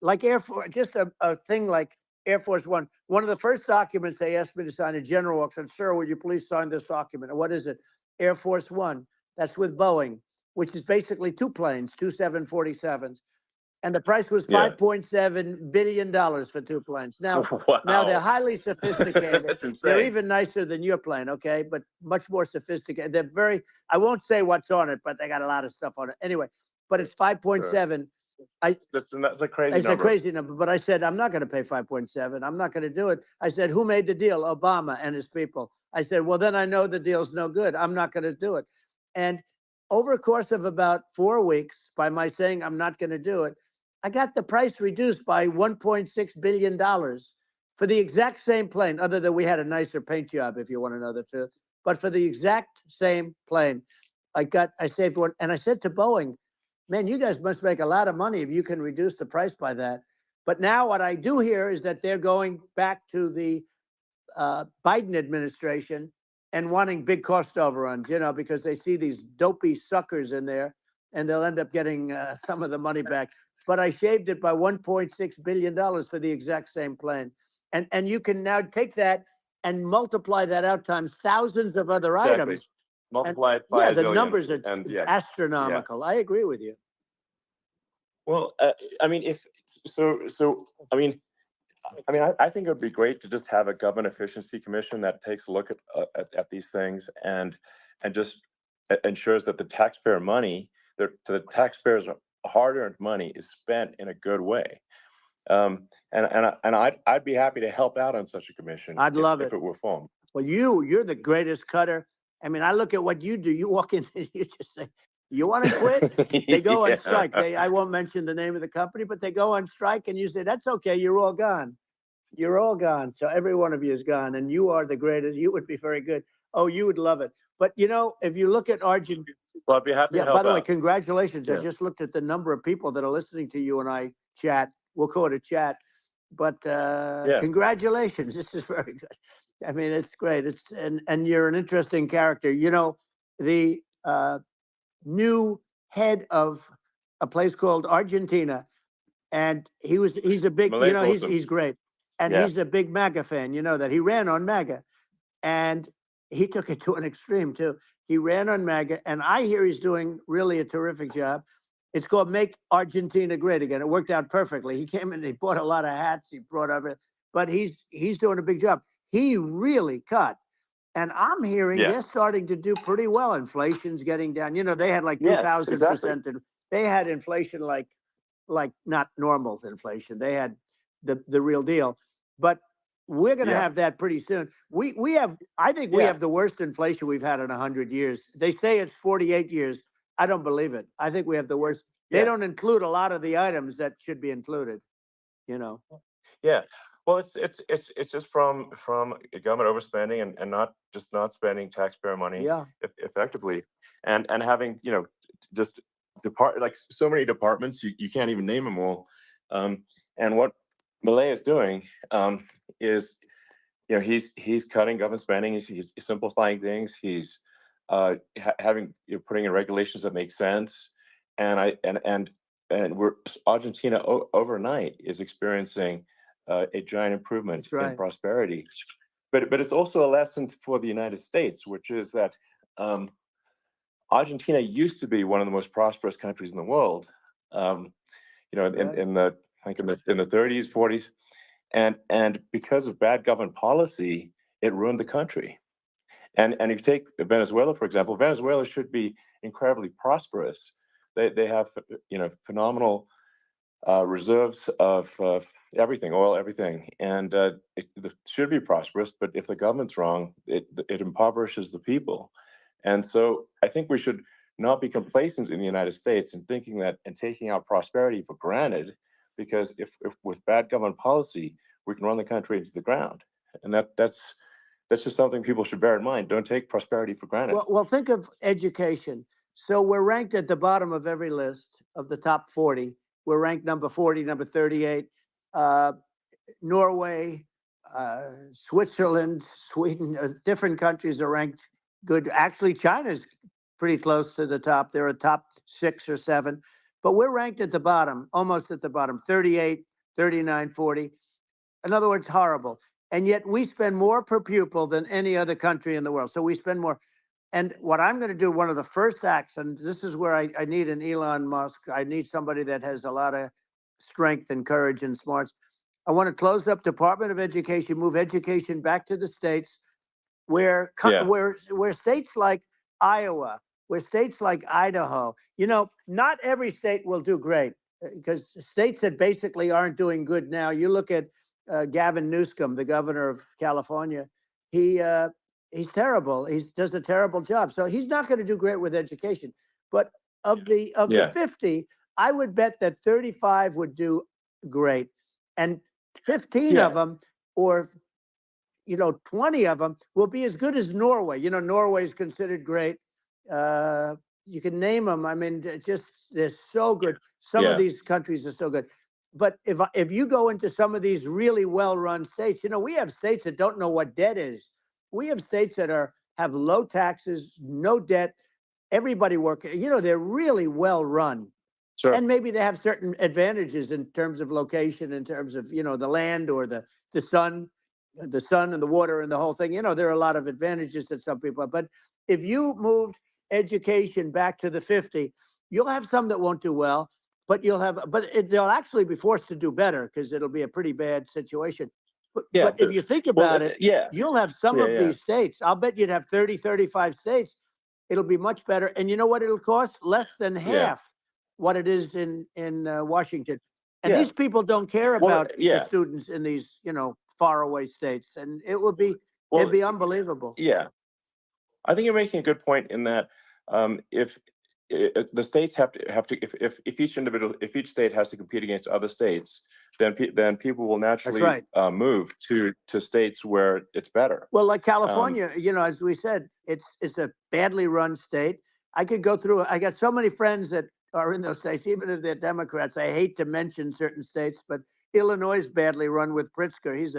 like Air Force, just a thing like Air Force One. One of the first documents they asked me to sign, a general said, "Sir, would you please sign this document?" And what is it? Air Force One. That's with Boeing. which is basically two planes, two 747s. And the price was Yeah. $5.7 billion for two planes. Now, Wow. now they're highly sophisticated. That's insane. They're even nicer than your plane, okay? But much more sophisticated. They're very, I won't say what's on it, but they got a lot of stuff on it. Anyway, but it's 5.7. That's a crazy It's number. a crazy number, but I said, I'm not going to pay 5.7. I'm not going to do it. I said, who made the deal? Obama and his people. I said, well, then I know the deal's no good. I'm not going to do it. And over a course of about 4 weeks, by my saying I'm not going to do it, I got the price reduced by $1.6 billion for the exact same plane, other than we had a nicer paint job, if you want to know the truth. But for the exact same plane, I saved one. And I said to Boeing, man, you guys must make a lot of money if you can reduce the price by that. But now what I do hear is that they're going back to the Biden administration and wanting big cost overruns, you know, because they see these dopey suckers in there and they'll end up getting some of the money back. But I shaved it by $1.6 billion for the exact same plane. And you can now take that and multiply that out times thousands of other items. Multiply it by yeah, a the zillion, numbers are and yeah, astronomical. I agree with you. Well, I mean, I think it would be great to just have a government efficiency commission that takes a look at these things and just ensures that the taxpayer money, the taxpayers' hard-earned money, is spent in a good way. And I'd be happy to help out on such a commission. I'd love if it were formed. Well, you're the greatest cutter. I mean, I look at what you do. You walk in and you just say, you want to quit? They go on strike. I won't mention the name of the company, but they go on strike and you say, that's okay. You're all gone. You're all gone. So every one of you is gone and you are the greatest. You would be very good. Oh, you would love it. But, you know, if you look at Argentina. Well, I'd be happy to help by the way, out. congratulations. Yeah. I just looked at the number of people that are listening to you and I chat. We'll call it a chat. But congratulations. This is very good. I mean, it's great. And you're an interesting character. You know, the new head of a place called Argentina, and he's a big, Malay's you know, awesome. he's great. And he's a big MAGA fan, you know, that he ran on MAGA. And he took it to an extreme too. He ran on MAGA, and I hear he's doing really a terrific job. It's called Make Argentina Great Again. It worked out perfectly. He came in, he bought a lot of hats, he brought everything, but he's doing a big job. He really cut. And I'm hearing they're starting to do pretty well. Inflation's getting down. You know, they had like 2,000%. And they had inflation like not normal inflation. They had the real deal. But we're going to have that pretty soon. I think we have the worst inflation we've had in 100 years. They say it's 48 years. I don't believe it. I think we have the worst. They don't include a lot of the items that should be included, you know. Yeah. Well, it's just from government overspending and not spending taxpayer money effectively, and having, you know, just like so many departments, you can't even name them all. And what Malay is doing is, you know, he's cutting government spending. He's simplifying things. He's having, you know, putting in regulations that make sense. And Argentina overnight is experiencing a giant improvement in prosperity. But it's also a lesson for the United States, which is that Argentina used to be one of the most prosperous countries in the world. You know, in the 30s, 40s, and because of bad government policy, it ruined the country. And if you take Venezuela, for example, Venezuela should be incredibly prosperous. They have, you know, phenomenal reserves of everything, oil, everything, and it should be prosperous. But if the government's wrong, it impoverishes the people. And so I think we should not be complacent in the United States in thinking that and taking our prosperity for granted, because if with bad government policy, we can run the country into the ground. And that's just something people should bear in mind. Don't take prosperity for granted. Well, think of education. So we're ranked at the bottom of every list of the top 40. We're ranked number 40, number 38. Norway, Switzerland, Sweden, different countries are ranked good. Actually, China's pretty close to the top. They're a top 6 or 7. But we're ranked at the bottom, almost at the bottom, 38, 39, 40. In other words, horrible. And yet we spend more per pupil than any other country in the world. So we spend more. And what I'm going to do, one of the first acts, and this is where I need an Elon Musk. I need somebody that has a lot of strength and courage and smarts. I want to close up Department of Education, move education back to the states, where states like Iowa, where states like Idaho, not every state will do great, because states that basically aren't doing good now. You look at Gavin Newsom, the governor of California. He's terrible. He does a terrible job. So he's not going to do great with education. But of the 50, I would bet that 35 would do great, and 15 of them, or 20 of them, will be as good as Norway. Norway is considered great. You can name them. I mean, they're so good. Some of these countries are so good. But if you go into some of these really well-run states, we have states that don't know what debt is. We have states that have low taxes, no debt, everybody working. They're really well-run. Sure. And maybe they have certain advantages in terms of location, in terms of, the land or the sun and the water and the whole thing. There are a lot of advantages that some people have. But if you moved education back to the 50, you'll have some that won't do well, but they'll actually be forced to do better, because it'll be a pretty bad situation. But if you think about it, you'll have some of these states. I'll bet you'd have 30, 35 states. It'll be much better. And you know what it'll cost? Less than half what it is in Washington. And these people don't care about the students in these, faraway states. And it'd be unbelievable. Yeah. I think you're making a good point in that if the states have to if each state has to compete against other states, then people will naturally move to states where it's better. Well, like California, as we said, it's a badly run state. I could go through. I got so many friends that are in those states, even if they're Democrats. I hate to mention certain states, but Illinois is badly run with Pritzker. He's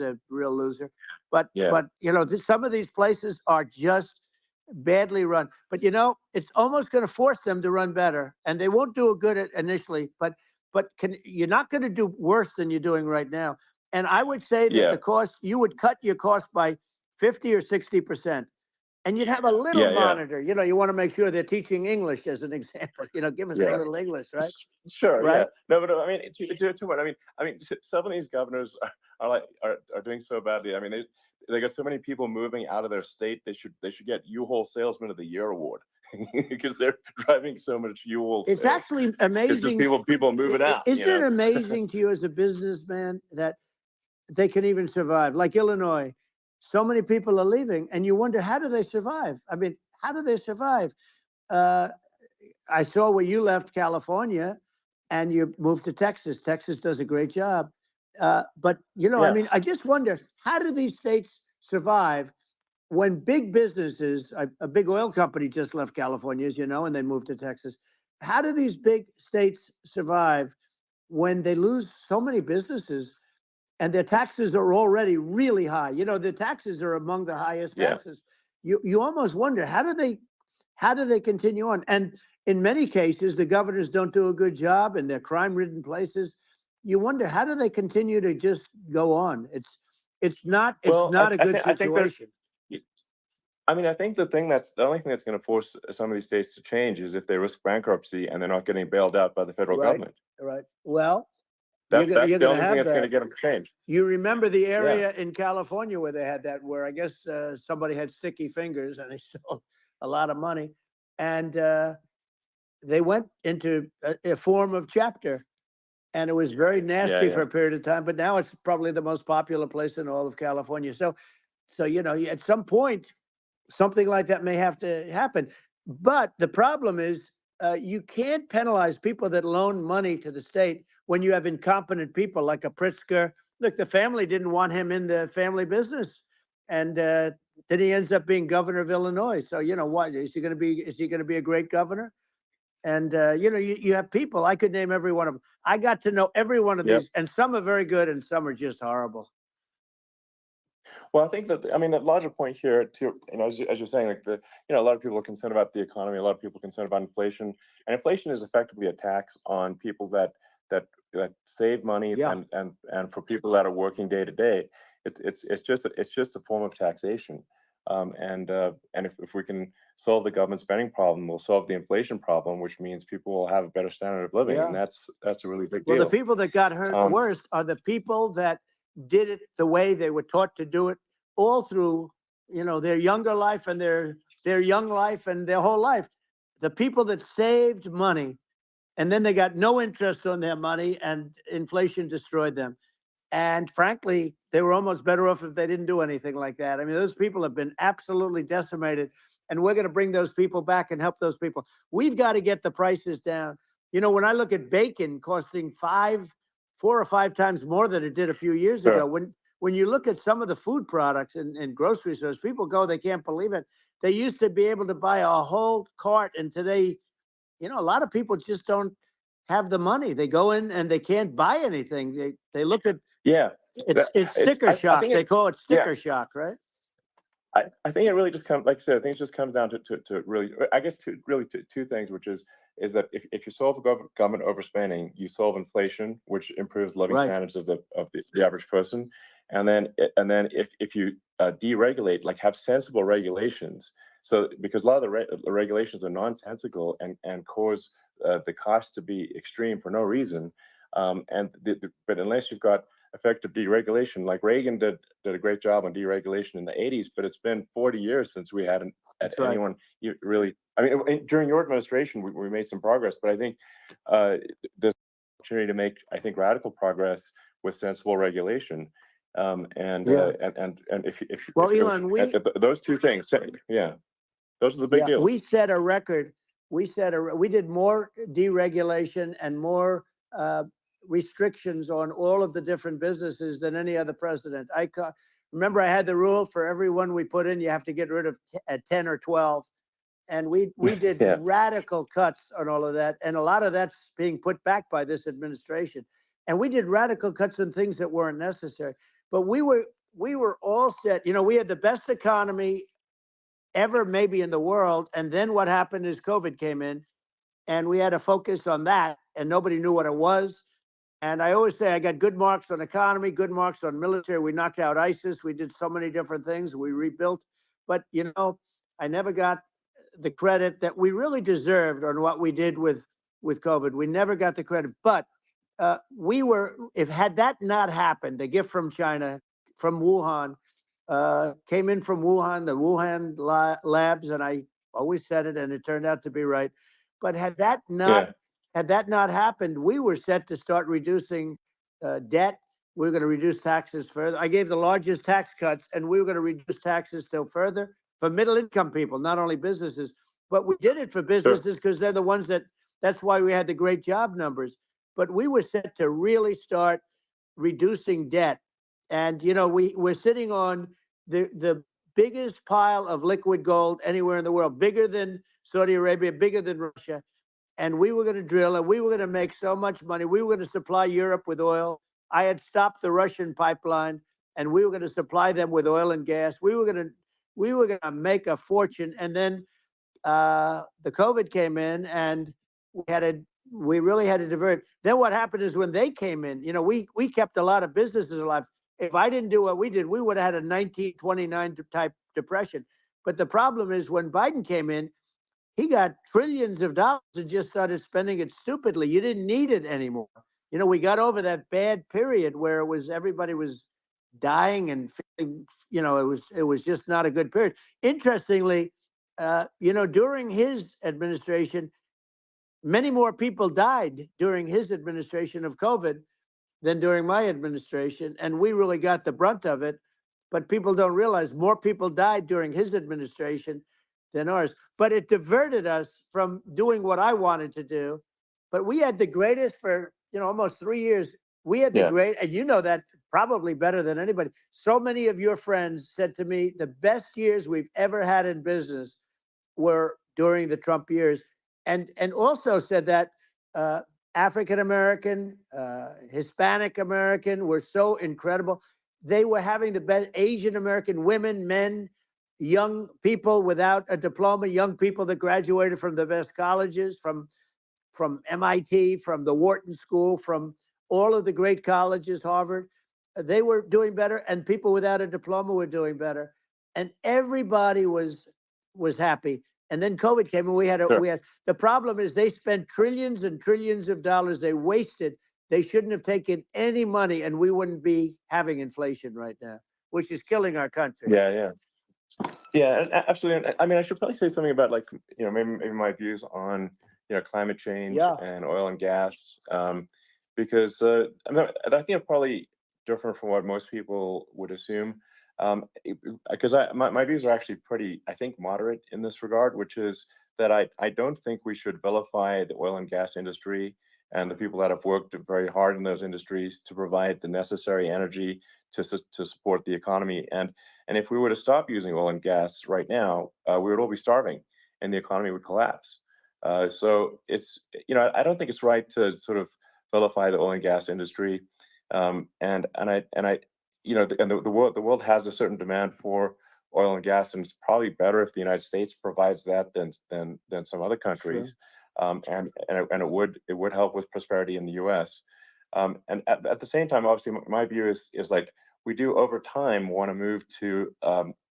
a real loser. But some of these places are just badly run. But it's almost going to force them to run better, and they won't do it good initially. But you're not going to do worse than you're doing right now. And I would say that the cost, you would cut your cost by 50 or 60%. And you'd have a little monitor. You want to make sure they're teaching English, as an example. Give us a little English, right? Sure. Right? Yeah. No, but I mean, to what? I mean, some of these governors are doing so badly. I mean, they got so many people moving out of their state. They should get U-Haul Salesman of the Year award because they're driving so much U-Haul. It's actually amazing. People moving out. Isn't it amazing to you as a businessman that they can even survive? Like Illinois. So many people are leaving, and you wonder, how do they survive? I mean, how do they survive? I saw where you left California and you moved to Texas. Texas does a great job. But, I mean, I just wonder, how do these states survive when big businesses, a big oil company just left California, as you know, and they moved to Texas. How do these big states survive when they lose so many businesses? And their taxes are already really high. The taxes are among the highest taxes. You almost wonder, how do they continue on? And in many cases, the governors don't do a good job, and they're crime-ridden places. You wonder, how do they continue to just go on? It's not a good situation. I mean, I think the only thing that's going to force some of these states to change is if they risk bankruptcy and they're not getting bailed out by the federal government. Right. Well, That's the only thing that's going to get them to change. You remember the area in California where they had that, where I guess somebody had sticky fingers and they stole a lot of money, and they went into a form of chapter, and it was very nasty for a period of time. But now it's probably the most popular place in all of California. So at some point, something like that may have to happen. But the problem is, you can't penalize people that loan money to the state when you have incompetent people like a Pritzker. Look, the family didn't want him in the family business, and then he ends up being governor of Illinois. So what is he going to be? Is he going to be a great governor? And you have people. I could name every one of them. I got to know every one of these, and some are very good, and some are just horrible. Well, I think that, the larger point here, too, as you're saying, like a lot of people are concerned about the economy. A lot of people are concerned about inflation, and inflation is effectively a tax on people that save money, and for people that are working day to day, it's just a form of taxation. And if we can solve the government spending problem, we'll solve the inflation problem, which means people will have a better standard of living, and that's a really big deal. Well, the people that got hurt worst are the people that did it the way they were taught to do it all through, their younger life and their young life and their whole life. The people that saved money and then they got no interest on their money and inflation destroyed them. And frankly, they were almost better off if they didn't do anything like that. I mean, those people have been absolutely decimated, and we're going to bring those people back and help those people. We've got to get the prices down. When I look at bacon costing 4 or 5 times more than it did a few years ago, when you look at some of the food products in grocery stores, people go, they can't believe it. They used to be able to buy a whole cart, and today, a lot of people just don't have the money. They go in and they can't buy anything. They look at it's sticker shock. They call it sticker shock, right? I think it really just comes, like I said, I think it just comes down to really, I guess, two things, which is that if you solve government overspending, you solve inflation, which improves living standards of the average person, and then if you deregulate, like have sensible regulations, so because a lot of the regulations are nonsensical and cause the cost to be extreme for no reason, but unless you've got effective deregulation, like Reagan did a great job on deregulation in the 80s, but it's been 40 years since we had anyone really. I mean, during your administration, we made some progress, but I think there's an opportunity to make, I think, radical progress with sensible regulation. If Elon, those two things, those are the big deals. We set a record. We did more deregulation and more restrictions on all of the different businesses than any other president. Remember, I had the rule for every one we put in, you have to get rid of 10 or 12. And we did radical cuts on all of that. And a lot of that's being put back by this administration. And we did radical cuts on things that weren't necessary. But we were all set. We had the best economy ever maybe in the world. And then what happened is COVID came in, and we had to focus on that, and nobody knew what it was. And I always say I got good marks on economy, good marks on military. We knocked out ISIS. We did so many different things. We rebuilt. But, I never got the credit that we really deserved on what we did with COVID. We never got the credit. But had that not happened, a gift from China, from Wuhan, came in from Wuhan, the Wuhan labs, and I always said it, and it turned out to be right. But had that not happened, we were set to start reducing debt. We were going to reduce taxes further. I gave the largest tax cuts, and we were going to reduce taxes still further for middle-income people, not only businesses. But we did it for businesses because they're the ones that's why we had the great job numbers. But we were set to really start reducing debt. And, we're sitting on the biggest pile of liquid gold anywhere in the world, bigger than Saudi Arabia, bigger than Russia. And we were going to drill, and we were going to make so much money. We were going to supply Europe with oil. I had stopped the Russian pipeline, and we were going to supply them with oil and gas. We were going to make a fortune. And then the COVID came in, and we really had to divert. Then what happened is when they came in, we kept a lot of businesses alive. If I didn't do what we did, we would have had a 1929 type depression. But the problem is when Biden came in, he got trillions of dollars and just started spending it stupidly. You didn't need it anymore. We got over that bad period where everybody was dying and feeling, it was just not a good period. Interestingly, during his administration, many more people died during his administration of COVID than during my administration, and we really got the brunt of it. But people don't realize more people died during his administration than ours. But it diverted us from doing what I wanted to do. But we had the greatest for almost 3 years. We had the great, and that probably better than anybody. So many of your friends said to me, the best years we've ever had in business were during the Trump years, and also said that African American, Hispanic American were so incredible. They were having the best. Asian American women, men, young people without a diploma, young people that graduated from the best colleges, from MIT, from the Wharton School, from all of the great colleges, Harvard. They were doing better, and people without a diploma were doing better. and everybody was happy. And then COVID came, and we had the problem is they spent trillions and trillions of dollars. They wasted. They shouldn't have taken any money, and we wouldn't be having inflation right now, which is killing our country. Yeah, absolutely. I mean, I should probably say something about, like, maybe my views on, climate change and oil and gas, because I think it's probably different from what most people would assume. Because my views are actually pretty, I think, moderate in this regard, which is that I don't think we should vilify the oil and gas industry and the people that have worked very hard in those industries to provide the necessary energy to support the economy. And if we were to stop using oil and gas right now, we would all be starving, and the economy would collapse. So it's, I don't think it's right to sort of vilify the oil and gas industry. And the world has a certain demand for oil and gas, and it's probably better if the United States provides that than some other countries. Sure. And it would help with prosperity in the U.S. And at the same time, obviously, my view is like, we do over time want to move to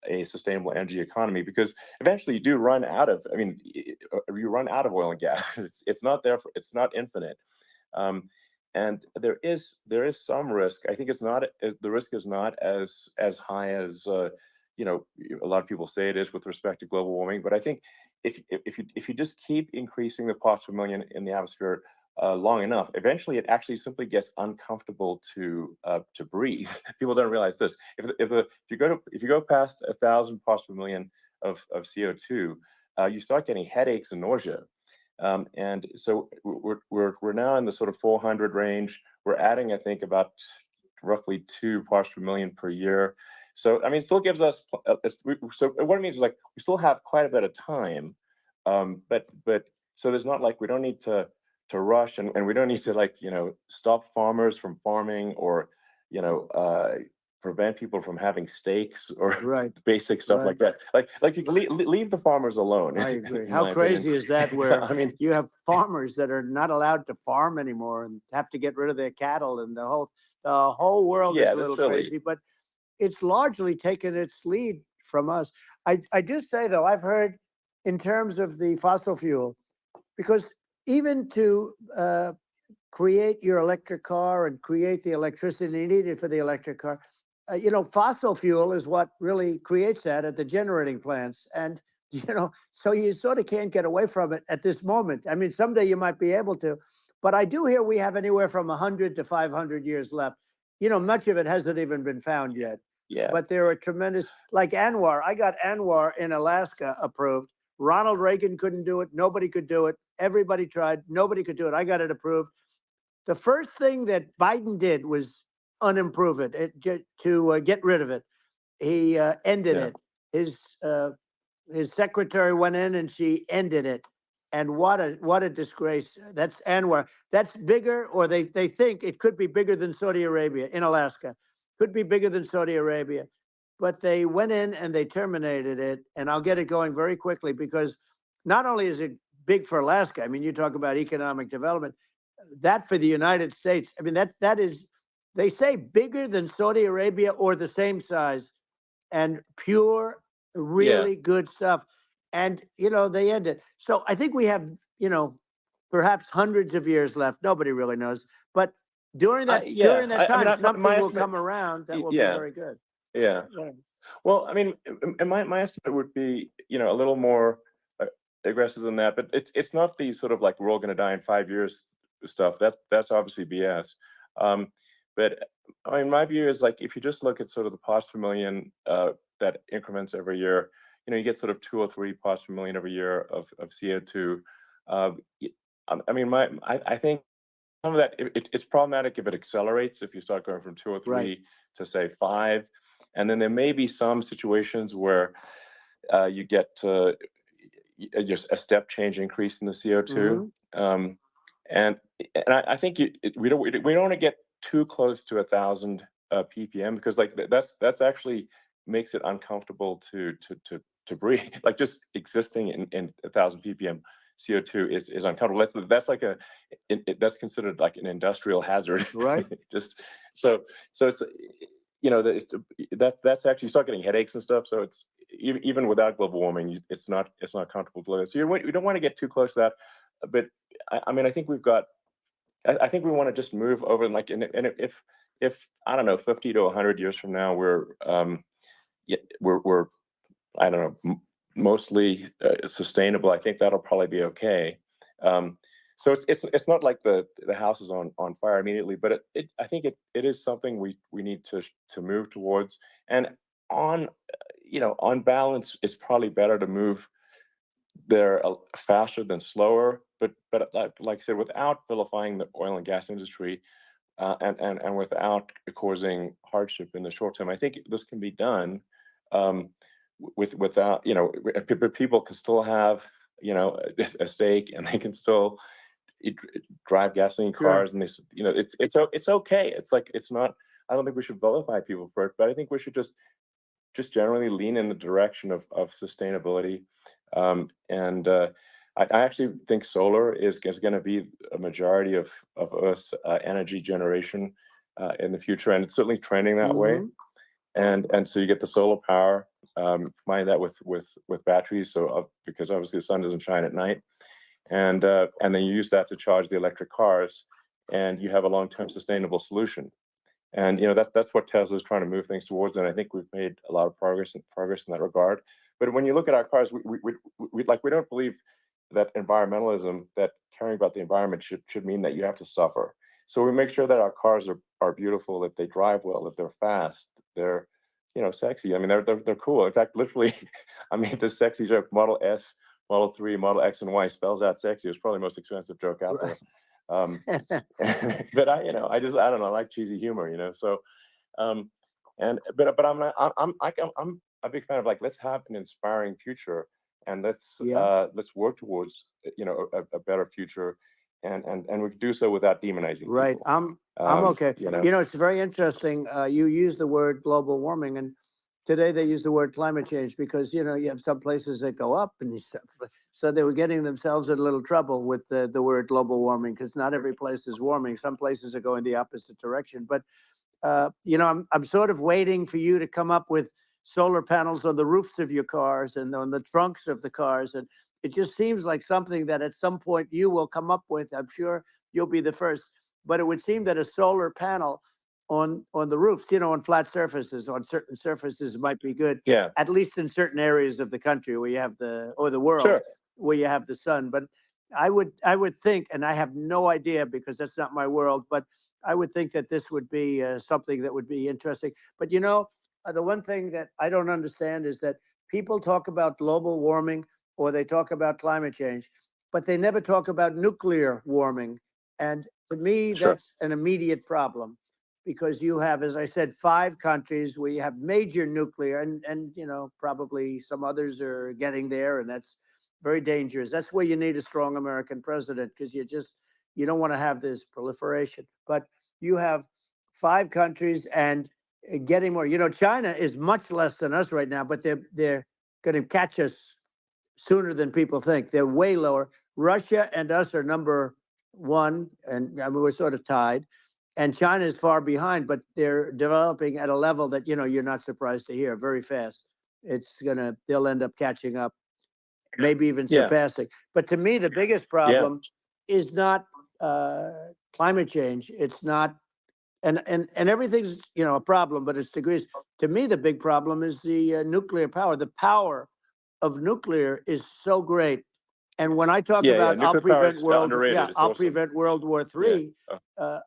a sustainable energy economy, because eventually you do run out of. I mean, you run out of oil and gas. It's not there. It's not infinite. And there is some risk. I think the risk is not as high as a lot of people say it is with respect to global warming. But I think if you just keep increasing the parts per million in the atmosphere long enough, eventually it actually simply gets uncomfortable to breathe. People don't realize this. If you go past 1,000 parts per million of CO2, you start getting headaches and nausea. And so we're now in the sort of 400 range. We're adding, I think, about roughly 2 parts per million per year. So I mean, it still gives us. So what it means is, like, we still have quite a bit of time, but so there's not like we don't need to rush, and we don't need to, like, stop farmers from farming, or prevent people from having steaks, or basic stuff like that. Like you can leave the farmers alone. I agree. How crazy is that? Where I mean, you have farmers that are not allowed to farm anymore and have to get rid of their cattle, and the whole world is a little crazy. But it's largely taken its lead from us. I just say, though, I've heard in terms of the fossil fuel, because even to create your electric car and create the electricity needed for the electric car, fossil fuel is what really creates that at the generating plants. And, so you sort of can't get away from it at this moment. I mean, someday you might be able to, but I do hear we have anywhere from 100 to 500 years left. Much of it hasn't even been found yet. Yeah. But there are tremendous, like ANWR. I got ANWR in Alaska approved. Ronald Reagan couldn't do it. Nobody could do it. Everybody tried. Nobody could do it. I got it approved. The first thing that Biden did was unimprove it, to get rid of it. He ended it. His secretary went in and she ended it. And what a disgrace. That's ANWR. That's bigger, or they think it could be bigger than Saudi Arabia in Alaska. Could be bigger than Saudi Arabia. But they went in and they terminated it. And I'll get it going very quickly, because not only is it big for Alaska, I mean, you talk about economic development, that for the United States, I mean, that is, they say, bigger than Saudi Arabia or the same size, and pure, really good stuff. And, they end it. So I think we have, perhaps hundreds of years left. Nobody really knows. But during that time, something will come around that will be very good. Yeah. Well, I mean, and my estimate would be, a little more aggressive than that. But it's not the sort of like, we're all going to die in 5 years stuff. That's obviously BS. But I mean, my view is, like, if you just look at sort of the parts per million that increments every year, you get sort of 2 or 3 parts per million every year of CO2. I mean, I think some of that, it's problematic if it accelerates, if you start going from 2 or 3 to, say, 5. And then there may be some situations where you get just a step change increase in the CO2. And I think we don't want to get too close to 1,000 ppm, because, like, that's actually makes it uncomfortable to breathe. Like, just existing in 1,000 ppm CO2 is uncomfortable. That's like that's considered like an industrial hazard. Right. Just so it's that's actually, you start getting headaches and stuff. So it's even without global warming, it's not comfortable to live with. So you don't want to get too close to that. But I mean, I think we've got. I think we want to just move over and if I don't know, 50 to 100 years from now, we're I don't know, mostly sustainable. I think that'll probably be okay. So it's not like the house is on fire immediately, but I think it is something we need to move towards. And on balance, it's probably better to move there faster than slower. But like I said, without vilifying the oil and gas industry, and without causing hardship in the short term, I think this can be done. Without people can still have a stake, and they can still drive gasoline cars, and it's okay. It's like, it's not. I don't think we should vilify people for it, but I think we should just generally lean in the direction of sustainability. I actually think solar is going to be a majority of Earth's energy generation in the future, and it's certainly trending that way. And so you get the solar power, combine that with batteries, so because obviously the sun doesn't shine at night, and then you use that to charge the electric cars, and you have a long-term sustainable solution. And that's what Tesla's trying to move things towards, and I think we've made a lot of progress in that regard. But when you look at our cars, we don't believe that environmentalism, that caring about the environment should mean that you have to suffer. So we make sure that our cars are beautiful, that they drive well, that they're fast, they're sexy. I mean, they're cool. In fact, literally, I mean, the sexy joke, Model S, Model 3, Model X, and Y spells out sexy. It's probably the most expensive joke out there. But I don't know, I like cheesy humor, So, but I'm a big fan of, like, let's have an inspiring future, and let's work towards a better future, and we can do so without demonizing people. I'm okay. It's very interesting. You use the word global warming, and today they use the word climate change because you have some places that go up, and so they were getting themselves in a little trouble with the word global warming, because not every place is warming. Some places are going the opposite direction. But I'm sort of waiting for you to come up with solar panels on the roofs of your cars and on the trunks of the cars, and it just seems like something that at some point you will come up with. I'm sure you'll be the first. But it would seem that a solar panel on the roofs, on flat surfaces, on certain surfaces might be good. Yeah. At least in certain areas of the country where you have the world, where you have the sun. But I would think, and I have no idea because that's not my world, but I would think that this would be something that would be interesting. But the one thing that I don't understand is that people talk about global warming or they talk about climate change, but they never talk about nuclear warming. And to me, that's an immediate problem, because you have, as I said, 5 countries where you have major nuclear, and probably some others are getting there, and that's very dangerous. That's where you need a strong American president, because you don't want to have this proliferation. But you have 5 countries and getting more. China is much less than us right now, but they're going to catch us sooner than people think. They're way lower. Russia and us are number 1, and I mean, we're sort of tied. And China is far behind, but they're developing at a level that you're not surprised to hear, very fast. They'll end up catching up, maybe even surpassing. But to me, the biggest problem is not climate change. It's not, and everything's a problem, but it's degrees. To me, the big problem is the nuclear power. The power of nuclear is so great. And when I talk about I'll prevent World War III,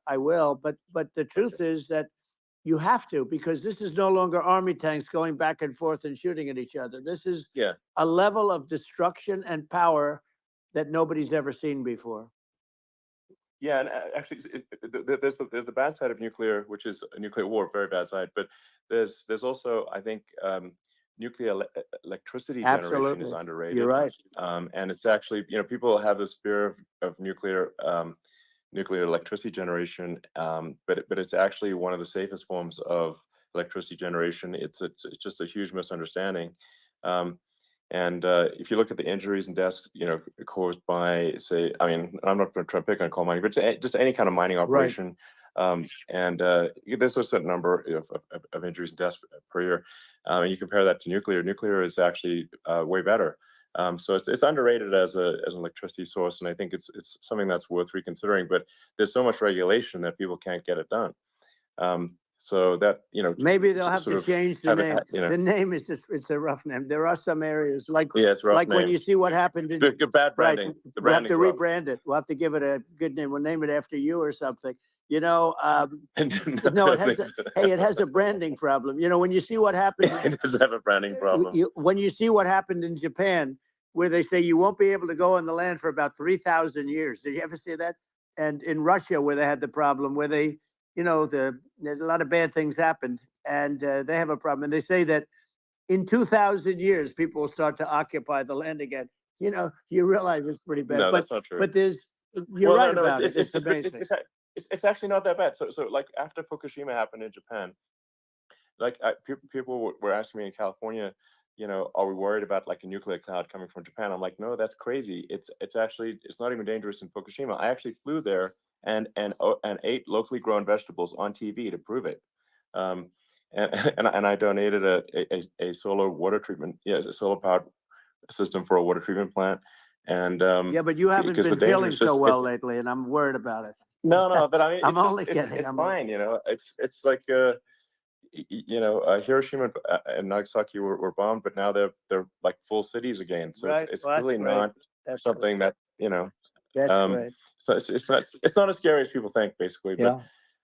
I will. But the truth is that you have to, because this is no longer army tanks going back and forth and shooting at each other. This is a level of destruction and power that nobody's ever seen before. Yeah, and actually, there's the bad side of nuclear, which is a nuclear war, very bad side. But there's also, I think, nuclear electricity generation is underrated. You're right. And it's actually, people have this fear of nuclear electricity generation, but it's actually one of the safest forms of electricity generation. It's just a huge misunderstanding. And if you look at the injuries and deaths, caused by, say, I mean, I'm not going to try to pick on coal mining, but just any kind of mining operation, There's a certain number of injuries and deaths per year. And you compare that to nuclear. Nuclear is actually way better. So it's underrated as an electricity source, and I think it's something that's worth reconsidering. But there's so much regulation that people can't get it done. So that maybe they'll have to change the name. You know, the name is it's a rough name. There are some areas it's rough when you see what happened in good bad branding. Right, The we have to branding's rough. rebrand it. We'll have to give it a good name. We'll name it after you or something. You know, No, it has a branding problem. You know, when you see what happened, it does have a branding problem. when you see what happened in Japan, where they say you won't be able to go on the land for about 3,000 years. Did you ever see that? And in Russia, where they had the problem, where they, there's a lot of bad things happened, and they have a problem. And they say that in 2,000 years, people will start to occupy the land again. You know, you realize it's pretty bad. No, but, that's not true. But you're right about it. It's amazing. It's actually not that bad. So like after Fukushima happened in Japan, like people were asking me in California, are we worried about like a nuclear cloud coming from Japan? I'm like, no, that's crazy. It's not even dangerous in Fukushima. I actually flew there and ate locally grown vegetables on TV to prove it. And I donated a solar water treatment, a solar powered system for a water treatment plant. And yeah, but you haven't been feeling so well lately, and I'm worried about it. No, but I mean, I'm only kidding. It's fine, It's like Hiroshima and Nagasaki were bombed, but now they're like full cities again. So right. it's really not something that That's right. So it's not as scary as people think, basically. Yeah.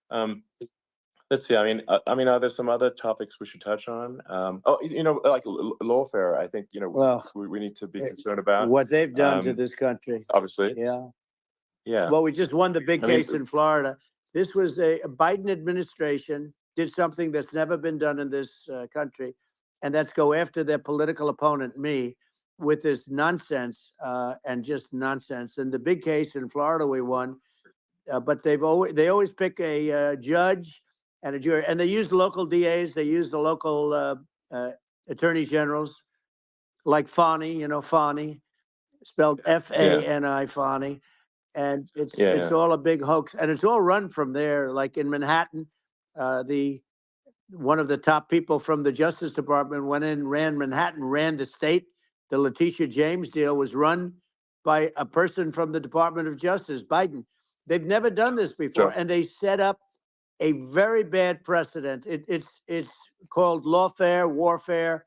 But let's see. I mean, are there some other topics we should touch on? Like lawfare. I think we need to be concerned about what they've done to this country. Obviously. Yeah. Yeah. Well, we just won the big case in Florida. This was a Biden administration did something that's never been done in this country, and that's go after their political opponent, me, with this nonsense and just nonsense. And the big case in Florida we won, but they always pick a judge and a jury, and they use local DAs, they use the local attorney generals, like Fani, Fani, spelled Fani, Fani. And it's all a big hoax, and it's all run from there. Like in Manhattan, one of the top people from the Justice Department went in, ran Manhattan, ran the state. The Letitia James deal was run by a person from the Department of Justice, Biden. They've never done this before, and they set up a very bad precedent. It's called lawfare, warfare.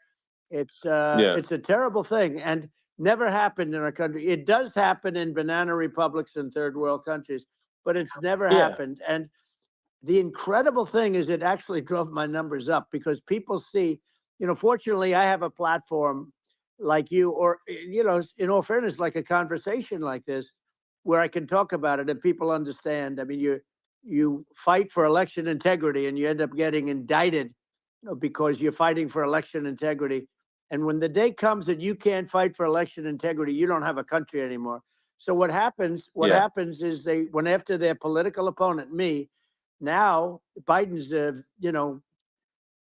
It's a terrible thing, and never happened in our country. It does happen in banana republics and third world countries, but it's never happened. And the incredible thing is it actually drove my numbers up because people see, fortunately I have a platform like you, or, in all fairness, like a conversation like this, where I can talk about it and people understand. I mean, you fight for election integrity and you end up getting indicted because you're fighting for election integrity. And when the day comes that you can't fight for election integrity, you don't have a country anymore. So what happens is they went after their political opponent, me. Now Biden's,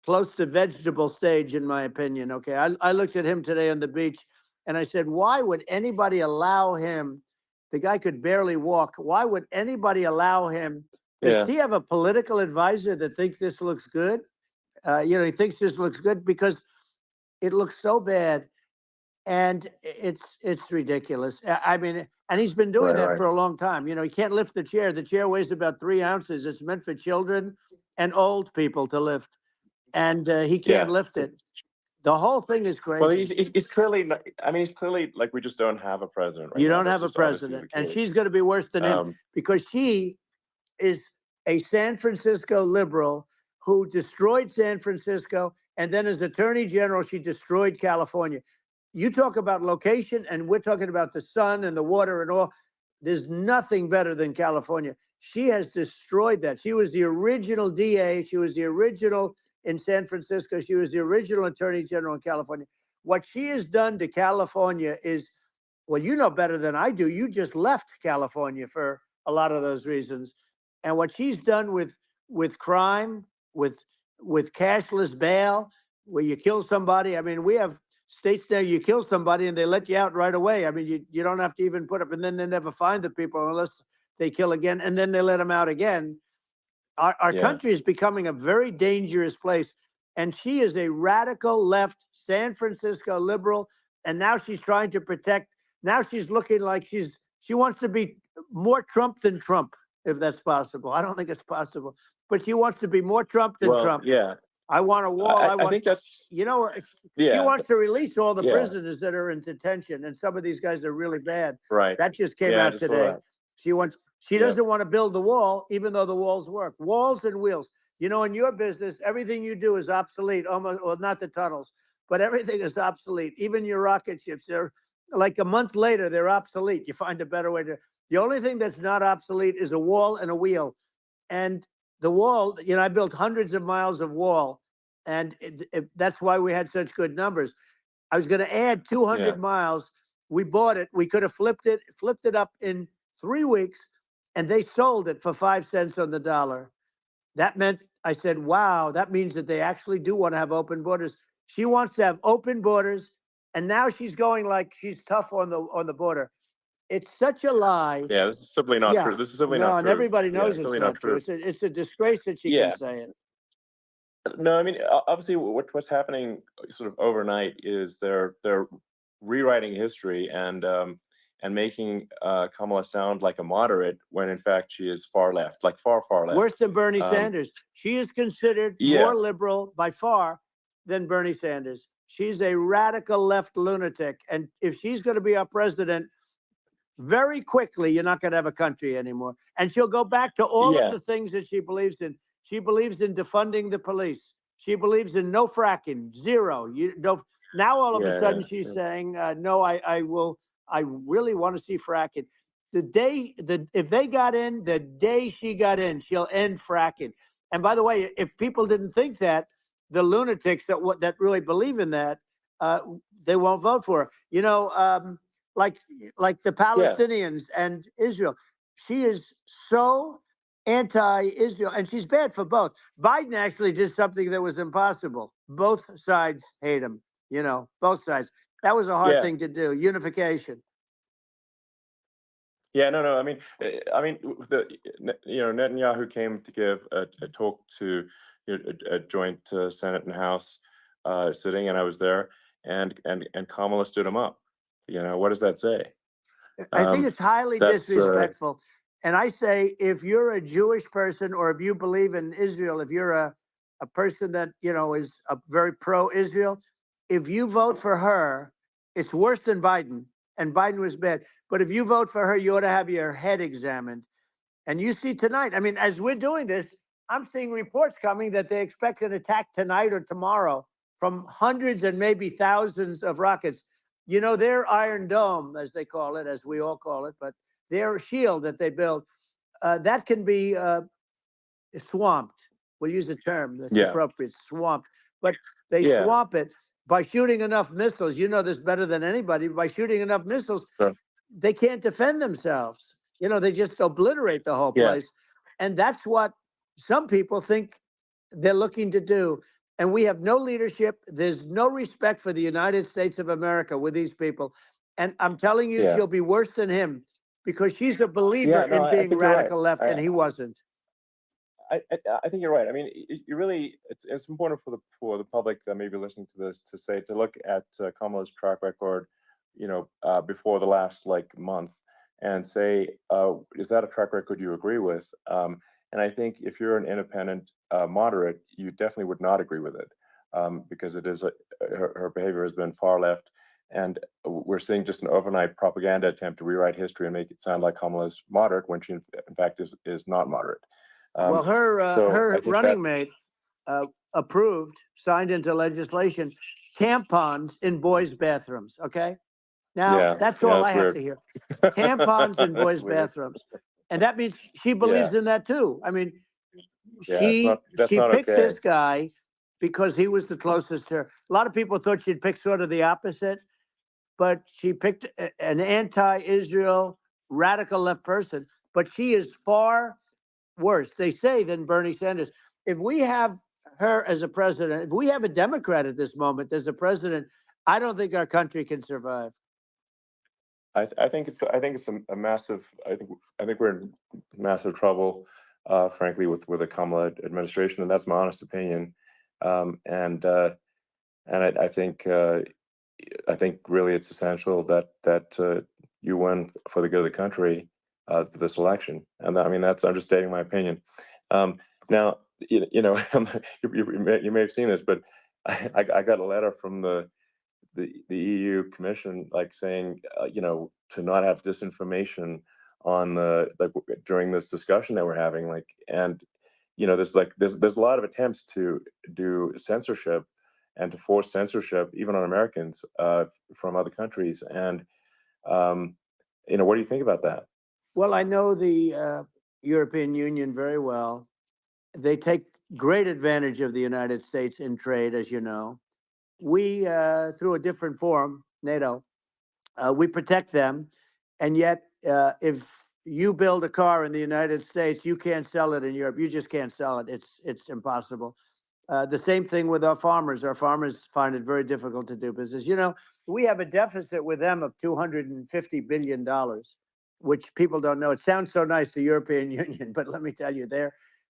close to vegetable stage, in my opinion. Okay. I looked at him today on the beach and I said, why would anybody allow him? The guy could barely walk. Why would anybody allow him? Does he have a political advisor that thinks this looks good? He thinks this looks good because it looks so bad, and it's ridiculous. I mean, and he's been doing that for a long time. He can't lift the chair. The chair weighs about 3 ounces. It's meant for children and old people to lift, and he can't lift it. The whole thing is crazy. Well, he's clearly. He's clearly like we just don't have a president. Right you now. don't have a president, and she's going to be worse than him because she is a San Francisco liberal who destroyed San Francisco. And then as Attorney General, she destroyed California. You talk about location, and we're talking about the sun and the water and all. There's nothing better than California. She has destroyed that. She was the original DA. She was the original in San Francisco. She was the original Attorney General in California. What she has done to California is, well, you know better than I do. You just left California for a lot of those reasons. And what she's done with crime, with cashless bail, where you kill somebody. I mean, we have states there you kill somebody and they let you out right away. I mean, you don't have to even put up, and then they never find the people unless they kill again, and then they let them out again. our Yeah. country is becoming a very dangerous place. And she is a radical left San Francisco liberal. And now she's trying to protect. Now she's looking like she wants to be more Trump than Trump, if that's possible. I don't think it's possible, but she wants to be more Trump than Well, Trump. yeah. I want a wall. I think that's she yeah. wants to release all the Yeah. prisoners that are in detention, and some of these guys are really bad. Right. That just came Yeah, I out just saw today. that. She Yeah. doesn't want to build the wall, even though the walls work. Walls and wheels. You know, in your business, everything you do is obsolete. Almost, well, not the tunnels, but everything is obsolete. Even your rocket ships, they're like a month later, they're obsolete. You find a better way to. The only thing that's not obsolete is a wall and a wheel. And the wall, you know, I built hundreds of miles of wall, and that's why we had such good numbers. I was going to add 200 Yeah. miles. We bought it. We could have flipped it up in 3 weeks, and they sold it for 5 cents on the dollar. That meant, I said, wow, that means that they actually do want to have open borders. She wants to have open borders, and now she's going like she's tough on the border. It's such a lie. Yeah. This is simply not true. This is simply No, not and true. everybody Yeah, knows it's simply not true. It's a disgrace that she Yeah. can say it. No, I mean, obviously, what's happening sort of overnight is they're rewriting history and making Kamala sound like a moderate when in fact she is far left, like far left. Worse than Bernie Sanders. She is considered Yeah. more liberal by far than Bernie Sanders. She's a radical left lunatic. And if she's going to be our president, very quickly, you're not going to have a country anymore. And she'll go back to all Yeah. of the things that she believes in. She believes in defunding the police. She believes in no fracking, zero. Now all of a sudden she's saying, no, I really want to see fracking. If they got in, the day she got in, she'll end fracking. And by the way, if people didn't think that, the lunatics that really believe in that, they won't vote for her. You know, like the Palestinians and Israel. She is so anti-Israel, and she's bad for both. Biden actually did something that was impossible. Both sides hate him. You know, both sides. That was a hard thing to do. Unification. Yeah, no. I mean, Netanyahu came to give a talk to a joint Senate and House sitting, and I was there, and Kamala stood him up. You know, what does that say? I think it's highly disrespectful. And I say, if you're a Jewish person or if you believe in Israel, if you're a person that, you know, is a very pro-Israel, if you vote for her, it's worse than Biden. And Biden was bad. But if you vote for her, you ought to have your head examined. And you see tonight, I mean, as we're doing this, I'm seeing reports coming that they expect an attack tonight or tomorrow from hundreds and maybe thousands of rockets. You know, their Iron Dome, as they call it, as we all call it, but their shield that they build, that can be swamped. We'll use the term that's appropriate, swamped. But they swamp it by shooting enough missiles. You know this better than anybody. By shooting enough missiles, they can't defend themselves. You know, they just obliterate the whole place. And that's what some people think they're looking to do. And we have no leadership. There's no respect for the United States of America with these people. And I'm telling you, she'll be worse than him because she's a believer in being radical left, and he wasn't. I think you're right. I mean, you really, it's important for the public that may be listening to this to look at Kamala's track record, you know, before the last month, and say, is that a track record you agree with? And I think if you're an independent moderate, you definitely would not agree with it, because it is her behavior has been far left, and we're seeing just an overnight propaganda attempt to rewrite history and make it sound like Kamala's moderate when she in fact is not moderate. Well, her running mate approved, signed into legislation, tampons in boys' bathrooms. Okay, now that's all I have to hear. Tampons in boys' bathrooms, and that means she believes in that too. I mean, she picked this guy because he was the closest to her. A lot of people thought she'd pick sort of the opposite, but she picked an anti-Israel radical left person. But she is far worse, they say, than Bernie Sanders. If we have her as a president, if we have a Democrat at this moment as a president, I don't think our country can survive. I think it's a massive. I think we're in massive trouble. frankly, with the Kamala administration, and that's my honest opinion. And I think really it's essential that you win for the good of the country for this election. And I mean, I'm just stating my opinion. Now, you may have seen this, but I got a letter from the EU Commission, like saying, to not have disinformation on during this discussion that we're having, and there's a lot of attempts to do censorship and to force censorship even on Americans from other countries. And what do you think about that? Well, I know the European Union very well. They take great advantage of the United States in trade, as you know. We, through a different forum, NATO, we protect them. And yet, if you build a car in the United States, you can't sell it in Europe. You just can't sell it. It's impossible. The same thing with our farmers. Our farmers find it very difficult to do business. We have a deficit with them of $250 billion, which people don't know. It sounds so nice, the European Union, but let me tell you,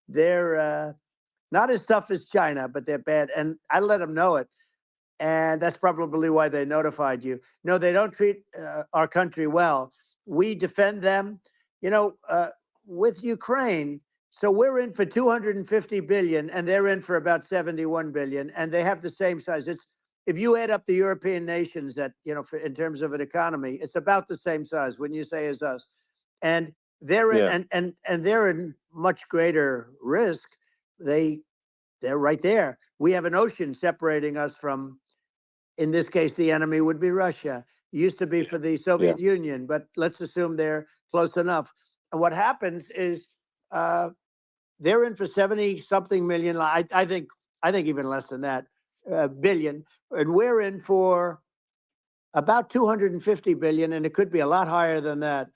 they're not as tough as China, but they're bad. And I let them know it. And that's probably why they notified you. No, they don't treat our country well. We defend them, with Ukraine. So we're in for 250 billion, and they're in for about 71 billion, and they have the same size. If you add up the European nations that, in terms of an economy, it's about the same size when you say as us. And they're in, and they're in much greater risk. They're right there. We have an ocean separating us from, in this case, the enemy would be Russia. It used to be for the Soviet Union, but let's assume they're close enough. And what happens is they're in for 70-something million. I think even less than that, billion, and we're in for about 250 billion, and it could be a lot higher than that.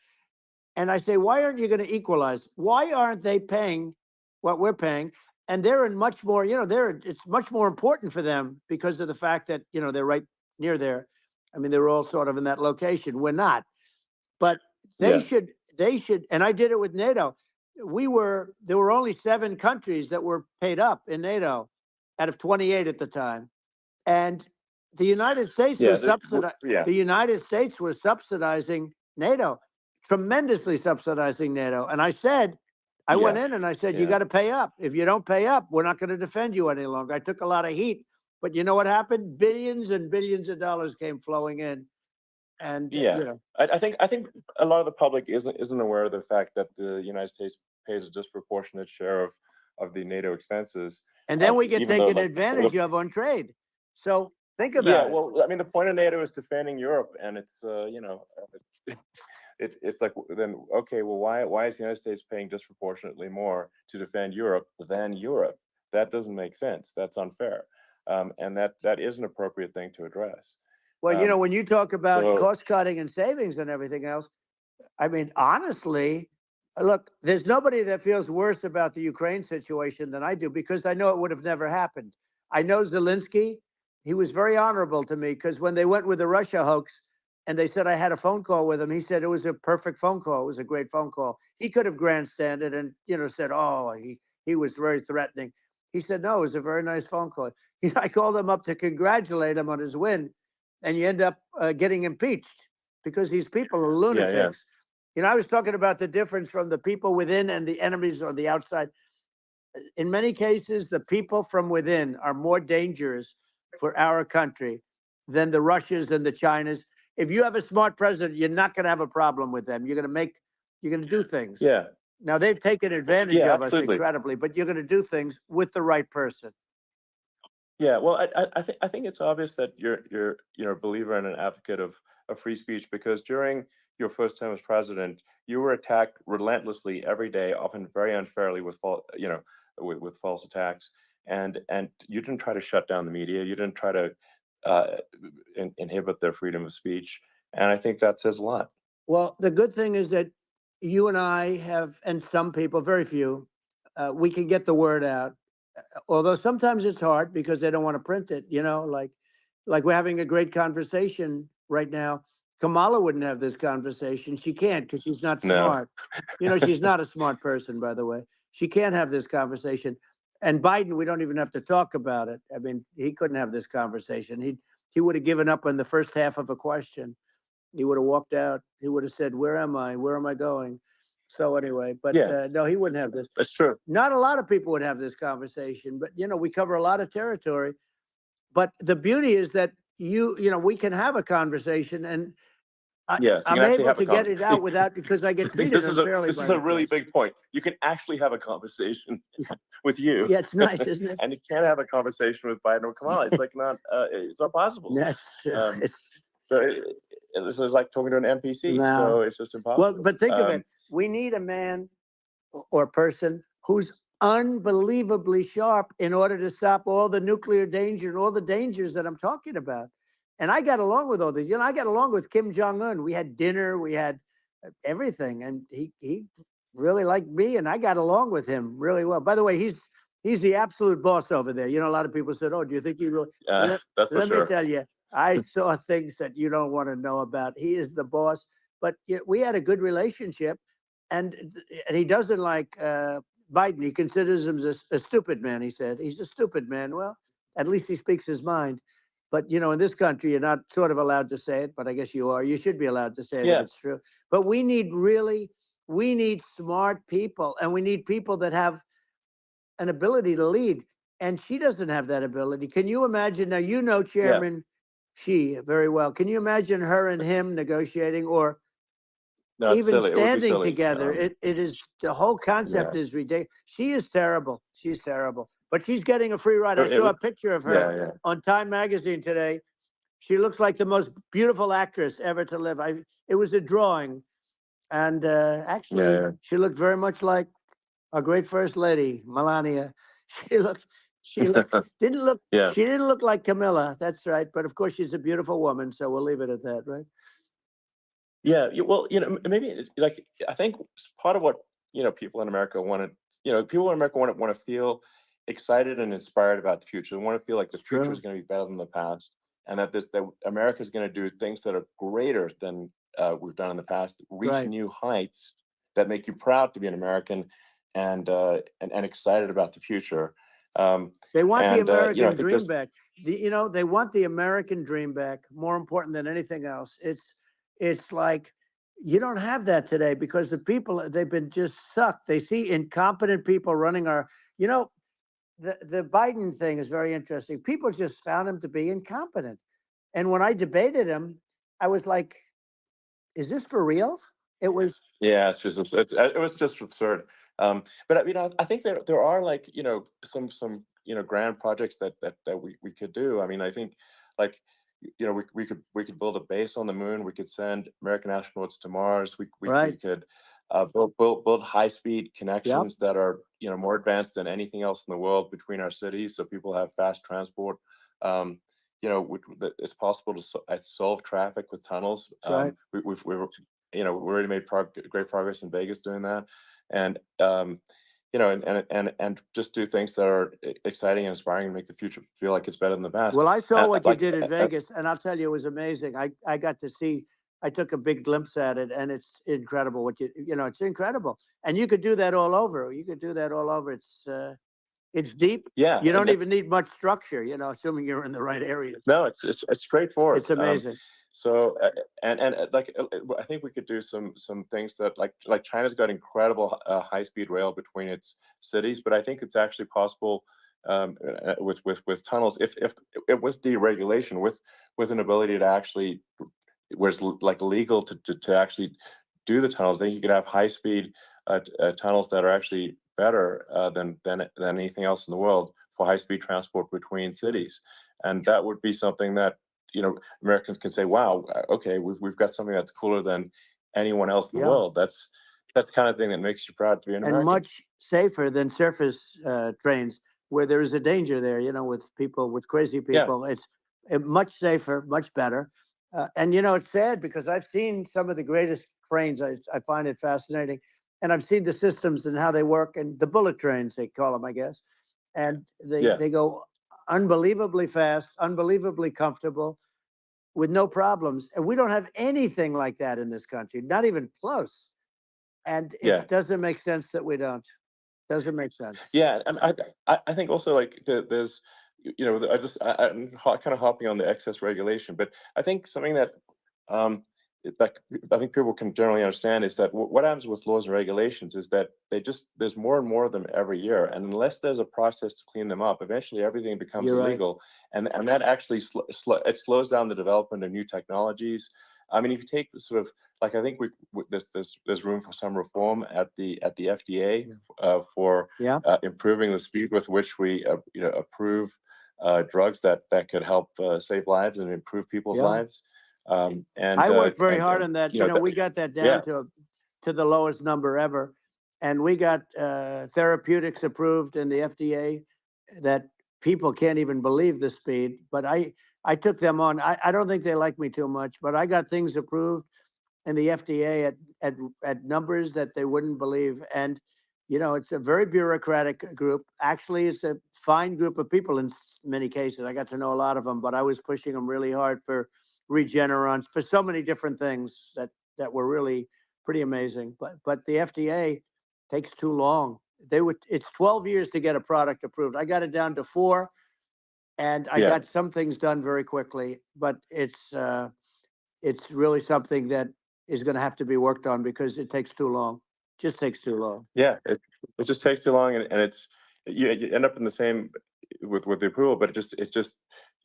And I say, why aren't you going to equalize? Why aren't they paying what we're paying? And they're in much more, it's much more important for them because of the fact that, they're right near there. I mean, they're all sort of in that location. We're not. But they should, and I did it with NATO. There were only 7 countries that were paid up in NATO out of 28 at the time. And the United States was the United States was subsidizing NATO, tremendously subsidizing NATO. And I said, I went in and I said, you got to pay up. If you don't pay up, we're not going to defend you any longer. I took a lot of heat, but you know what happened? Billions and billions of dollars came flowing in. And I think a lot of the public isn't aware of the fact that the United States pays a disproportionate share of the NATO expenses. And then we get taken advantage of on trade. So think about it. Well, I mean, the point of NATO is defending Europe, and it's it's like, then okay, well, why is the United States paying disproportionately more to defend Europe than Europe? That doesn't make sense. That's unfair, and that is an appropriate thing to address. Well, when you talk about cost cutting and savings and everything else, I mean, honestly, look, there's nobody that feels worse about the Ukraine situation than I do, because I know it would have never happened. I know Zelensky. He was very honorable to me, because when they went with the Russia hoax and they said I had a phone call with him, he said it was a perfect phone call. It was a great phone call. He could have grandstanded and, said, oh, he was very threatening. He said, no, it was a very nice phone call. I called him up to congratulate him on his win, and you end up getting impeached because these people are lunatics. I was talking about the difference from the people within and the enemies on the outside. In many cases, the people from within are more dangerous for our country than the Russians and the Chinas. If you have a smart president, you're not going to have a problem with them. You're going to do things. Yeah. Now, they've taken advantage of us incredibly, but you're going to do things with the right person. Yeah, well, I think it's obvious that you're a believer and an advocate of free speech, because during your first term as president, you were attacked relentlessly every day, often very unfairly with false attacks, and you didn't try to shut down the media. You didn't try to inhibit their freedom of speech, and I think that says a lot. Well, the good thing is that you and I have, and some people, very few, we can get the word out. Although sometimes it's hard because they don't want to print it, like we're having a great conversation right now. Kamala wouldn't have this conversation. She can't, because she's not smart. She's not a smart person, by the way. She can't have this conversation. And Biden, we don't even have to talk about it. I mean, he couldn't have this conversation. He would have given up on the first half of a question. He would have walked out. He would have said, "Where am I? Where am I going?" So anyway, but no, he wouldn't have this. That's true. Not a lot of people would have this conversation, but we cover a lot of territory. But the beauty is that we can have a conversation, and Yes, you I'm can actually able have a to get it out without, because I get I think treated this unfairly. is a really big point. You can actually have a conversation with you. Yeah, it's nice, isn't it? And you can't have a conversation with Biden or Kamala. It's like it's not possible. That's This is like talking to an NPC. No. So it's just impossible. Well, but think of it. We need a man or person who's unbelievably sharp in order to stop all the nuclear danger and all the dangers that I'm talking about. And I got along with all these. I got along with Kim Jong-un. We had dinner. We had everything. And he really liked me, and I got along with him really well. By the way, he's the absolute boss over there. A lot of people said, "Oh, do you think he really?" That's for Let sure. me tell you, I saw things that you don't want to know about. He is the boss. But we had a good relationship, and he doesn't like Biden. He considers him a stupid man. He said he's a stupid man. Well, at least he speaks his mind. But in this country, you're not sort of allowed to say it, but I guess you are. You should be allowed to say it if it's true. But we need smart people, and we need people that have an ability to lead. And she doesn't have that ability. Can you imagine? Now, Chairman Xi very well. Can you imagine her and him negotiating, or even standing together? It is, the whole concept is ridiculous. She is terrible. She's terrible. But she's getting a free ride. I saw a picture of her on Time Magazine today. She looks like the most beautiful actress ever to live. It was a drawing. And actually, she looked very much like our great First Lady, Melania. She didn't look like Camilla. That's right. But of course, she's a beautiful woman. So we'll leave it at that, right? Yeah, well, maybe like I think part of what people in America want to, people in America want to feel excited and inspired about the future. They want to feel like the future is going to be better than the past, and that America is going to do things that are greater than we've done in the past, reach new heights that make you proud to be an American, and excited about the future. They want the American dream back. They want the American dream back. More important than anything else. It's like you don't have that today, because the people, they've been just sucked. They see incompetent people running our. The Biden thing is very interesting. People just found him to be incompetent, and when I debated him, I was like, "Is this for real?" It was. Yeah, it was just absurd. But I think there are like some grand projects that we could do. I mean, I think like we could build a base on the moon. We could send American astronauts to Mars. We could build high-speed connections that are more advanced than anything else in the world between our cities, so people have fast transport. It's possible to solve traffic with tunnels. We've we already made great progress in Vegas doing that, and and just do things that are exciting and inspiring and make the future feel like it's better than the past. Well, I saw what you did in Vegas, and I'll tell you, it was amazing. I got to see. I took a big glimpse at it, and it's incredible. It's incredible, and you could do that all over. You could do that all over. It's deep. Yeah, you don't even need much structure. Assuming you're in the right area. No, it's straightforward. It's amazing. So like I think we could do some things that like China's got incredible high-speed rail between its cities, but I think it's actually possible with tunnels if with deregulation, with an ability to actually where it's like legal to actually do the tunnels. Then you could have high-speed tunnels that are actually better than anything else in the world for high-speed transport between cities, and that would be something that Americans can say, wow, okay, we've got something that's cooler than anyone else in the world. That's the kind of thing that makes you proud to be an American. And much safer than surface trains, where there is a danger there, with crazy people. It's much safer, much better. And, it's sad because I've seen some of the greatest trains. I find it fascinating. And I've seen the systems and how they work, and the bullet trains, they call them, I guess. And they go unbelievably fast, unbelievably comfortable, with no problems. And we don't have anything like that in this country, not even close. And it doesn't make sense that we don't. Doesn't make sense. Yeah, and I think also like there's I'm kind of hopping on the excess regulation, but I think something that that I think people can generally understand is that what happens with laws and regulations is that there's more and more of them every year, and unless there's a process to clean them up, eventually everything becomes You're right. illegal, and that actually it slows down the development of new technologies. I mean, if you take the sort of like I think there's room for some reform at the FDA for Yeah. improving the speed with which we approve drugs that could help save lives and improve people's Yeah. lives. And I worked very hard on that. you know, We got that down yeah. to the lowest number ever, and we got therapeutics approved in the FDA that people can't even believe the speed. But I took them on. I don't think they like me too much, but I got things approved in the FDA at numbers that they wouldn't believe. And it's a very bureaucratic group. Actually, it's a fine group of people in many cases. I got to know a lot of them, but I was pushing them really hard for Regeneron, for so many different things that were really pretty amazing. But the FDA takes too long. It's 12 years to get a product approved. I got it down to 4, and I got some things done very quickly. But it's really something that is going to have to be worked on because it takes too long. Just takes too long. Yeah, it just takes too long, and it's you end up in the same with the approval, but it's just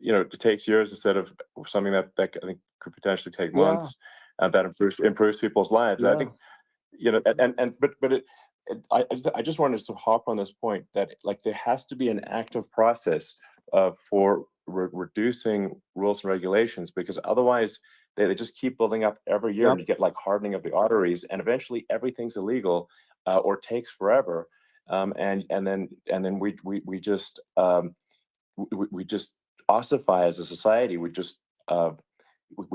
it takes years instead of something that I think could potentially take months, and that improves people's lives. Yeah. I think I just wanted to hop on this point that like there has to be an active process for reducing rules and regulations, because otherwise they just keep building up every year, and you get like hardening of the arteries, and eventually everything's illegal or takes forever, and then we just ossify as a society. We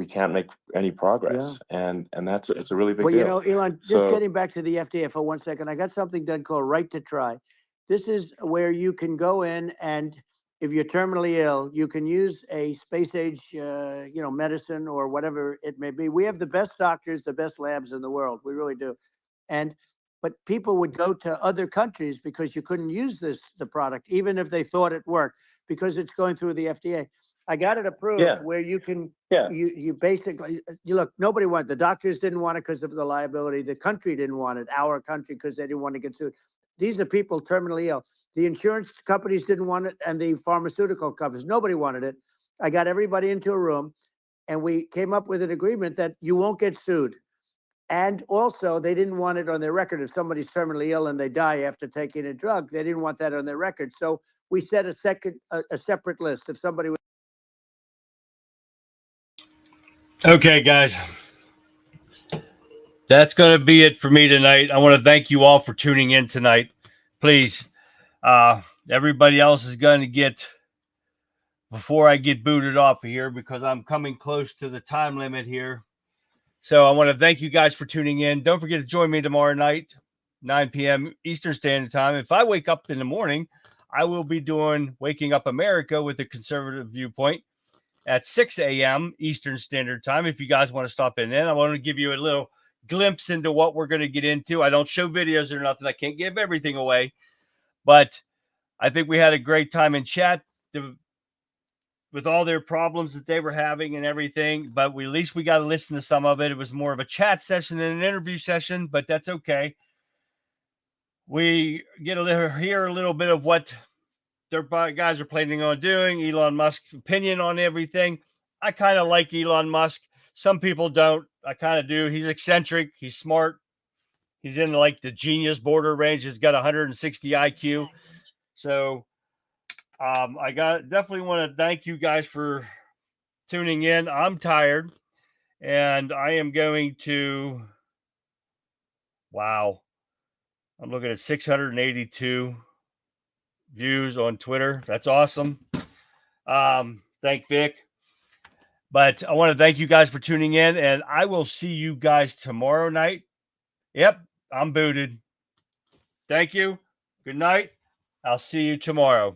can't make any progress, and it's a really big deal. Elon, just getting back to the FDA for 1 second, I got something done called Right to Try. This is where you can go in, and if you're terminally ill, you can use a space age, medicine or whatever it may be. We have the best doctors, the best labs in the world. We really do. But people would go to other countries because you couldn't use the product, even if they thought it worked, because it's going through the FDA. I got it approved where you can, you basically, look, nobody wanted, the doctors didn't want it because of the liability. The country didn't want it, our country, because they didn't want to get sued. These are people terminally ill. The insurance companies didn't want it, and the pharmaceutical companies, nobody wanted it. I got everybody into a room, and we came up with an agreement that you won't get sued. And also, they didn't want it on their record. If somebody's terminally ill and they die after taking a drug, they didn't want that on their record. So we set a separate list. If somebody was... Okay, guys. That's going to be it for me tonight. I want to thank you all for tuning in tonight. Please, everybody else is going to get, before I get booted off of here, because I'm coming close to the time limit here. So I want to thank you guys for tuning in. Don't forget to join me tomorrow night, 9 p.m. Eastern Standard Time. If I wake up in the morning, I will be doing Waking Up America with a Conservative Viewpoint at 6 a.m. Eastern Standard Time. If you guys want to stop in, I want to give you a little glimpse into what we're going to get into. I don't show videos or nothing. I can't give everything away. But I think we had a great time in chat with all their problems that they were having and everything. But at least we got to listen to some of it. It was more of a chat session than an interview session, but that's okay. We get to hear a little bit of what their guys are planning on doing, Elon Musk's opinion on everything. I kind of like Elon Musk. Some people don't. I kind of do. He's eccentric. He's smart. He's in like the genius border range. He's got 160 IQ. So I definitely want to thank you guys for tuning in. I'm tired, and I am going to, wow, I'm looking at 682 views on Twitter. That's awesome. Thank Vic. But I want to thank you guys for tuning in, and I will see you guys tomorrow night. Yep, I'm booted. Thank you. Good night. I'll see you tomorrow.